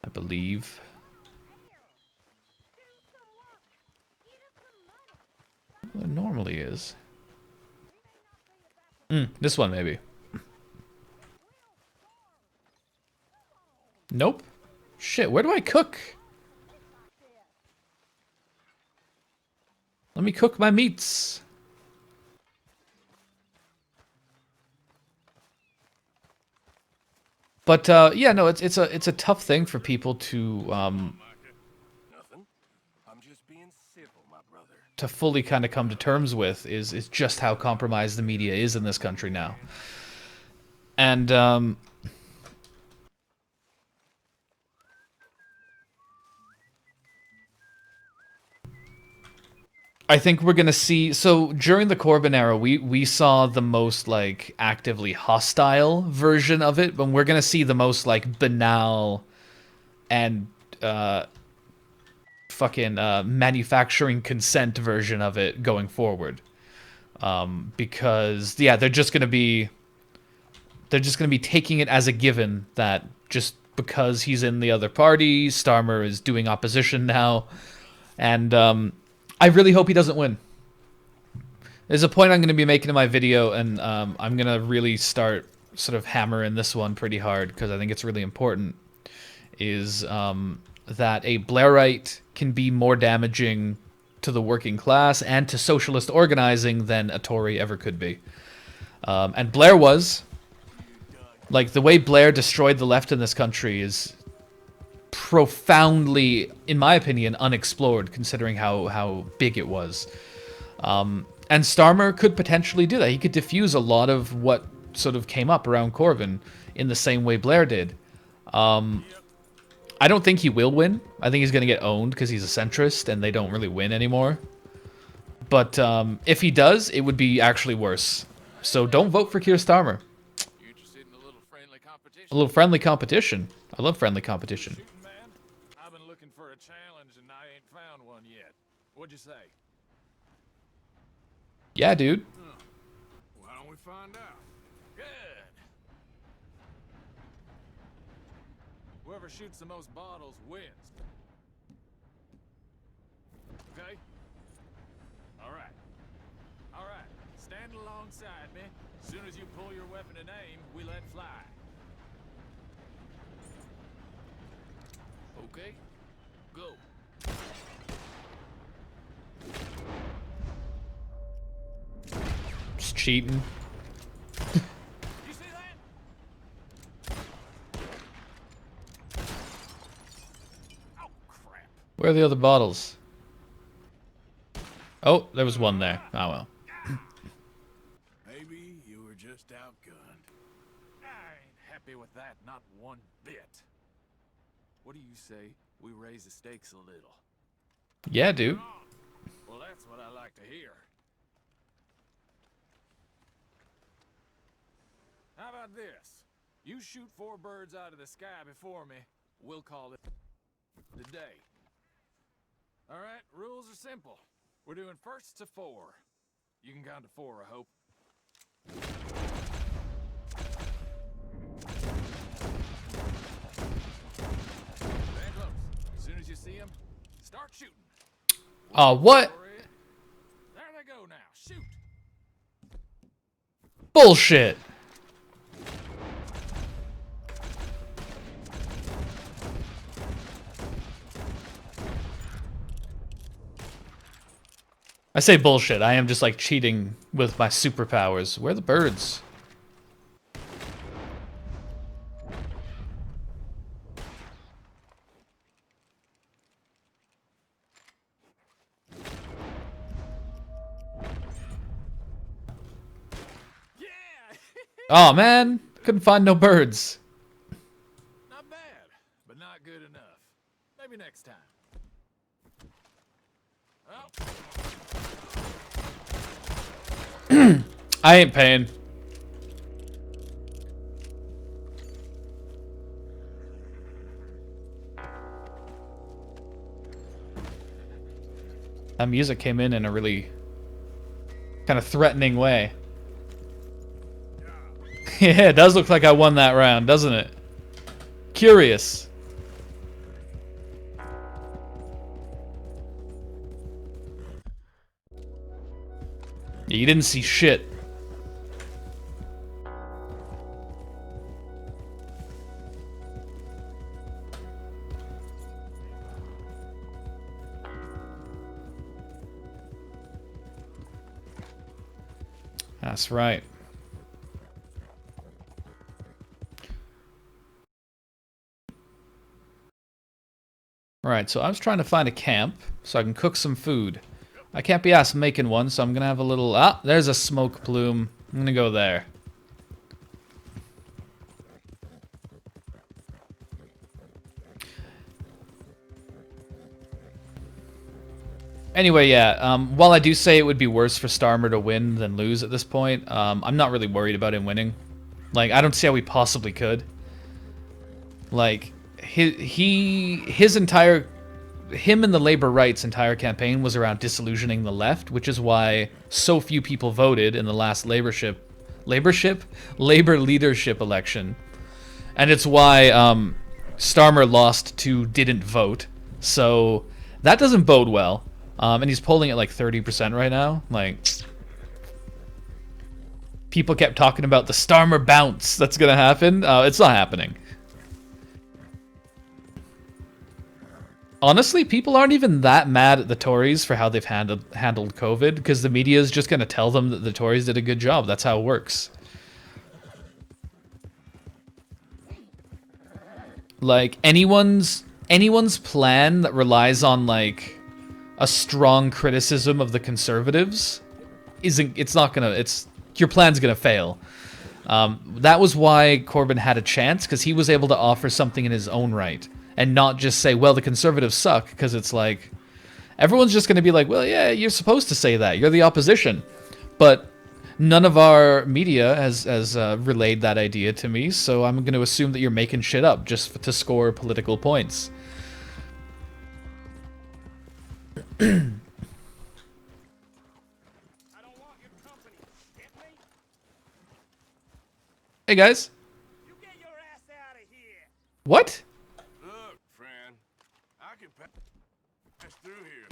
I believe. Well, it normally is. This one, maybe. Nope. Shit, where do I cook? Let me cook my meats. But yeah, no, it's a tough thing for people to fully kind of come to terms with is just how compromised the media is in this country now. And I think we're gonna see. So during the Corbin era, we saw the most like actively hostile version of it, but we're gonna see the most like banal and fucking manufacturing consent version of it going forward. Because yeah, they're just gonna be taking it as a given that just because he's in the other party, Starmer is doing opposition now, and I really hope he doesn't win. There's a point I'm going to be making in my video, and I'm going to really start sort of hammering this one pretty hard because I think it's really important, is that a Blairite can be more damaging to the working class and to socialist organizing than a Tory ever could be. And Blair was. Like, the way Blair destroyed the left in this country is profoundly, in my opinion, unexplored, considering how big it was. And Starmer could potentially do that. He could diffuse a lot of what sort of came up around Corbyn in the same way Blair did. I don't think he will win. I think he's going to get owned because he's a centrist and they don't really win anymore. But if he does, it would be actually worse. So don't vote for Keir Starmer. A little friendly competition. I love friendly competition. I've been looking for a challenge and I ain't found one yet. What'd you say? Yeah, dude. Why don't we find out? Good. Whoever shoots the most bottles wins. Okay? All right. All right. Stand alongside me. As soon as you pull your weapon and aim, we let fly. Okay? Go. Just cheating. You see that? Oh, crap. Where are the other bottles? Oh, there was one there. Oh well. Maybe you were just outgunned. I ain't happy with that, not one bit. What do you say we raise the stakes a little? Yeah, dude. Well, that's what I like to hear. How about this? You shoot 4 birds out of the sky before me, we'll call it the day. All right, rules are simple. We're doing first to 4. You can count to 4, I hope. Stand close. As soon as you see him, start shooting. Oh, what? There they go now. Shoot. Bullshit. I say bullshit. I am just like cheating with my superpowers. Where are the birds? Oh man, couldn't find no birds. Not bad, but not good enough. Maybe next time. Well. I ain't paying. That music came in a really kind of threatening way. Yeah, it does look like I won that round, doesn't it? Curious. Yeah, you didn't see shit. That's right. Alright, so I was trying to find a camp so I can cook some food. I can't be asked making one, so I'm gonna have a little... Ah, there's a smoke plume. I'm gonna go there. Anyway, yeah. While I do say it would be worse for Starmer to win than lose at this point, I'm not really worried about him winning. Like, I don't see how he possibly could. Like, his entire, him and the labor rights entire campaign was around disillusioning the left, which is why so few people voted in the last labor leadership election, and it's why Starmer lost to didn't vote. So that doesn't bode well. And he's polling at like 30% right now. Like, people kept talking about the Starmer bounce that's gonna happen. It's not happening. Honestly, people aren't even that mad at the Tories for how they've handled COVID, because the media is just gonna tell them that the Tories did a good job. That's how it works. Like, anyone's plan that relies on like a strong criticism of the Conservatives your plan's gonna fail. That was why Corbyn had a chance, because he was able to offer something in his own right and not just say, well, the Conservatives suck, because it's like, everyone's just gonna be like, well, yeah, you're supposed to say that, you're the opposition. But none of our media has relayed that idea to me, so I'm gonna assume that you're making shit up just to score political points. Hey guys. You get your ass out of here. What? Look, friend, I can pass through here.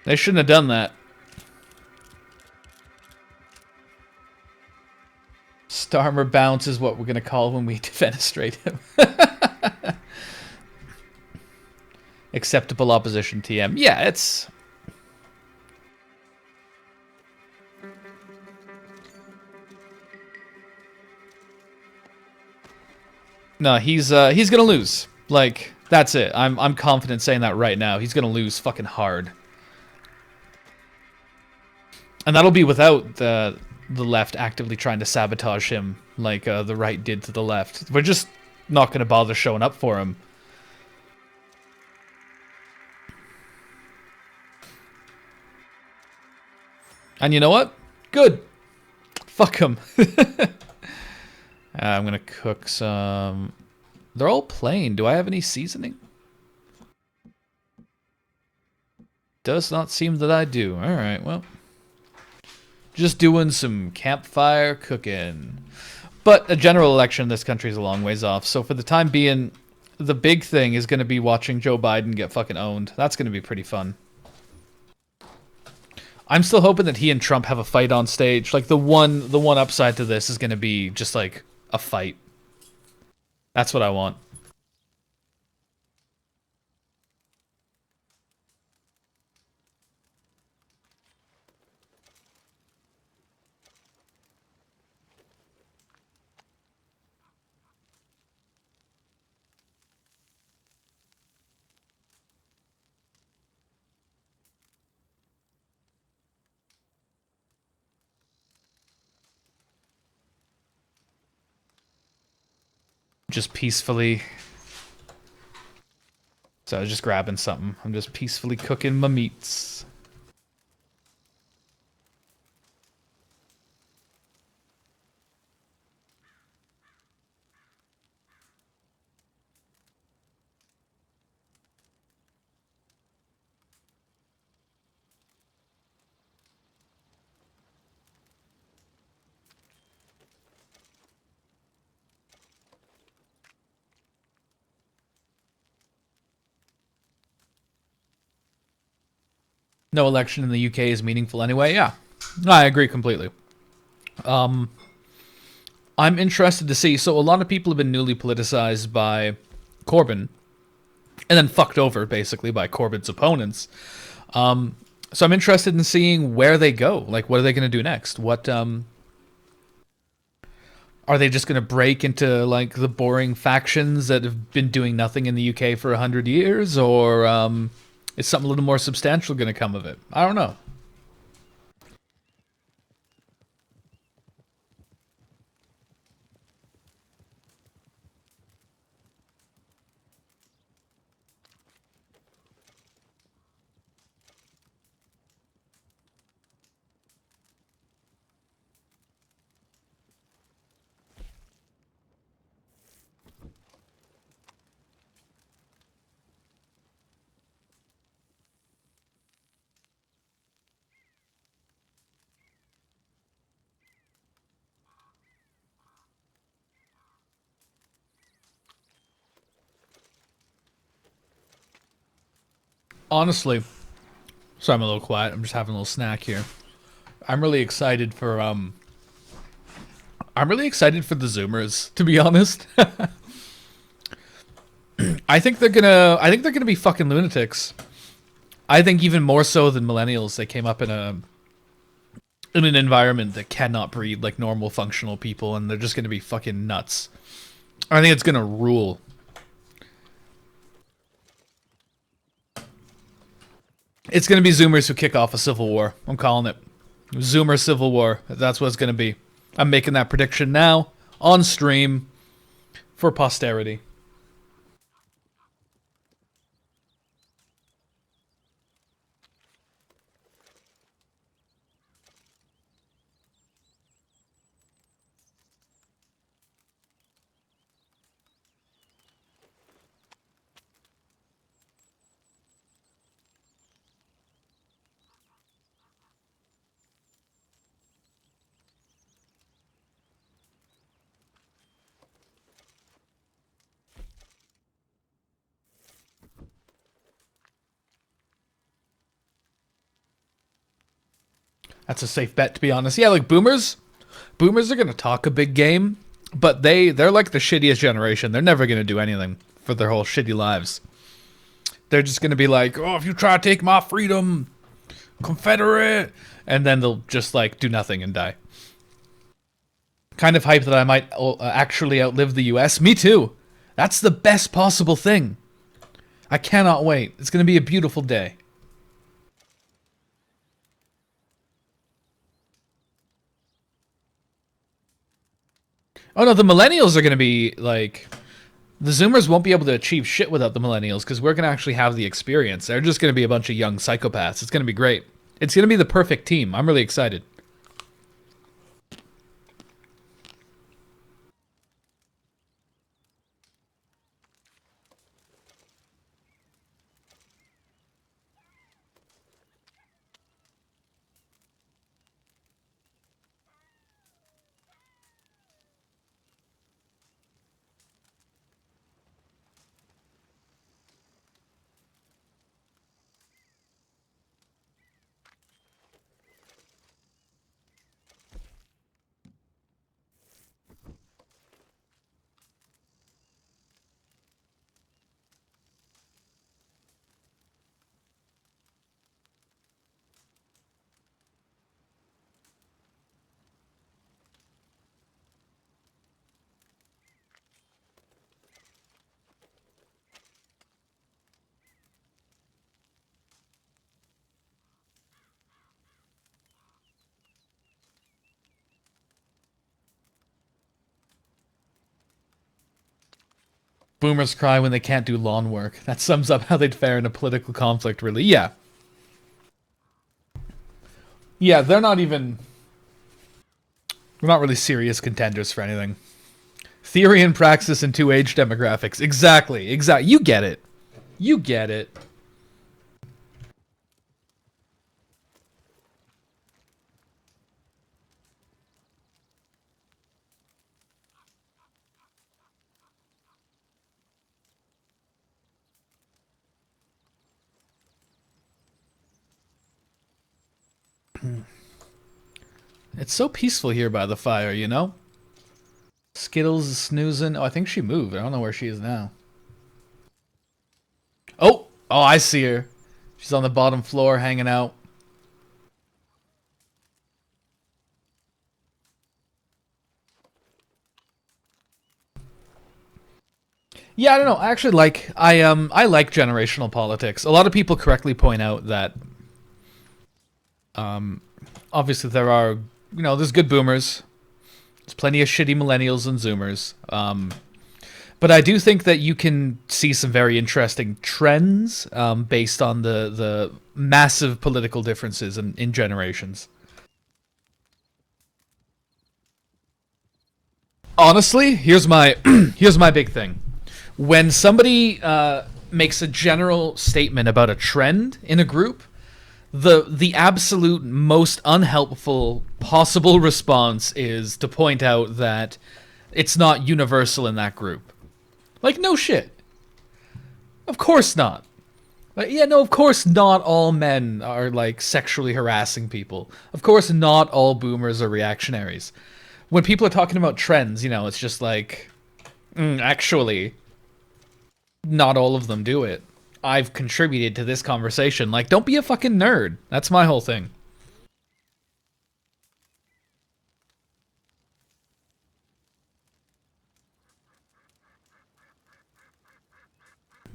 They shouldn't have done that. Starmer bounce is what we're gonna call when we defenestrate him. Acceptable opposition TM. Yeah, it's... No, he's gonna lose. Like, that's it. I'm confident saying that right now. He's gonna lose fucking hard. And that'll be without the left actively trying to sabotage him like the right did to the left. We're just not gonna bother showing up for him. And you know what? Good. Fuck him. I'm gonna cook some... They're all plain. Do I have any seasoning? Does not seem that I do. Alright, well. Just doing some campfire cooking. But a general election in this country is a long ways off, so for the time being, the big thing is gonna be watching Joe Biden get fucking owned. That's gonna be pretty fun. I'm still hoping that he and Trump have a fight on stage. Like, the one upside to this is gonna be just like a fight. That's what I want. Just peacefully. So I was just grabbing something. I'm just peacefully cooking my meats. No election in the UK is meaningful anyway. Yeah, I agree completely. I'm interested to see. So a lot of people have been newly politicized by Corbyn, and then fucked over basically by Corbyn's opponents. So I'm interested in seeing where they go. Like, what are they going to do next? What are they just going to break into like the boring factions that have been doing nothing in the UK for 100 years, or is something a little more substantial going to come of it? I don't know. Honestly, sorry I'm a little quiet. I'm just having a little snack here. I'm really excited for the Zoomers, to be honest. I think they're gonna be fucking lunatics. I think even more so than millennials. They came up in an environment that cannot breed like normal functional people, and they're just gonna be fucking nuts. I think it's gonna rule. It's gonna be Zoomers who kick off a civil war. I'm calling it. Zoomer civil war. That's what it's gonna be. I'm making that prediction now on stream for posterity. That's a safe bet, to be honest. Yeah, like boomers are gonna talk a big game, but they're like the shittiest generation. They're never gonna do anything for their whole shitty lives. They're just gonna be like, oh, if you try to take my freedom, Confederate, and then they'll just like do nothing and die. Kind of hype that I might actually outlive the US. Me too. That's the best possible thing. I cannot wait. It's gonna be a beautiful day. Oh no, the millennials are going to be like... The Zoomers won't be able to achieve shit without the millennials because we're going to actually have the experience. They're just going to be a bunch of young psychopaths. It's going to be great. It's going to be the perfect team. I'm really excited. Boomers cry when they can't do lawn work. That sums up how they'd fare in a political conflict, really. Yeah. Yeah, they're not even... They're not really serious contenders for anything. Theory and praxis in two age demographics. Exactly. Exactly. You get it. You get it. It's so peaceful here by the fire, you know? Skittles is snoozing. Oh, I think she moved. I don't know where she is now. Oh! Oh, I see her. She's on the bottom floor hanging out. Yeah, I don't know. I actually like I like generational politics. A lot of people correctly point out that obviously there are, there's good boomers. There's plenty of shitty millennials and zoomers. But I do think that you can see some very interesting trends based on the massive political differences in generations. Honestly, here's my here's my big thing. When somebody makes a general statement about a trend in a group, the absolute most unhelpful possible response is to point out that it's not universal in that group. Like, no shit. Of course not. But yeah, no, of course not all men are like sexually harassing people. Of course not all boomers are reactionaries. When people are talking about trends, you know, it's just like, actually, not all of them do it. I've contributed to this conversation. Like, don't be a fucking nerd. That's my whole thing.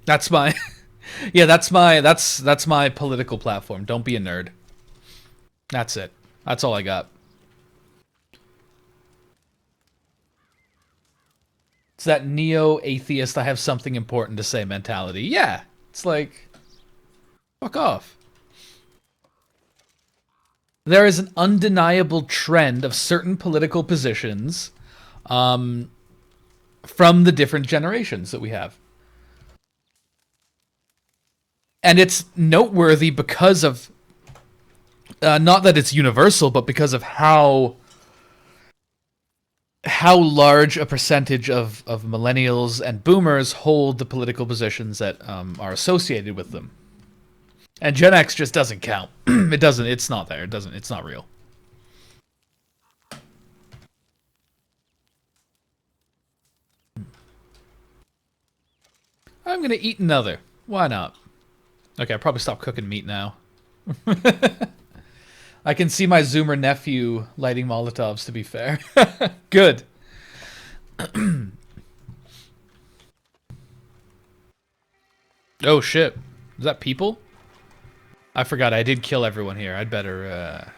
That's my yeah, that's my political platform. Don't be a nerd. That's it. That's all I got. It's that neo-atheist, I have something important to say mentality. Yeah. It's like, fuck off. There is an undeniable trend of certain political positions from the different generations that we have. And it's noteworthy because of, not that it's universal, but because of how large a percentage of millennials and boomers hold the political positions that are associated with them. And Gen X just doesn't count. It doesn't. It's not there. It doesn't. It's not real. I'm gonna eat another. Why not? Okay, I'll probably stop cooking meat now. I can see my Zoomer nephew lighting Molotovs, to be fair. Good. Oh shit. Is that people? I forgot I did kill everyone here. I'd better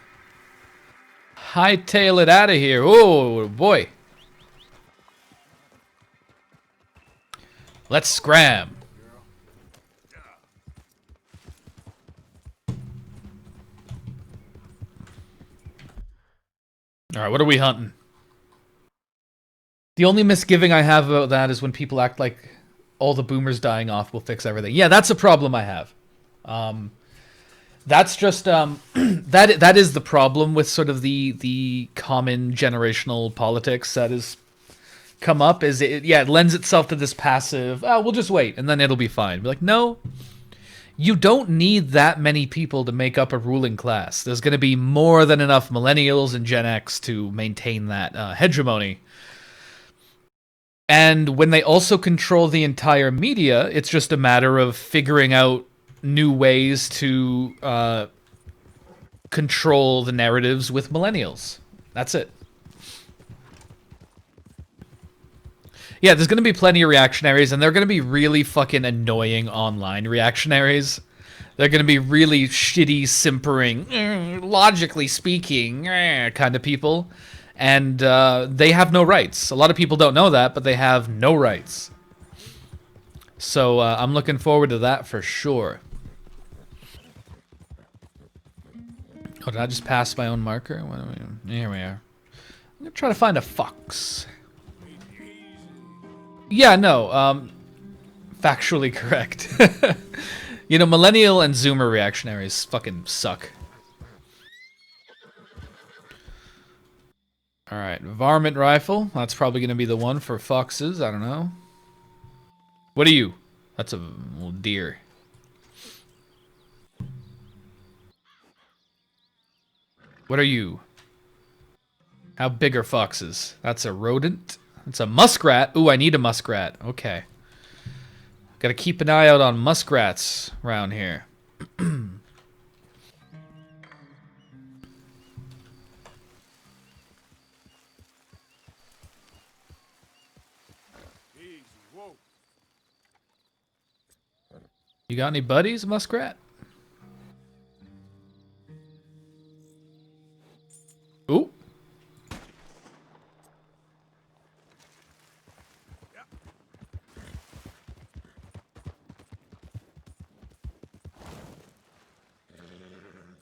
hightail it out of here. Oh boy. Let's scram. Alright, what are we hunting? The only misgiving I have about that is when people act like all the boomers dying off will fix everything. Yeah, that's a problem I have. That's just that is the problem with sort of the common generational politics that has come up. Is it lends itself to this passive, oh, we'll just wait and then it'll be fine. Be like, no, you don't need that many people to make up a ruling class. There's going to be more than enough millennials and Gen X to maintain that hegemony. And when they also control the entire media, it's just a matter of figuring out new ways to control the narratives with millennials. That's it. Yeah, there's going to be plenty of reactionaries, and they're going to be really fucking annoying online reactionaries. They're going to be really shitty, simpering, logically speaking, kind of people. And they have no rights. A lot of people don't know that, but they have no rights. So I'm looking forward to that for sure. Oh, did I just pass my own marker? Here we are. I'm going to try to find a fox. Yeah, no, factually correct. You know, millennial and Zoomer reactionaries fucking suck. Alright, varmint rifle. That's probably going to be the one for foxes. I don't know. What are you? That's a little deer. What are you? How big are foxes? That's a rodent. It's a muskrat. Ooh, I need a muskrat. Okay. Gotta keep an eye out on muskrats around here. You got any buddies, muskrat? Ooh.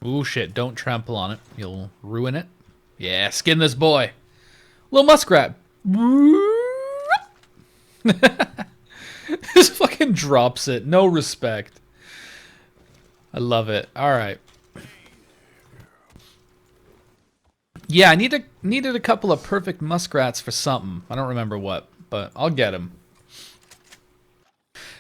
Ooh, shit. Don't trample on it. You'll ruin it. Yeah, skin this boy. Little muskrat. Just fucking drops it. No respect. I love it. Alright. Yeah, I needed a couple of perfect muskrats for something. I don't remember what, but I'll get them.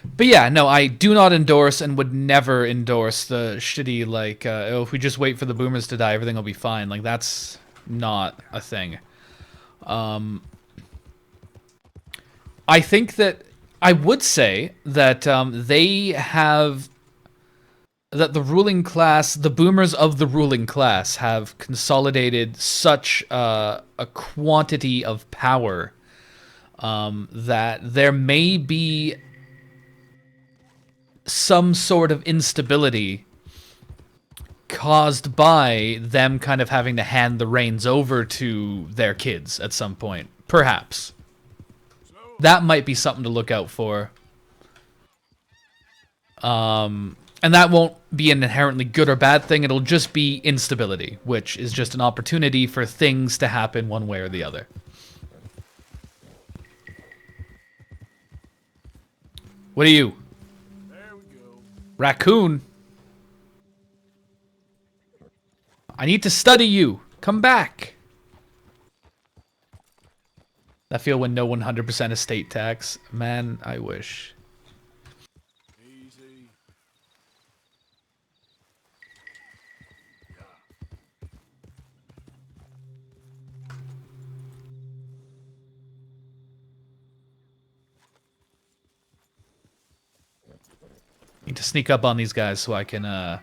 But yeah, no, I do not endorse and would never endorse the shitty, like, oh, if we just wait for the boomers to die, everything will be fine. Like, that's not a thing. I think that I would say that they have that the ruling class, the boomers of the ruling class, have consolidated such a quantity of power that there may be some sort of instability caused by them kind of having to hand the reins over to their kids at some point. Perhaps. That might be something to look out for. And that won't be an inherently good or bad thing. It'll just be instability, which is just an opportunity for things to happen one way or the other. What are you? There we go. Raccoon? I need to study you. Come back. I feel when no 100% estate tax. Man, I wish. Easy. Need to sneak up on these guys so I can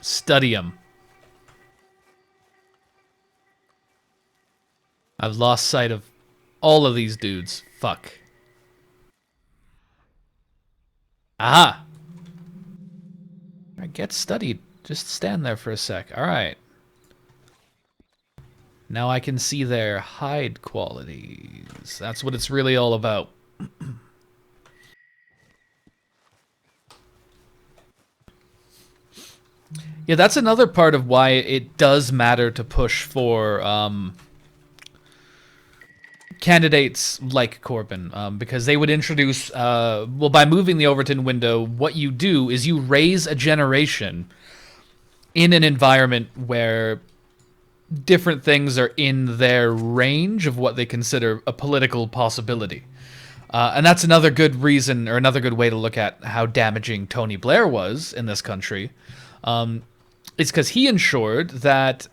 study them. I've lost sight of all of these dudes. Fuck. Aha! Alright, get studied. Just stand there for a sec. Alright. Now I can see their hide qualities. That's what it's really all about. Yeah, that's another part of why it does matter to push for candidates like Corbyn, because they would introduce, well, by moving the Overton window, what you do is you raise a generation in an environment where different things are in their range of what they consider a political possibility. And that's another good reason, or another good way to look at how damaging Tony Blair was in this country. It's because he ensured that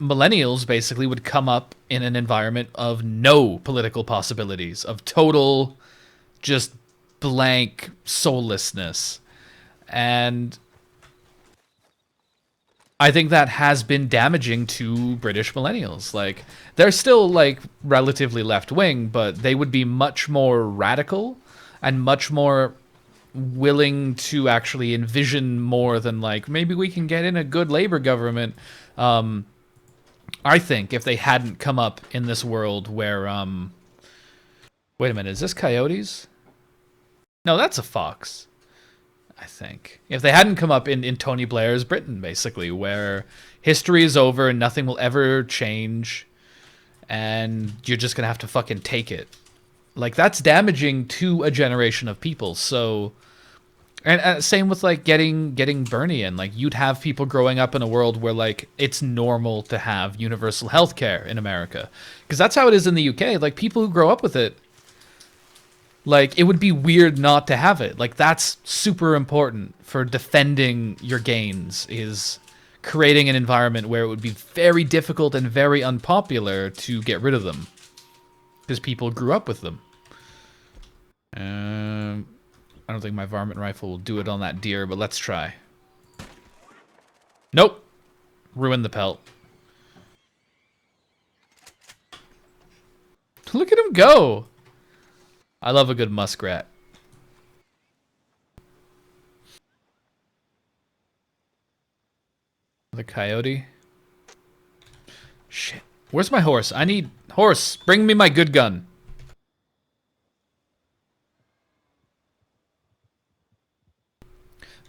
millennials basically would come up in an environment of no political possibilities, of total, just blank soullessness. And I think that has been damaging to British millennials. Like, they're still, like, relatively left-wing, but they would be much more radical and much more willing to actually envision more than, like, maybe we can get in a good Labour government. I think if they hadn't come up in this world where, wait a minute, is this coyotes? No, that's a fox, I think. If they hadn't come up in Tony Blair's Britain, basically, where history is over and nothing will ever change, and you're just gonna have to fucking take it. Like, that's damaging to a generation of people, so... And same with, like, getting Bernie in. Like, you'd have people growing up in a world where, like, it's normal to have universal health care in America. Because that's how it is in the UK. Like, people who grow up with it, like, it would be weird not to have it. Like, that's super important for defending your gains, is creating an environment where it would be very difficult and very unpopular to get rid of them. Because people grew up with them. I don't think my varmint rifle will do it on that deer, but let's try. Nope. Ruined the pelt. Look at him go. I love a good muskrat. The coyote. Shit. Where's my horse? I need... Horse, bring me my good gun.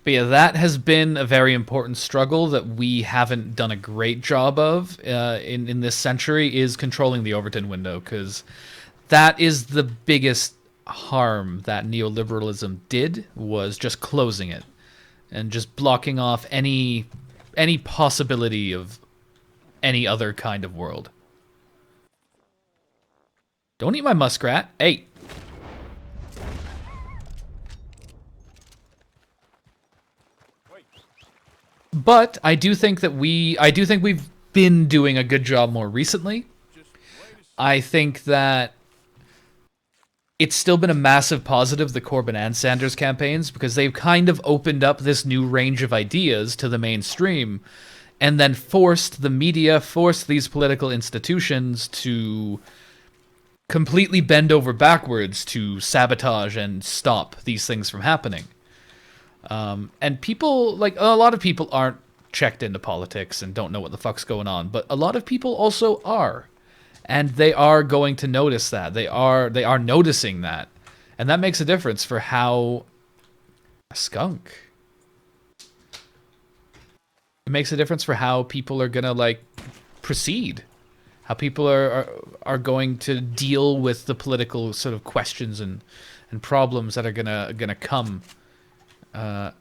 But yeah, that has been a very important struggle that we haven't done a great job of in this century, is controlling the Overton window, because that is the biggest harm that neoliberalism did, was just closing it and just blocking off any possibility of any other kind of world. Don't eat my muskrat. Hey. But I do think we've been doing a good job more recently. I think that it's still been a massive positive, the Corbyn and Sanders campaigns, because they've kind of opened up this new range of ideas to the mainstream and then forced the media, forced these political institutions to completely bend over backwards to sabotage and stop these things from happening. And people, like, a lot of people aren't checked into politics and don't know what the fuck's going on, but a lot of people also are. And they are going to notice that. They are noticing that. And that makes a difference for how... A skunk. It makes a difference for how people are gonna, like, proceed. How people are going to deal with the political sort of questions and problems that are gonna come. I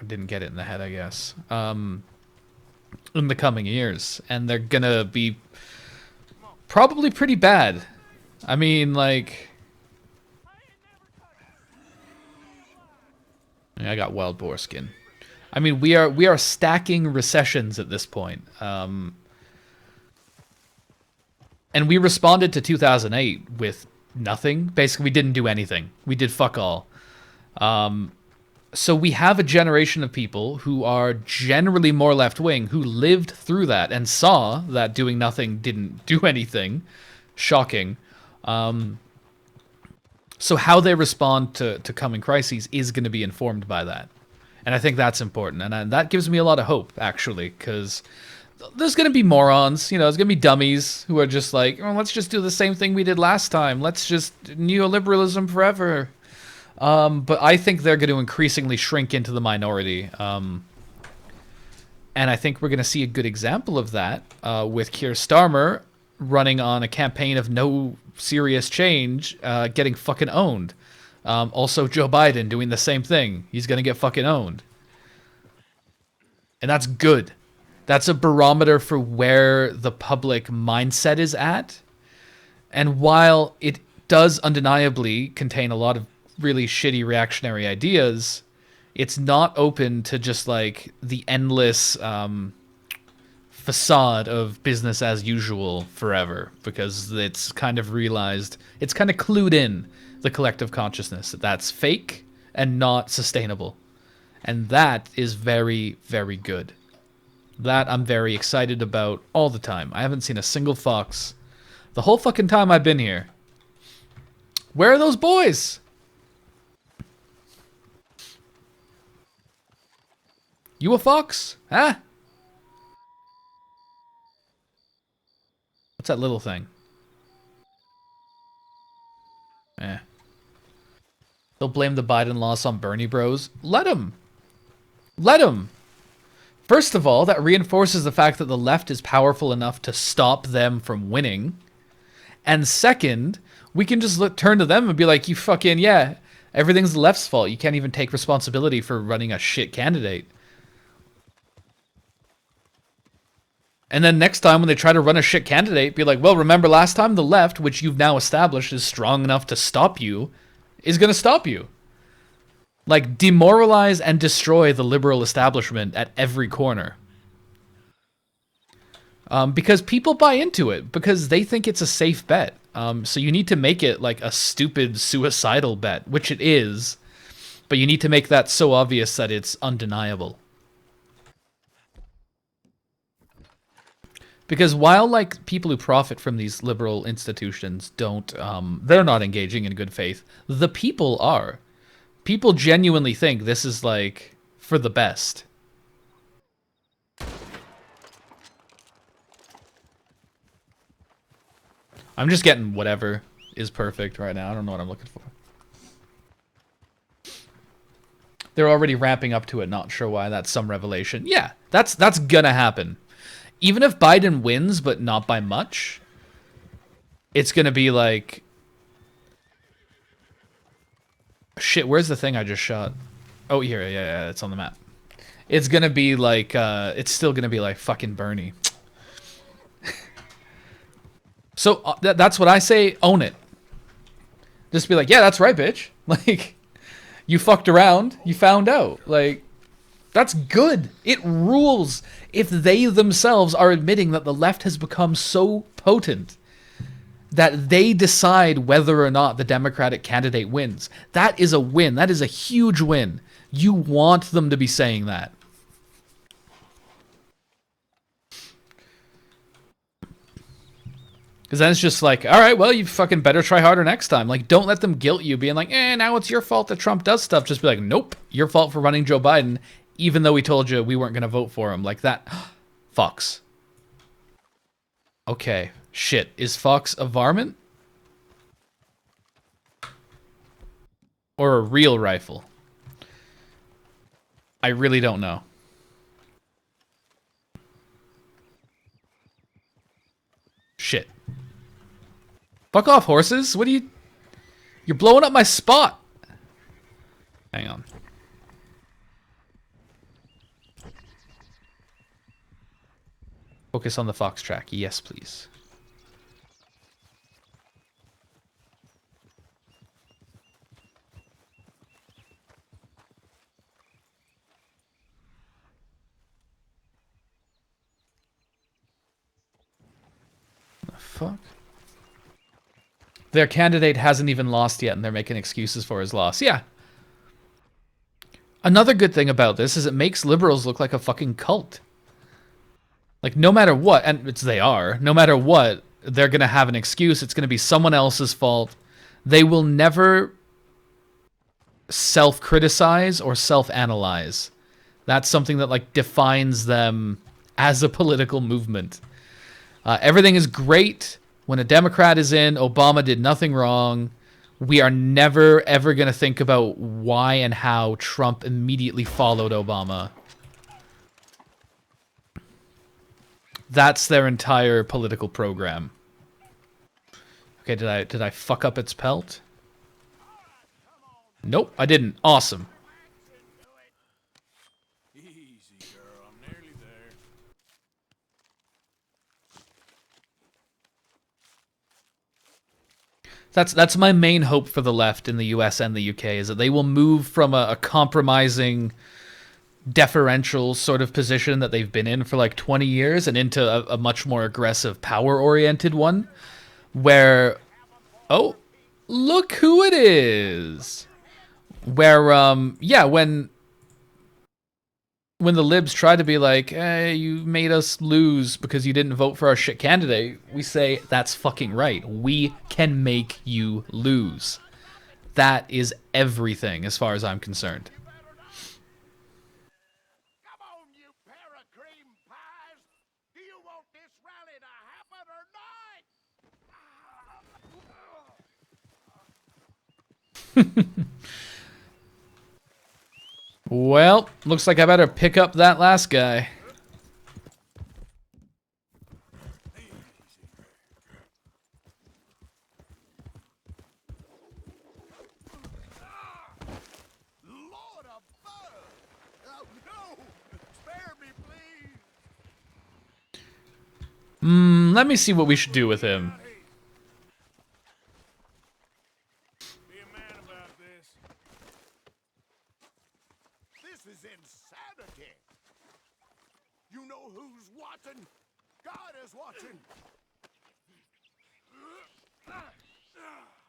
didn't get it in the head, I guess. In the coming years, and they're gonna be probably pretty bad. I mean, like, I got wild boar skin. I mean, we are stacking recessions at this point, and we responded to 2008 with nothing. Basically, we didn't do anything. We did fuck all. So we have a generation of people who are generally more left-wing, who lived through that and saw that doing nothing didn't do anything. Shocking. So how they respond to coming crises is going to be informed by that. And I think that's important. And that gives me a lot of hope, actually, because there's going to be morons, you know, there's going to be dummies who are just like, oh, let's just do the same thing we did last time. Let's just neoliberalism forever. But I think they're going to increasingly shrink into the minority. And I think we're going to see a good example of that with Keir Starmer running on a campaign of no serious change, getting fucking owned. Also, Joe Biden doing the same thing. He's going to get fucking owned. And that's good. That's a barometer for where the public mindset is at. And while it does undeniably contain a lot of really shitty reactionary ideas, it's not open to just like the endless facade of business as usual forever, because it's kind of realized, it's kind of clued in the collective consciousness that that's fake and not sustainable. And that is very, very good. That I'm very excited about all the time. I haven't seen a single fox the whole fucking time I've been here. Where are those boys? You a fox? Huh? What's that little thing? Eh. They'll blame the Biden loss on Bernie bros. Let them. Let them. First of all, that reinforces the fact that the left is powerful enough to stop them from winning. And second, we can just turn to them and be like, you fucking, yeah, everything's the left's fault. You can't even take responsibility for running a shit candidate. And then next time when they try to run a shit candidate, be like, well, remember last time the left, which you've now established is strong enough to stop you, is going to stop you. Like, demoralize and destroy the liberal establishment at every corner. Because people buy into it, because they think it's a safe bet. So you need to make it like a stupid suicidal bet, which it is, but you need to make that so obvious that it's undeniable. Because while, like, people who profit from these liberal institutions don't, they're not engaging in good faith, the people are. People genuinely think this is, like, for the best. I'm just getting whatever is perfect right now. I don't know what I'm looking for. They're already ramping up to it, not sure why. That's some revelation. Yeah, that's gonna happen. Even if Biden wins, but not by much, it's going to be like... Shit, where's the thing I just shot? Oh, here, yeah, it's on the map. It's going to be like, it's still going to be like fucking Bernie. So, that's what I say, own it. Just be like, yeah, that's right, bitch. Like, you fucked around, you found out. Like, That's good. It rules if they themselves are admitting that the left has become so potent that they decide whether or not the Democratic candidate wins. That is a win. That is a huge win. You want them to be saying that. Because then it's just like, all right, well, you fucking better try harder next time. Like, don't let them guilt you, being like, now it's your fault that Trump does stuff. Just be like, nope, your fault for running Joe Biden, even though we told you we weren't going to vote for him. Like that. Fox. Okay. Shit. Is Fox a varmint? Or a real rifle? I really don't know. Shit. Fuck off, horses. What are you... You're blowing up my spot. Hang on. Focus on the fox track. Yes, please. The fuck? Their candidate hasn't even lost yet, and they're making excuses for his loss. Yeah. Another good thing about this is it makes liberals look like a fucking cult. Like, no matter what, and they are, no matter what, they're going to have an excuse. It's going to be someone else's fault. They will never self-criticize or self-analyze. That's something that, like, defines them as a political movement. Everything is great. When a Democrat is in, Obama did nothing wrong. We are never, ever going to think about why and how Trump immediately followed Obama. That's their entire political program. Okay, did I fuck up its pelt? Nope, I didn't. Awesome. That's my main hope for the left in the US and the UK, is that they will move from a compromising, deferential sort of position that they've been in for like 20 years and into a much more aggressive, power-oriented one, where, oh, look who it is. Where, yeah, when the libs try to be like, hey, you made us lose because you didn't vote for our shit candidate, we say, that's fucking right. We can make you lose. That is everything as far as I'm concerned. Come on, you pair of cream pies! Do you want this rally to happen or not? Well, looks like I better pick up that last guy. Lord above! Oh, no! Spare me, please! Let me see what we should do with him. Be a man about this. This is insanity! You know who's watching? God is watching!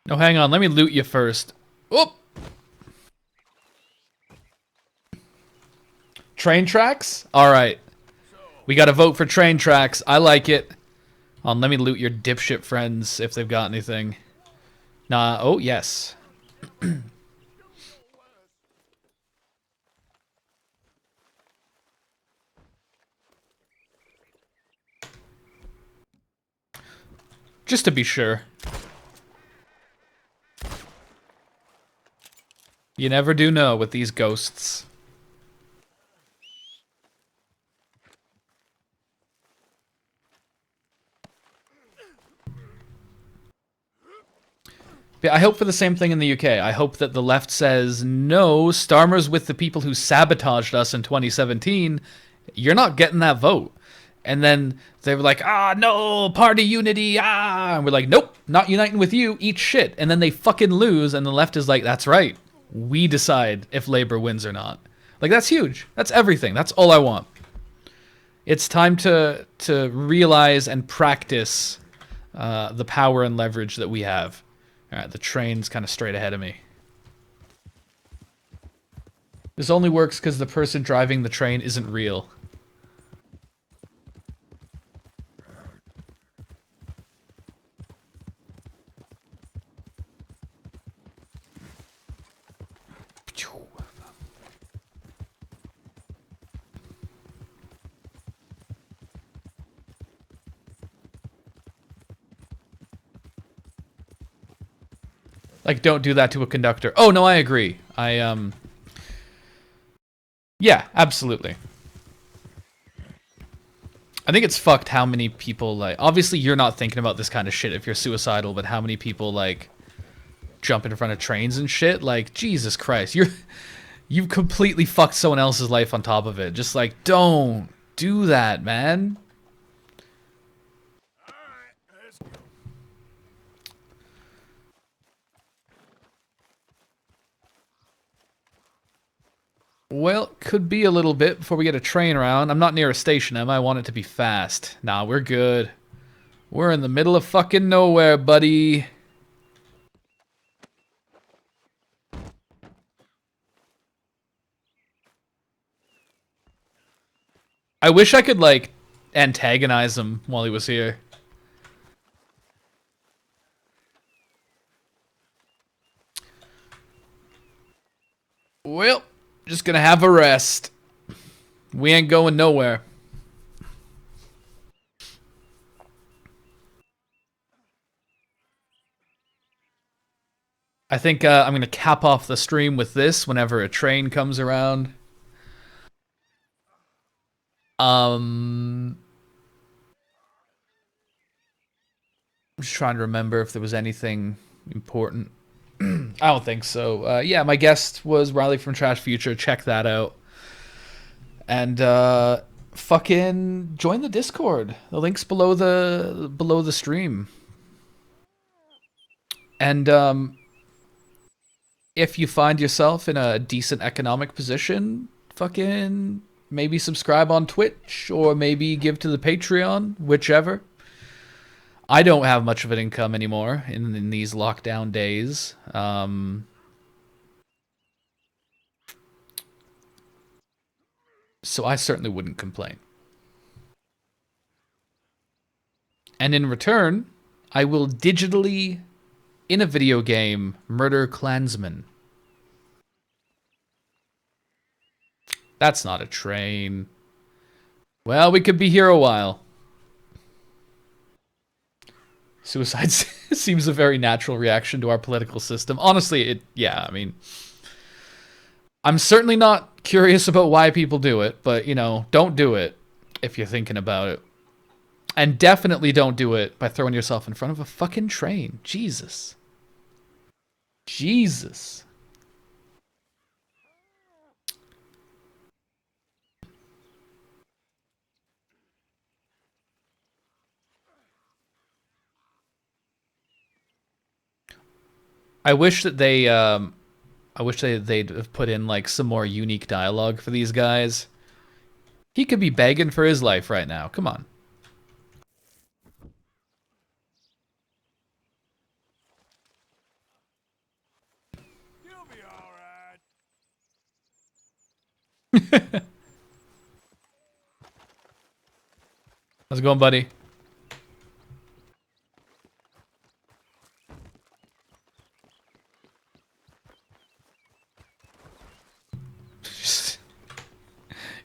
No, hang on. Let me loot you first. Oop! Train tracks? Alright. We gotta vote for train tracks. I like it. Let me loot your dipshit friends if they've got anything. Nah, oh, yes. Just to be sure. You never do know with these ghosts. I hope for the same thing in the UK. I hope that the left says, no, Starmer's with the people who sabotaged us in 2017. You're not getting that vote. And then they were like, no, party unity, And we're like, nope, not uniting with you, eat shit. And then they fucking lose, and the left is like, that's right. We decide if Labour wins or not. Like, that's huge. That's everything. That's all I want. It's time to realize and practice the power and leverage that we have. All right, the train's kind of straight ahead of me. This only works because the person driving the train isn't real. Like, don't do that to a conductor. Oh, no, I agree. Yeah, absolutely. I think it's fucked how many people, like... Obviously, you're not thinking about this kind of shit if you're suicidal, but how many people, like, jump in front of trains and shit? Like, Jesus Christ. You've completely fucked someone else's life on top of it. Just, like, don't do that, man. Well, could be a little bit before we get a train around. I'm not near a station, am I? I want it to be fast. Nah, we're good. We're in the middle of fucking nowhere, buddy. I wish I could, like, antagonize him while he was here. Well, just gonna have a rest. We ain't going nowhere. I think I'm gonna cap off the stream with this whenever a train comes around. I'm just trying to remember if there was anything important. I don't think so. Yeah, my guest was Raaleh from Trash Future. Check that out. And fucking join the Discord. The link's below the stream. And if you find yourself in a decent economic position, fucking maybe subscribe on Twitch or maybe give to the Patreon, whichever. I don't have much of an income anymore in these lockdown days. So I certainly wouldn't complain. And in return, I will digitally, in a video game, murder Klansmen. That's not a train. Well, we could be here a while. Suicide seems a very natural reaction to our political system. Honestly, yeah, I mean... I'm certainly not curious about why people do it, but, you know, don't do it if you're thinking about it. And definitely don't do it by throwing yourself in front of a fucking train. Jesus. Jesus. I wish that they'd have put in, like, some more unique dialogue for these guys. He could be begging for his life right now. Come on. You'll be all right. How's it going, buddy?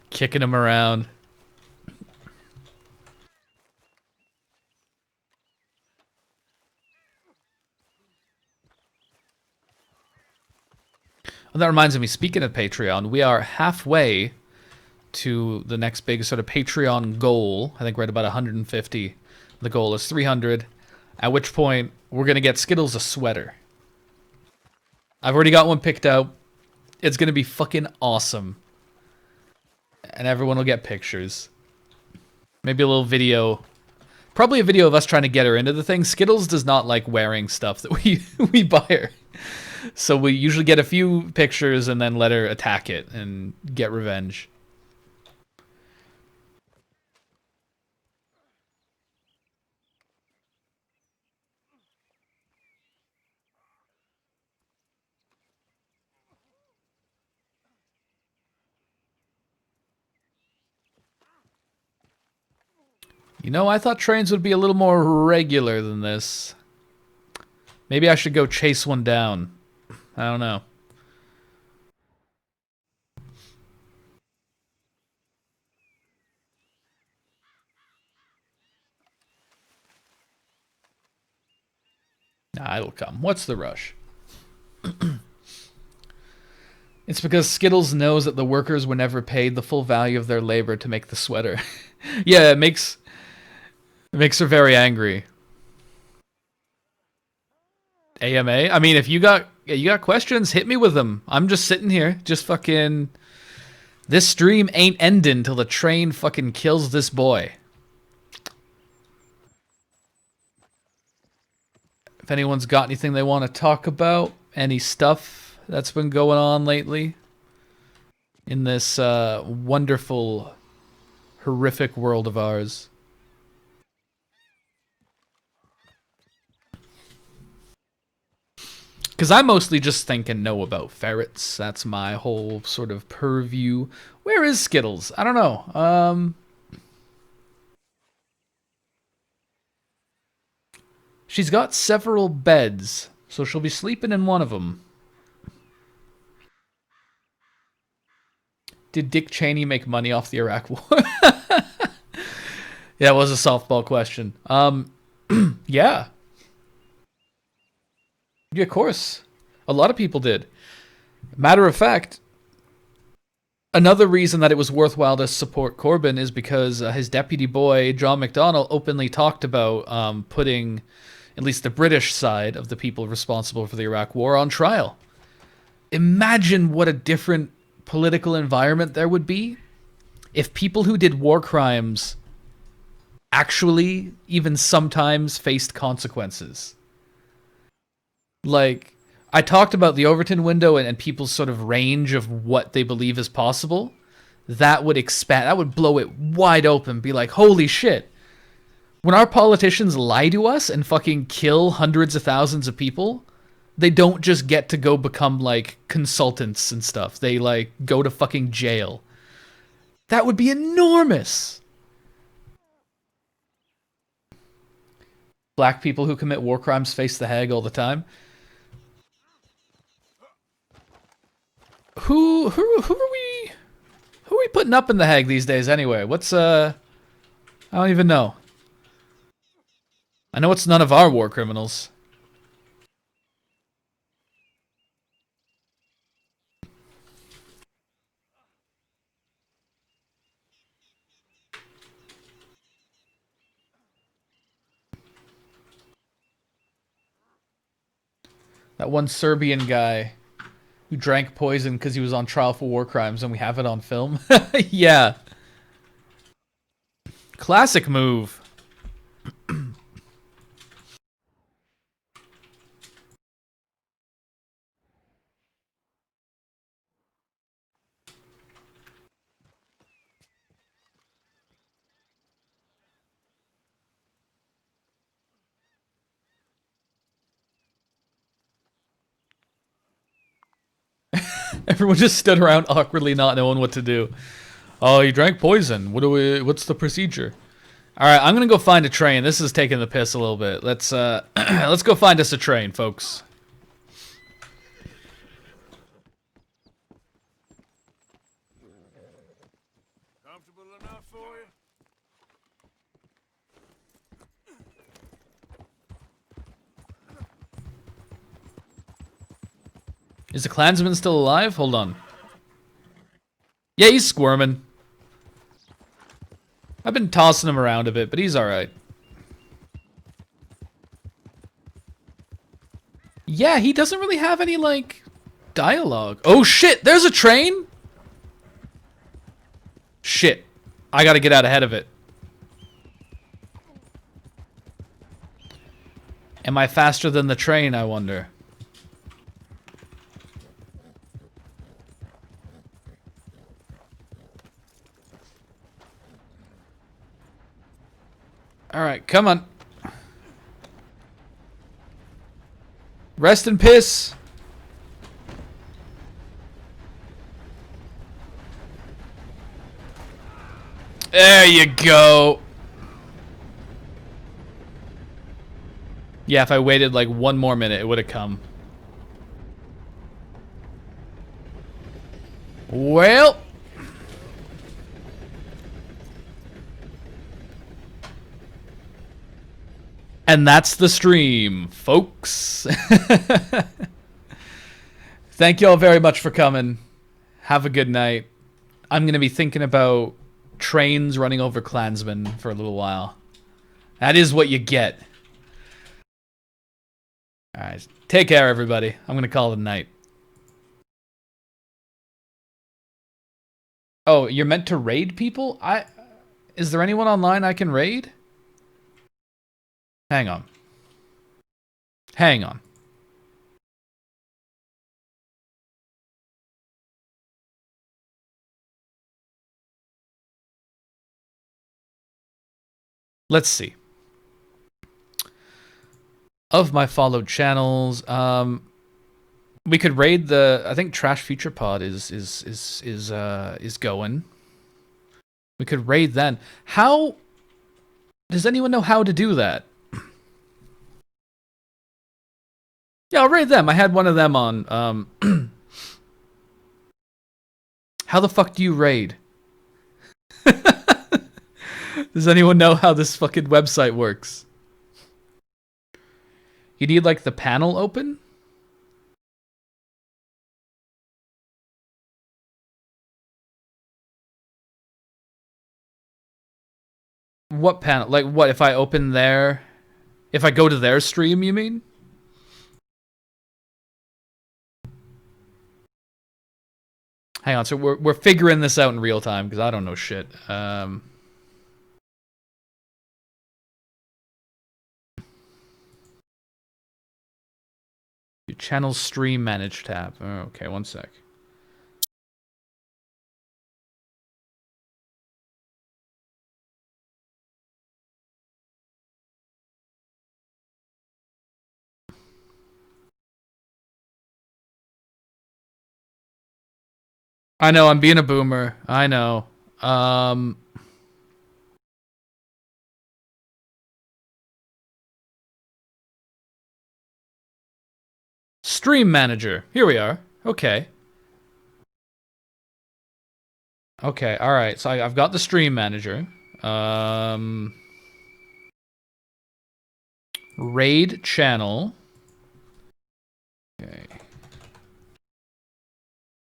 Kicking him around. Well, that reminds me, speaking of Patreon, we are halfway to the next big sort of Patreon goal. I think we're at about 150. The goal is 300, at which point we're going to get Skittles a sweater. I've already got one picked out. It's going to be fucking awesome. And everyone will get pictures. Maybe a little video. Probably a video of us trying to get her into the thing. Skittles does not like wearing stuff that we buy her. So we usually get a few pictures and then let her attack it and get revenge. You know, I thought trains would be a little more regular than this. Maybe I should go chase one down. I don't know. Nah, it'll come. What's the rush? It's because Skittles knows that the workers were never paid the full value of their labor to make the sweater. Yeah, it makes her very angry. AMA? I mean, if you got questions, hit me with them. I'm just sitting here, just fucking... This stream ain't ending till the train fucking kills this boy. If anyone's got anything they want to talk about, any stuff that's been going on lately in this wonderful, horrific world of ours. Because I mostly just think and know about ferrets. That's my whole sort of purview. Where is Skittles? I don't know. She's got several beds, so she'll be sleeping in one of them. Did Dick Cheney make money off the Iraq War? Yeah, it was a softball question. Yeah. Yeah, of course. A lot of people did. Matter of fact, another reason that it was worthwhile to support Corbyn is because his deputy boy, John McDonnell, openly talked about putting at least the British side of the people responsible for the Iraq War on trial. Imagine what a different political environment there would be if people who did war crimes actually, even sometimes, faced consequences. Like, I talked about the Overton window and people's sort of range of what they believe is possible. That would expand, that would blow it wide open, be like, holy shit. When our politicians lie to us and fucking kill hundreds of thousands of people, they don't just get to go become, like, consultants and stuff. They, like, go to fucking jail. That would be enormous. Black people who commit war crimes face the Hague all the time. Who are we putting up in the Hague these days anyway? What's I don't even know. I know it's none of our war criminals. That one Serbian guy who drank poison because he was on trial for war crimes and we have it on film. Yeah. Classic move. Everyone just stood around awkwardly not knowing what to do. Oh, you drank poison. What's the procedure? Alright, I'm gonna go find a train. This is taking the piss a little bit. Let's let's go find us a train, folks. Comfortable enough for you? Is the Klansman still alive? Hold on. Yeah, he's squirming. I've been tossing him around a bit, but he's alright. Yeah, he doesn't really have any, like, dialogue. Oh shit, there's a train? Shit. I gotta get out ahead of it. Am I faster than the train, I wonder? Alright, come on. Rest and piss. There you go. Yeah, if I waited like one more minute, it would have come. Well. And that's the stream, folks. Thank you all very much for coming. Have a good night. I'm going to be thinking about trains running over Klansmen for a little while. That is what you get. Alright, take care, everybody. I'm going to call it a night. Oh, you're meant to raid people? Is there anyone online I can raid? Hang on. Hang on. Let's see. Of my followed channels, we could raid the. I think Trash Future Pod is going. We could raid then. How? Does anyone know how to do that? Yeah, I'll raid them. I had one of them on. How the fuck do you raid? Does anyone know how this fucking website works? You need like the panel open? What panel? Like what if I open their... If I go to their stream, you mean? Hang on, so we're figuring this out in real time because I don't know shit. Channel stream manage tab. Oh, okay, one sec. I know, I'm being a boomer. I know. Stream manager. Here we are. Okay. Okay, alright. So I've got the stream manager. Raid channel. Okay.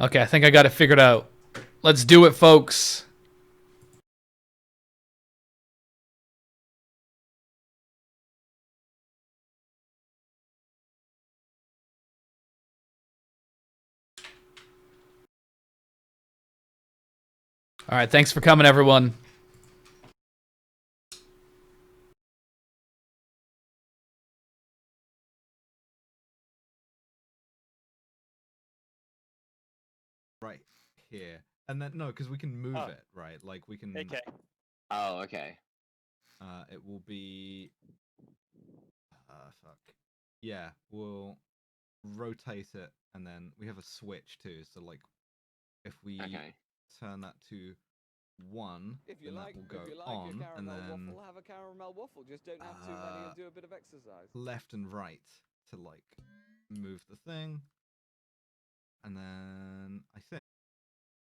Okay, I think I got it figured out. Let's do it, folks. Alright, thanks for coming, everyone. Right here. And then, no, because we can move it, right? Like, we can... Okay. Oh, okay. It will be... fuck. Yeah, we'll rotate it, and then we have a switch, too. So, like, if we turn that to 1, then that will go on, and then... Waffle, have a caramel waffle. Just don't have too many and do a bit of exercise. Left and right to, like, move the thing. And then, I think...